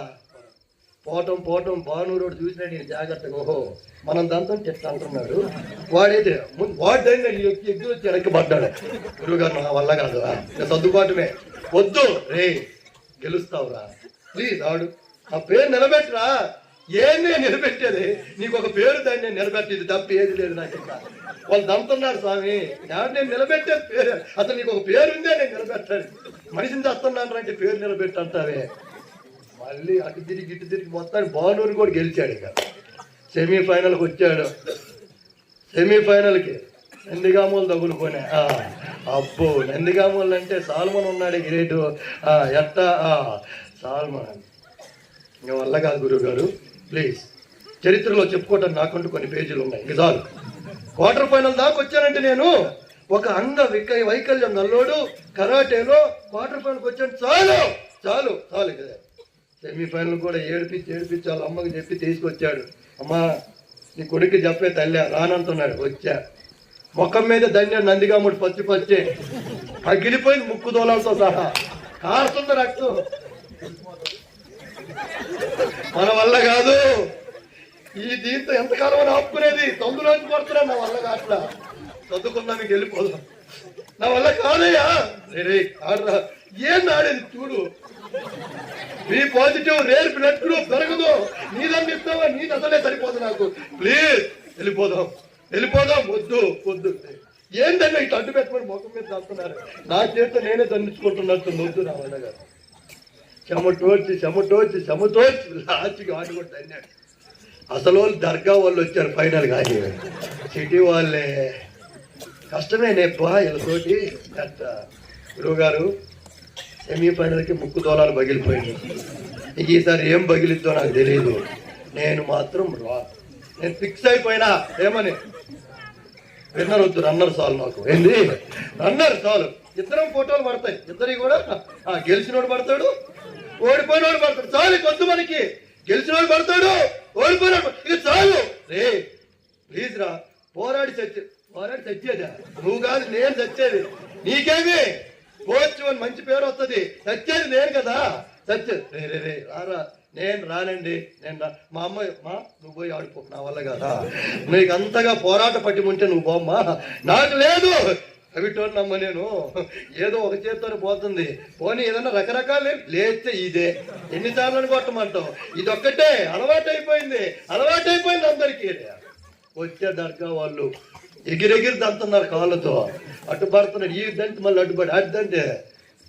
పోవటం బానూరోడు చూసినా నేను జాగ్రత్తగా, ఓహో మనం దాంతో చెట్టు అంటున్నాడు. వాడైతే వాడు దాన్ని ఎగ్గు వచ్చి వెనక్కి పడ్డాడు. గురువుగారు నా వల్ల కాదు, సర్దుబాటుమే వద్దు రే, గెలుస్తావురా ప్లీజ్ ఆడు, ఆ పేరు నిలబెట్టరా. ఏంది నిలబెట్టేది, నీకు ఒక పేరు దాన్ని నేను నిలబెట్టేది తప్ప ఏది లేదు నాకు. ఇంకా వాళ్ళు దంతున్నారు స్వామి, నేను నిలబెట్టేది పేరు, అసలు నీకు ఒక పేరు ఉందే నేను నిలబెట్టాను. మనిషిని చేస్తున్నాను అంటే పేరు నిలబెట్టంటావే. మళ్ళీ అటు తిరిగి ఇటు తిరిగి మొత్తాన్ని బానూరు కూడా గెలిచాడు. ఇక సెమీఫైనల్కి వచ్చాడు. సెమీఫైనల్కి నందిగామూలు తగులుకోనే. అబ్బో నందిగామూలు అంటే సాల్మన్ ఉన్నాడు గ్రేటు. ఎట్టా సాల్మన్ ఇంకా వల్ల కాదు గురువు గారు ప్లీజ్. చరిత్రలో చెప్పుకోవటం నాకుంటూ కొన్ని పేజీలు ఉన్నాయి, ఇంక చాలు. క్వార్టర్ ఫైనల్ దాకా వచ్చానంటే నేను ఒక వైకల్యం నల్లోడు కరాటేలో క్వార్టర్ ఫైనల్కి వచ్చాను, చాలు చాలు చాలు కదా. సెమీఫైనల్ కూడా ఏడిపించి వాళ్ళ అమ్మకి చెప్పి తీసుకొచ్చాడు. అమ్మా నీ కొడుకు చెప్పే తల్లి రానంటున్నాడు. వచ్చా ముఖం మీద ధన్యం నందిగాముడు పచ్చి పగిలిపోయింది, ముక్కు దోలాలతో సహా కారుతుంది రక్తం. మన వల్ల కాదు ఈ దీంతో ఎంతకాలం ఆపుకునేది, తొందరలోకి పడుతున్నా నా వల్ల కాట్లా. చదువుకున్నా మీకు వెళ్ళిపోదాం, నా వల్ల కాదయ్యా. రే ఆడరా, ఏం ఆడేది చూడు. Be positive, rare blood group దొరకదు, నీదన్నీ ఇస్తావా, నీది అసలే సరిపోదు నాకు. ప్లీజ్ వెళ్ళిపోదాం వద్దు. ఏంటన్నా ఇటు అడ్డు పెట్టుకొని ముఖం మీద దాస్తున్నారు. నా చేతితో నేనే దండించుకుంటున్నట్టు వద్దు నా వల్ల కాదు. చెమటోచి లాస్ట్కి ఆడు కూడా తన్నాడు. అసలు వాళ్ళు దర్గా వాళ్ళు వచ్చారు ఫైనల్, కానీ సిటీ వాళ్ళే కష్టమే నేప్పా వీళ్ళతోటి. గురువు గారు సెమీఫైనల్కి ముక్కు దోలాలు పగిలిపోయింది. ఇక ఈసారి ఏం పగిలిద్దో నాకు తెలియదు. నేను మాత్రం నేను ఫిక్స్ అయిపోయినా ఏమని, విన్నర్ వద్దు రన్నర్ చాలు నాకు. ఏంది రన్నర్ చాలు, ఇద్దరం ఫోటోలు పడతాయి, ఇద్దరికి కూడా. గెలిచినోడు పడతాడు, ఓడిపోయినోడు పడతాడు, చాలు కొద్దు మనకి. గెలిచినోడు పడతాడు, ఓడిపోయినోడు ఇక చాలు. రే ప్లీజ్ రా, పోరాడి చచ్చేదా నువ్వు కాదు, నేను చచ్చేది. నీకేమి కోచ్ అని మంచి పేరు వస్తుంది, చచ్చేది నేను కదా. చచ్చేది రే రారా, నేను రానండి, మా అమ్మ నువ్వు పోయి ఆడుకో, నా వల్ల కదా. నీకు అంతగా పోరాట పట్టి ఉంటే నువ్వు పోమ్మా, నాకు లేదు. అవిటోని నమ్మ, నేను ఏదో ఒక చేతితో పోతుంది. పోనీ ఏదన్నా రకరకాలు లేస్తే ఇదే ఎన్నిసార్లు కొట్టమంటావు, ఇదొక్కటే అలవాటైపోయింది అందరికీ. వచ్చే దర్గా వాళ్ళు ఎగిరెగిరి దంతున్నారు కాళ్ళతో, అటు పడుతున్నాడు, ఈ దంతి మళ్ళీ అడ్డుపడి అడ్డంటే.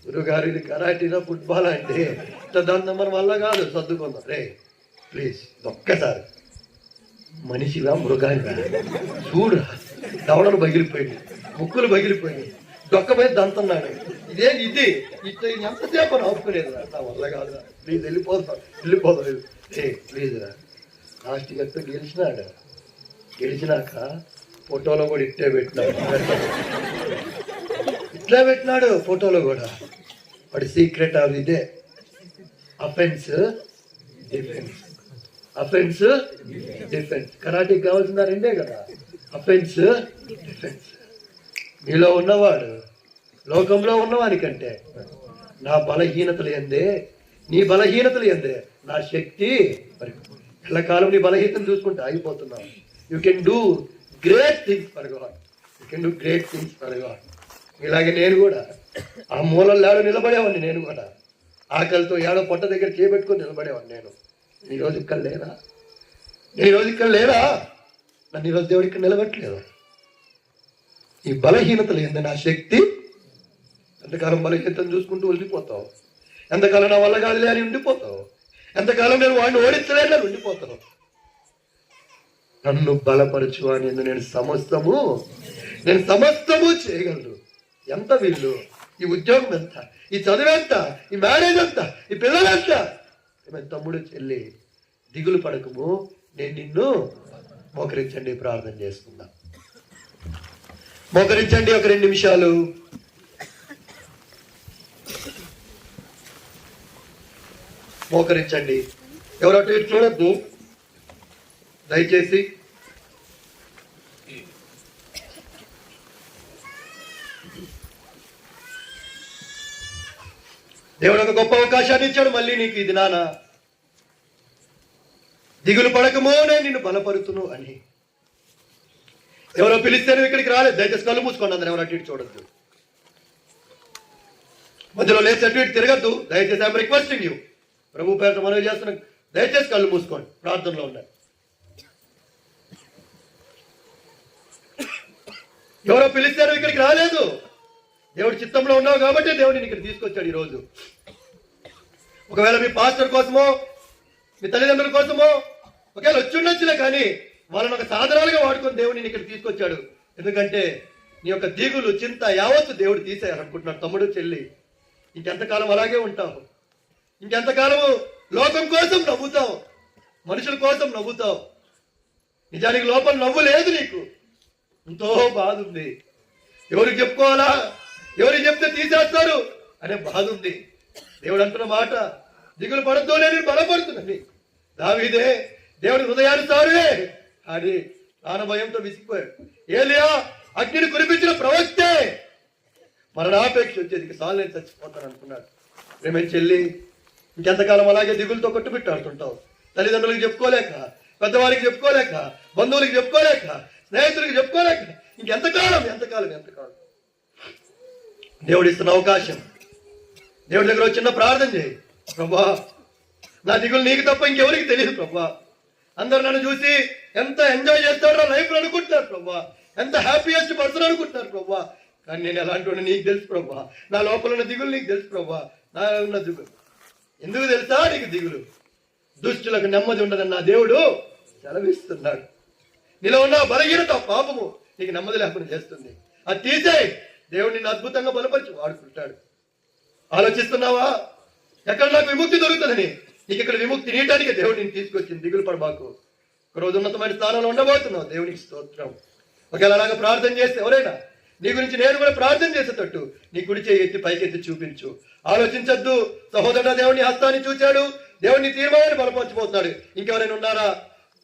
గురుగారు ఇది కరాటీలో ఫుట్బాల్ అంటే ఇట్లా దంతం మన వల్ల కాదు, సర్దుకుందాం. రే ప్లీజ్ ఒక్కసారి మనిషిగా మృగానిగా చూడు, దవడలు పగిలిపోయింది, ముక్కులు పగిలిపోయింది, డొక్కపై దంతున్నాడు. ఇది ఎంతసేపు ఆపుకునేది నా వల్ల కాదు. ప్లీజ్ వెళ్ళిపోదాం. ఏ ప్లీజ్ రా, లాస్ట్ గట్టు గెలిచినాక ఫోటోలో కూడా ఇట్టే పెట్టినాడు. ఇట్లా పెట్టినాడు ఫోటోలో కూడా. వాడి సీక్రెట్ అది ఇదే, అఫెన్స్ డిఫెన్స్, అఫెన్స్ డిఫెన్స్. కరాటీకి కావాల్సిన రెండే కదా, అఫెన్స్ డిఫెన్స్. మీలో ఉన్నవాడు లోకంలో ఉన్నవానికంటే నా బలహీనతలు ఎందే, నీ బలహీనతలు ఎందే నా శక్తి మరి. ఎల్లకాలం నీ బలహీనతను చూసుకుంటే ఆగిపోతున్నావు. You can do great things for God, you can do great things for God. ఇలాగే నేను కూడా ఆ మూలల్లో ఏడో నిలబడేవాడిని, నేను కూడా ఆకలితో ఏడో పొట్ట దగ్గర చేపెట్టుకొని నిలబడేవాడిని. నేను ఈరోజు ఇక్కడ లేనా? నేను ఈరోజు ఇక్కడ లేనా? నన్ను ఈరోజు దేవుడు ఇక్కడ నిలబెట్టలేదు. ఈ బలహీనతలు ఏంది నా శక్తి. ఎంతకాలం బలహీనతను చూసుకుంటూ వెళ్ళిపోతావు, ఎంతకాలం నా వల్ల కాదులే అని ఉండిపోతావు, ఎంతకాలం నేను వాడిని ఓడించలేని అని ఉండిపోతావు. నన్ను బలపరచు అని నేను సమస్తము చేయగలను. ఎంత వీళ్ళు, ఈ ఉద్యోగం ఎంత, ఈ చదువు ఎంత, ఈ మ్యారేజ్ ఎంత, ఈ పిల్లలు ఎంత. తమ్ముడు చెల్లి దిగులు పడకము, నేను నిన్ను మోకరించండి, ప్రార్థన చేసుకుందాం. మోకరించండి ఒక 2 నిమిషాలు. మోకరించండి. ఎవరో ఇటు చూడద్దు దయచేసి. దేవుడు ఒక గొప్ప అవకాశాన్ని ఇచ్చాడు మళ్ళీ నీకు. ఇది నాన్న, దిగులు పడకమో నేను నిన్ను బలపరుతును అని. ఎవరో పిలిస్తే నువ్వు ఇక్కడికి రాలేదు. దయచేసి కళ్ళు మూసుకోండి అందరు, ఎవరు అటు ఇటు చూడద్దు. మధ్యలో లేచి అటు ఇటు తిరగద్దు దయచేసి. ఐఎమ్ రిక్వెస్టింగ్ యూ, ప్రభు పేరుతో మనవి చేస్తున్నా, దయచేసి కళ్ళు మూసుకోండి, ప్రార్థనలో ఉన్నాయి. ఎవరో పిలిస్తే నువ్వు ఇక్కడికి రాలేదు. దేవుడి చిత్తంలో ఉన్నావు కాబట్టి దేవుడిని ఇక్కడ తీసుకొచ్చాడు ఈరోజు. ఒకవేళ మీ పాస్టర్ కోసమో మీ తల్లిదండ్రుల కోసమో ఒకవేళ వచ్చి ఉండొచ్చులే, కానీ వాళ్ళని ఒక సాధనాలుగా వాడుకొని దేవుడిని ఇక్కడ తీసుకొచ్చాడు. ఎందుకంటే నీ యొక్క దిగులు చింత యావత్తు దేవుడు తీసేయాలనుకుంటున్నాడు. తమ్ముడు చెల్లి, ఇంకెంతకాలం అలాగే ఉంటావు? ఇంకెంతకాలము లోకం కోసం నవ్వుతావు, మనుషుల కోసం నవ్వుతావు? నిజానికి లోపల నవ్వు లేదు నీకు, ఎంతో బాధ ఉంది. ఎవరికి చెప్పుకోవాలా, ఎవరికి చెప్తే తీసేస్తారు అనే బాధ ఉంది. దేవుడు అంటున్న మాట, దిగులు పడద్దు నేను బలపడుతున్నాను. దావీదే దేవుడి హృదయానుసారే అని ప్రాణభయంతో విసిగిపోయాడు. ఏలియా అగ్నిని కురిపించిన ప్రవక్తే మరణాపేక్ష వచ్చేది, సాల్ నేను చచ్చిపోతాను అనుకున్నాడు. ప్రేమ చెల్లి, ఇంకెంతకాలం అలాగే దిగులతో కొట్టుబిట్టాడుతుంటావు? తల్లిదండ్రులకు చెప్పుకోలేక, పెద్దవారికి చెప్పుకోలేక, బంధువులకి చెప్పుకోలేక, స్నేహితులకి చెప్పుకోలేక ఇంకెంతకాలం ఎంతకాలం ఎంతకాలం? దేవుడు ఇస్తున్న అవకాశం. దేవుడి దగ్గర చిన్న ప్రార్థన చేయి. ప్రభా, నా దిగులు నీకు తప్ప ఇంకెవరికి తెలియదు ప్రభా. అందరు నన్ను చూసి ఎంత ఎంజాయ్ చేస్తారో లైఫ్ అనుకుంటున్నారు ప్రభా, ఎంత హ్యాపీయెస్ట్ పర్సన్ అనుకుంటున్నారు ప్రభా. కానీ నేను ఎలాంటి వాడిని నీకు తెలుసు ప్రభా. నా లోపల ఉన్న దిగులు నీకు తెలుసు ప్రభా. నా ఉన్న దిగులు ఎందుకు తెలుసా? నీకు దిగులు దుష్టులకు నెమ్మది ఉండదని నా దేవుడు సెలవిస్తున్నాడు. నీలో ఉన్న బలహీనత పాపము నీకు నెమ్మది లేకుండా చేస్తుంది. అది తీసేయి, దేవుడు నిన్ను అద్భుతంగా బలపరిచి వాడుకుంటాడు. ఆలోచిస్తున్నావా ఎక్కడ నాకు విముక్తి దొరుకుతుందని? నీకు ఇక్కడ విముక్తి నీయటానికి దేవుడు నేను తీసుకొచ్చింది. దిగులు పడబాకు. ఒకరోజు ఉన్నతమైన స్థానంలో ఉండబోతున్నావు. దేవునికి స్తోత్రం. ఒకవేళ అలాగా ప్రార్థన చేస్తే ఎవరైనా నీ గురించి నేను కూడా ప్రార్థన చేసేటట్టు నీ కుడి చేయి ఎత్తి పైకెత్తి చూపించు. ఆలోచించద్దు. సహోదరుడు దేవుని హస్తాన్ని చూచాడు, దేవుని తీర్మానాన్ని బలపరచబోతున్నాడు. ఇంకెవరైనా ఉన్నారా?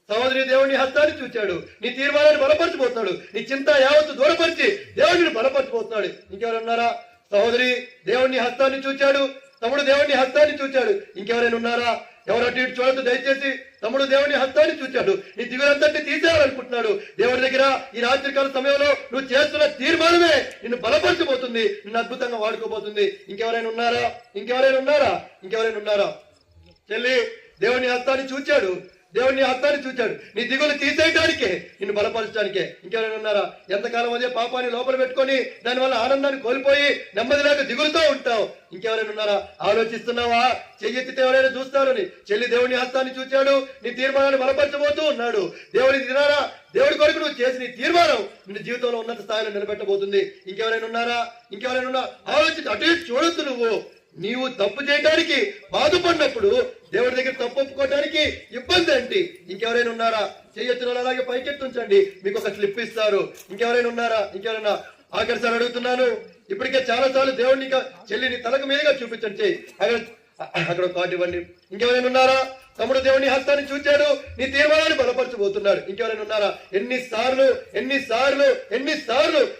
సహోదరి దేవుని హస్తాన్ని చూచాడు, నీ తీర్మానాన్ని బలపరచబోతున్నాడు. నీ చింత యావత్తు దూరపరిచి దేవుడిని బలపరచబోతున్నాడు. ఇంకెవరైనా ఉన్నారా? సహోదరి దేవుని హస్తాన్ని చూచాడు, తమ్ముడు దేవుని హస్తాన్ని చూచాడు. ఇంకెవరైనా ఉన్నారా? ఎవరు అటు ఇటు చూడద్దు దయచేసి. తమ్ముడు దేవుని హస్తాన్ని చూచాడు, నీ దిగులంతటి తీసేయాలనుకుంటున్నాడు. దేవుడి దగ్గర ఈ రాత్రికాల సమయంలో నువ్వు చేస్తున్న తీర్మానమే నిన్ను బలపరచబోతుంది, నిన్ను అద్భుతంగా వాడుకోబోతుంది. ఇంకెవరైనా ఉన్నారా? ఇంకెవరైనా ఉన్నారా? ఇంకెవరైనా ఉన్నారా? చెల్లి దేవుని హస్తాన్ని చూచాడు, దేవుడిని హస్తాన్ని చూచాడు నీ దిగులు తీసేయడానికే, నిన్ను బలపరచడానికే. ఇంకెవరైనా ఉన్నారా? ఎంతకాలం అదే పాపాన్ని లోపల పెట్టుకొని దానివల్ల ఆనందాన్ని కోల్పోయి నెమ్మది లేక దిగులుతో ఉంటావు. ఇంకెవరైనా ఉన్నారా? ఆలోచిస్తున్నావా? చెయ్యెత్తితే ఎవరైనా చూస్తారని. చెల్లి దేవుని హస్తాన్ని చూచాడు, నీ తీర్మానాన్ని బలపరచబోతూ ఉన్నాడు. దేవుని తినారా? దేవుడి కొరకు నువ్వు చేసి నీ తీర్మానం నిన్ను జీవితంలో ఉన్నత స్థాయిలో నిలబెట్టబోతుంది. ఇంకెవరైనా ఉన్నారా? ఇంకెవరైనా ఉన్నా? ఆలోచించి అటు ఇటు చూడొద్దు. నువ్వు నీవు తప్పు చేయడానికి బాధపడినప్పుడు దేవుడి దగ్గర తప్పు ఒప్పుకోవడానికి ఇబ్బంది ఏంటి? ఇంకెవరైనా ఉన్నారా? చెయ్యొచ్చిన అలాగే పైకెత్తుంచండి, మీకు ఒక స్లిప్ ఇస్తారు. ఇంకెవరైనా ఉన్నారా? ఇంకెవరైనా? ఆఖరిసారి అడుగుతున్నాను, ఇప్పటికే చాలా సార్లు దేవుడిని చెల్లిని తలకు మీదుగా చూపించండి. అక్కడ కార్డు ఇవ్వండి. ఇంకెవరైనా ఉన్నారా? తమ్ముడు దేవుని హస్తాన్ని చూచాడు, నీ తీర్మానాన్ని బలపరచబోతున్నాడు. ఇంకెవరైనా ఉన్నారా? ఎన్నిసార్లు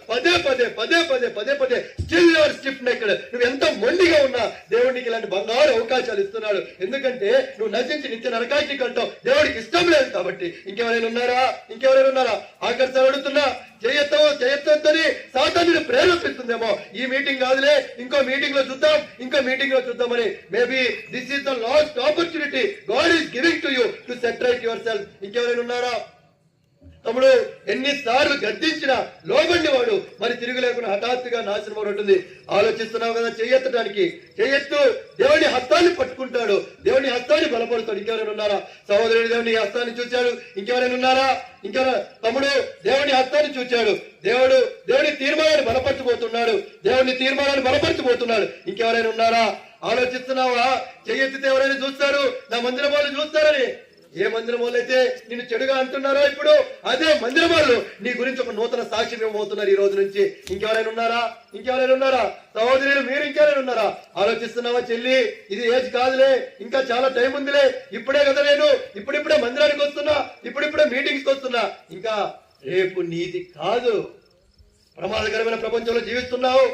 పదే స్టిల్ యువర్ స్టిఫ్ నెక్డ్. నువ్వు ఎంత మొండిగా ఉన్నా దేవుడికి ఇలాంటి బంగారు అవకాశాలు ఇస్తున్నాడు. ఎందుకంటే నువ్వు నశించి నిత్య నరకానికి అంటావు, దేవుడికి ఇష్టం లేదు కాబట్టి. ఇంకెవరైనా ఉన్నారా? ఆఖరి సార్ అడుగుతున్నా, చేయొద్దని సాతానుడు ప్రేరేపిస్తుందేమో. ఈ మీటింగ్ కాదులే, ఇంకో మీటింగ్ లో చూద్దామని. Maybe this is the last opportunity God is giving to you to set right your self. ఇంకెవరైనా ఉన్నారా? తమ్ముడు ఎన్నిసార్లు గద్దించినా లోబడిన వాడు మరి తిరుగు లేకుండా హఠాత్తుగా నాశనం ఉంటుంది. ఆలోచిస్తున్నావు కదా, చెయ్యెత్తు. దేవుని హస్తాన్ని పట్టుకుంటాడు, దేవుని హస్తాన్ని బలపరుస్తాడు. ఇంకెవరైనా ఉన్నారా? సహోదరుడు దేవుని హస్తాన్ని చూచాడు. ఇంకెవరైనా ఉన్నారా? తమ్ముడు దేవుని హస్తాన్ని చూచాడు, దేవుని తీర్మానాన్ని బలపరచబోతున్నాడు. ఇంకెవరైనా ఉన్నారా? ఆలోచిస్తున్నావా? చెయ్యెత్తితే ఎవరైనా చూస్తారు, నా మందిరం వాళ్ళు చూస్తారని. ఏ మందిరం వాళ్ళు అయితే నిన్ను చెడుగా అంటున్నారో ఇప్పుడు అదే మందిరం వాళ్ళు నీ గురించి ఒక నూతన సాక్ష్యం ఇవ్వబోతున్నారు ఈ రోజు నుంచి. ఇంకెవరైనా ఉన్నారా? సహోదరులు మీరు ఇంకెవరైనా ఉన్నారా? ఆలోచిస్తున్నావా? చెల్లి, ఇది ఏజ్ కాదులే, ఇంకా చాలా టైం ఉందిలే. ఇప్పుడే కదా నేను ఇప్పుడిప్పుడే మందిరానికి వస్తున్నా, ఇప్పుడిప్పుడే మీటింగ్స్కి వస్తున్నా. ఇంకా రేపు నీది కాదు. ప్రమాదకరమైన ప్రపంచంలో జీవిస్తున్నావు.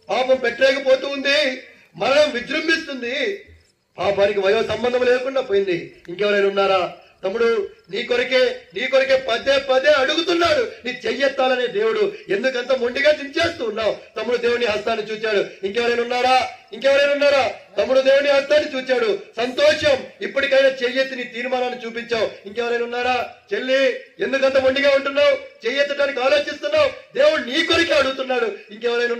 పాపం పెట్టలేకపోతూ ఉంది, మరణం విజృంభిస్తుంది, పాపానికి వయో సంబంధం లేకుండా పోయింది. ఇంకెవరైనా ఉన్నారా? తమ్ముడు నీ కొరకే పదే అడుగుతున్నాడు నీ చెయ్యెత్తాలనే దేవుడు. ఎందుకంత మొండిగా దించేస్తూ ఉన్నావు? తమ్ముడు దేవుని హస్తాన్ని చూచాడు. ఇంకెవరైనా ఉన్నారా? తమ్ముడు దేవుని హస్తాన్ని చూచాడు. సంతోషం, ఇప్పటికైనా చెయ్యెత్తి నీ తీర్మానాన్ని చూపించావు. ఇంకెవరైనా ఉన్నారా? చెల్లి, ఎందుకంత మొండిగా ఉంటున్నావు? చెయ్యెత్తడానికి ఆలోచిస్తున్నావు. దేవుడు నీ కొరకే అడుగుతున్నాడు. ఇంకెవరైనా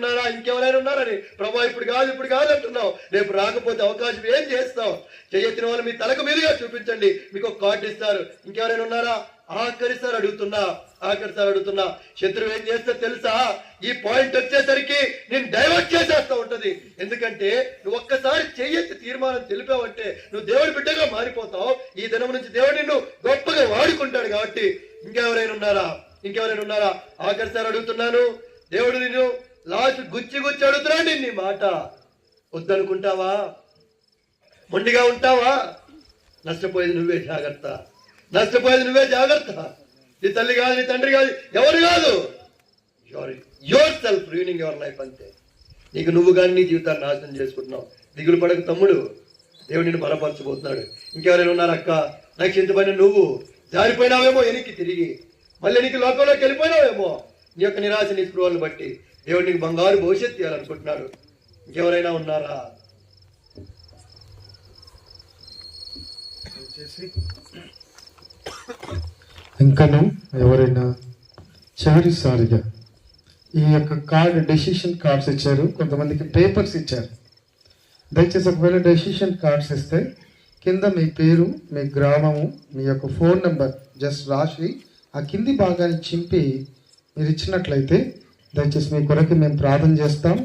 ఉన్నారని. ప్రభా ఇప్పుడు కాదు అంటున్నావు. రేపు రాకపోతే అవకాశం ఏం చేస్తావు? చెయ్యెత్తిన వాళ్ళు మీ తలకు మీదుగా చూపించండి, మీకు ఒక కార్డు ఇస్తారు. ఇంకెవరైనా ఉన్నారా? ఆఖరిసారి అడుగుతున్నా, శత్రువు ఏం చేస్తా తెలుసా? ఈ పాయింట్ వచ్చేసరికి నేను డైవర్ట్ చేసేస్తా ఉంటది. ఎందుకంటే నువ్వు ఒక్కసారి చెయ్యెత్తి తీర్మానం తెలిపావంటే నువ్వు దేవుడి బిడ్డగా మారిపోతావు. ఈ దినం నుంచి దేవుడు నిన్ను గొప్పగా వాడుకుంటాడు కాబట్టి. ఇంకెవరైనా ఉన్నారా? ఆఖరిసారి అడుగుతున్నాను, దేవుడు నిన్ను లాస్ట్ గుచ్చి అడుగుతున్నాడు. నీ మాట వద్దనుకుంటావా? మొండిగా ఉంటావా? నష్టపోయేది నువ్వే జాగ్రత్త. నీ తల్లి కాదు, నీ తండ్రి కాదు, ఎవరు కాదు. Your self ruining your life. అంతే. నీకు నువ్వు కానీ నీ జీవితాన్ని నాశనం చేసుకుంటున్నావు. దిగులు పడకు తమ్ముడు, దేవుడు నిన్ను బలపరచబోతున్నాడు. ఇంకెవరైనా ఉన్నారా? అక్క, నాకు చింతపైన నువ్వు జారిపోయినావేమో, వెనక్కి తిరిగి మళ్ళీ నీకు లోకంలోకి వెళ్ళిపోయినావేమో. నీ యొక్క నిరాశ నిస్పృహలను బట్టి దేవుడు నీకు బంగారు భవిష్యత్తు ఇవ్వాలనుకుంటున్నాడు. ఇంకెవరైనా ఉన్నారా? ఇంకను ఎవరైనా చివరిసారిగా ఈ యొక్క డెసిషన్ కార్డ్స్ ఇచ్చారు, కొంతమందికి పేపర్స్ ఇచ్చారు. దయచేసి ఒకవేళ డెసిషన్ కార్డ్స్ ఇస్తే కింద మీ పేరు, మీ గ్రామము, మీ యొక్క ఫోన్ నెంబర్ జస్ట్ రాసి ఆ కింది భాగాన్ని చింపి మీరు ఇచ్చినట్లయితే దయచేసి మీ కొరకు మేము ప్రార్థన చేస్తాం.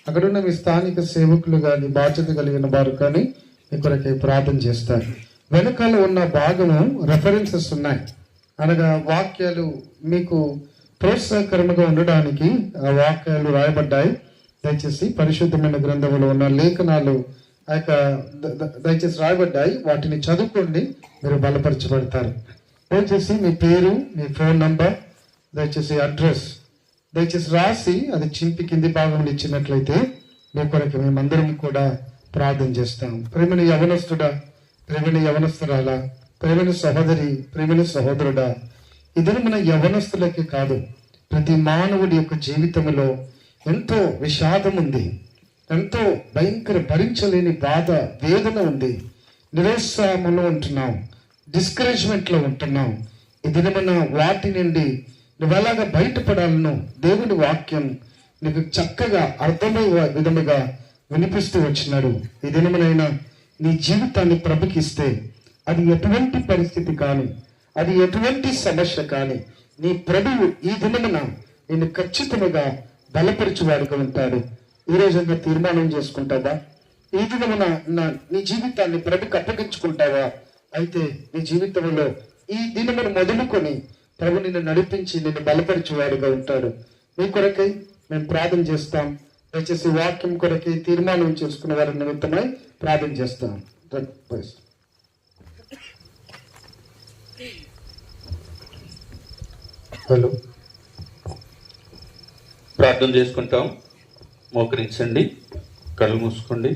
అక్కడున్న మీ స్థానిక సేవకులు కానీ బాధ్యత కలిగిన వారు కానీ మీ కొరకే ప్రార్థన చేస్తారు. వెనకాల ఉన్న భాగము రెఫరెన్సెస్ ఉన్నాయి, అనగా వాక్యాలు మీకు ప్రోత్సాహకరంగా ఉండడానికి ఆ వాక్యాలు రాయబడ్డాయి. దయచేసి పరిశుద్ధమైన గ్రంథంలో ఉన్న లేఖనాలు దయచేసి రాయబడ్డాయి, వాటిని చదువుకోండి, మీరు బలపరచబడతారు. దయచేసి మీ పేరు, మీ ఫోన్ నంబర్, దయచేసి అడ్రస్ దయచేసి రాసి అది చింపి కింది భాగంలో ఇచ్చినట్లయితే మీ కొరకు మేమందరం కూడా ప్రార్థన చేస్తాం. ప్రేమని యవనస్తుడా, ప్రేమని యవనస్తురాలా, ప్రేమని సహోదరి, ప్రేమని సహోదరుడా, ఇది మన యవనస్తులకి కాదు, ప్రతి మానవుడి యొక్క జీవితంలో ఎంతో విషాదం ఉంది, ఎంతో భయంకర భరించలేని బాధ, వేదన ఉంది, నిరుత్సాహంలో ఉంటున్నాం, డిస్కరేజ్మెంట్లో ఉంటున్నాం. ఈ దినమున వాటి నుండి నువ్వు ఎలాగా బయటపడాలను దేవుని వాక్యం నీకు చక్కగా అర్థమయ్యే విధముగా వినిపిస్తూ వచ్చినాడు. ఈ దినమునైనా నీ జీవితాన్ని ప్రభుకిస్తే అది ఎటువంటి పరిస్థితి కానీ, అది ఎటువంటి సమస్య కానీ, నీ ప్రభువు ఈ దినమున నిన్ను ఖచ్చితంగా బలపరిచేవాడుగా ఉంటాడు. ఈ రోజున తీర్మానం చేసుకుంటావా? ఈ దినమున నీ జీవితాన్ని ప్రభుకి అప్పగించుకుంటావా? అయితే నీ జీవితంలో ఈ దినమును మొదలుకొని ప్రభు నిన్ను నడిపించి నిన్ను బలపరిచేవాడుగా ఉంటాడు. మీ కొరకై మేము ప్రార్థన చేస్తాం. దయచేసి వాక్యం కొరకి తీర్మానం చేసుకున్న వారి నిమిత్తమై ప్రార్థన చేస్తాం. హలో, ప్రార్థన చేసుకుంటాం. మోకరించండి, కళ్ళు మూసుకోండి.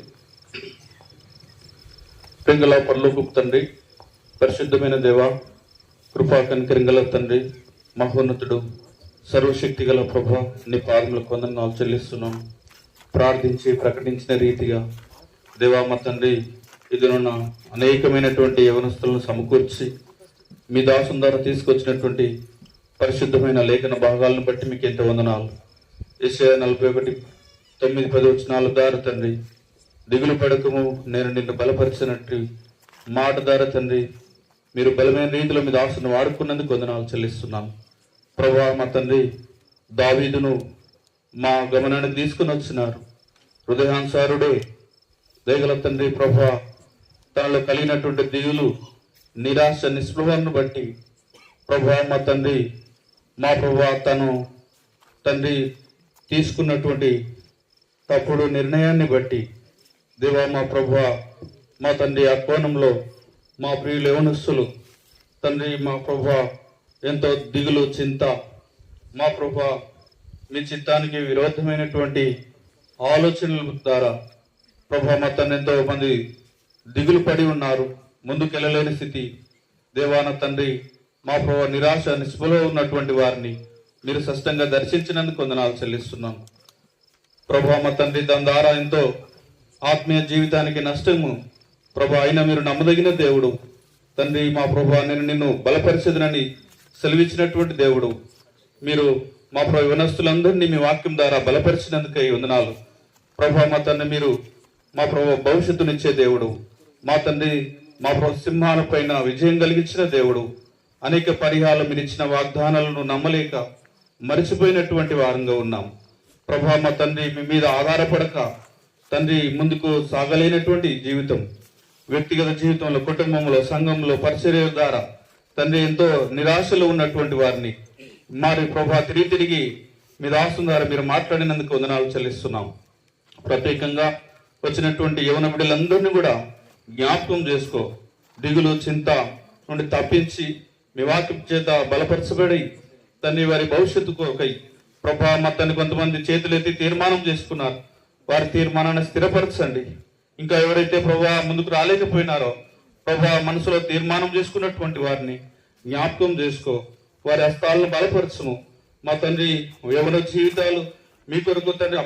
ప్రింగళ పరలోకపు తండ్రి, పరిశుద్ధమైన దేవ, కృపా కనికరింగల తండ్రి, మహోన్నతుడు, సర్వశక్తి గల ప్రభా, నీ పాదములకు వందనాలు చెల్లిస్తున్నాం. ప్రార్థించి ప్రకటించిన రీతిగా దేవా మా తండ్రి, ఇదినున్న అనేకమైనటువంటి యవనస్తులను సమకూర్చి మీ దాసం ద్వారా తీసుకొచ్చినటువంటి పరిశుద్ధమైన లేఖన భాగాలను బట్టి మీకు ఎంతో వందనాలు. యెషయా 41:9-10 ద్వారా తండ్రి, దిగులు పడకము, నేను నిన్ను బలపరిచినట్టు మాట ద్వారా తండ్రి, మీరు బలమైన రీతిలో మీ దాసును వాడుకున్నందుకు వందనాలు చెల్లిస్తున్నాం. ప్రభా మా తండ్రి, దావీదును మా గమనానికి తీసుకుని వచ్చినారు. హృదయానుసారుడే దయగల తండ్రి ప్రభా, తనలో కలిగినటువంటి దిగులు, నిరాశ, నిస్పృహను బట్టి ప్రభా మా తండ్రి, మా ప్రభా తను తండ్రి తీసుకున్నటువంటి తప్పుడు నిర్ణయాన్ని బట్టి దేవా మా ప్రభా మా తండ్రి, ఆ కోణంలో మా ప్రియులు యవనస్తులు తండ్రి మా ప్రభా ఎంతో దిగులు, చింత, మా ప్రభా మీ చిత్తానికి విరోధమైనటువంటి ఆలోచనల ద్వారా ప్రభా మా తండ్రి ఎంతో మంది దిగులు పడి ఉన్నారు. ముందుకెళ్ళలేని స్థితి దేవాన తండ్రి, మా ప్రభా నిరాశ, నిస్పృహలో ఉన్నటువంటి వారిని మీరు స్పష్టంగా దర్శించినందుకు వందనాలు చెల్లిస్తున్నాం. ప్రభా మా తండ్రి, దాని ద్వారా ఎంతో ఆత్మీయ జీవితానికి నష్టము ప్రభా అయినా మీరు నమ్మదగిన దేవుడు తండ్రి. మా ప్రభా, నేను నిన్ను బలపరిచేదనని సెలవిచ్చినటువంటి దేవుడు. మీరు మా ప్రభు యవనస్తులందరినీ మీ వాక్యం ద్వారా బలపరిచినందుకై వందనాలు ప్రభా. మా తండ్రి, మీరు మా ప్రభు భవిష్యత్తునిచ్చే దేవుడు. మా తండ్రి, మా ప్రభు సింహాల పైన విజయం కలిగించిన దేవుడు. అనేక పరిహారాలు మీరు ఇచ్చిన వాగ్దానాలను నమ్మలేక మరిచిపోయినటువంటి వారంగా ఉన్నాం ప్రభా. మా తండ్రి, మీ మీద ఆధారపడక తండ్రి ముందుకు సాగలేనటువంటి జీవితం, వ్యక్తిగత జీవితంలో, కుటుంబంలో, సంఘంలో, పరిచర్య ద్వారా తండ్రి ఎంతో నిరాశలో ఉన్నటువంటి వారిని మరి ప్రభా తిరిగి మీ దాసం ద్వారా మీరు మాట్లాడినందుకు వందనాలు చెల్లిస్తున్నాం. ప్రత్యేకంగా వచ్చినటువంటి యవన బిడ్డలందరినీ కూడా జ్ఞాపకం చేసుకో. దిగులు, చింత నుండి తప్పించి మీ వాక్యం చేత బలపరచబడి తండ్రి వారి భవిష్యత్తుకు ప్రభా మా తండ్రి, కొంతమంది చేతులెత్తి తీర్మానం చేసుకున్నారు. వారి తీర్మానాన్ని స్థిరపరచండి. ఇంకా ఎవరైతే ప్రభా ముందుకు రాలేకపోయినారో ప్రభా మనసులో తీర్మానం చేసుకున్నటువంటి వారిని జ్ఞాపకం చేసుకో. వారి హస్తాలను బలపరచుము. మా తండ్రి, యవన జీవితాలు మీ కొరకు తండ్రి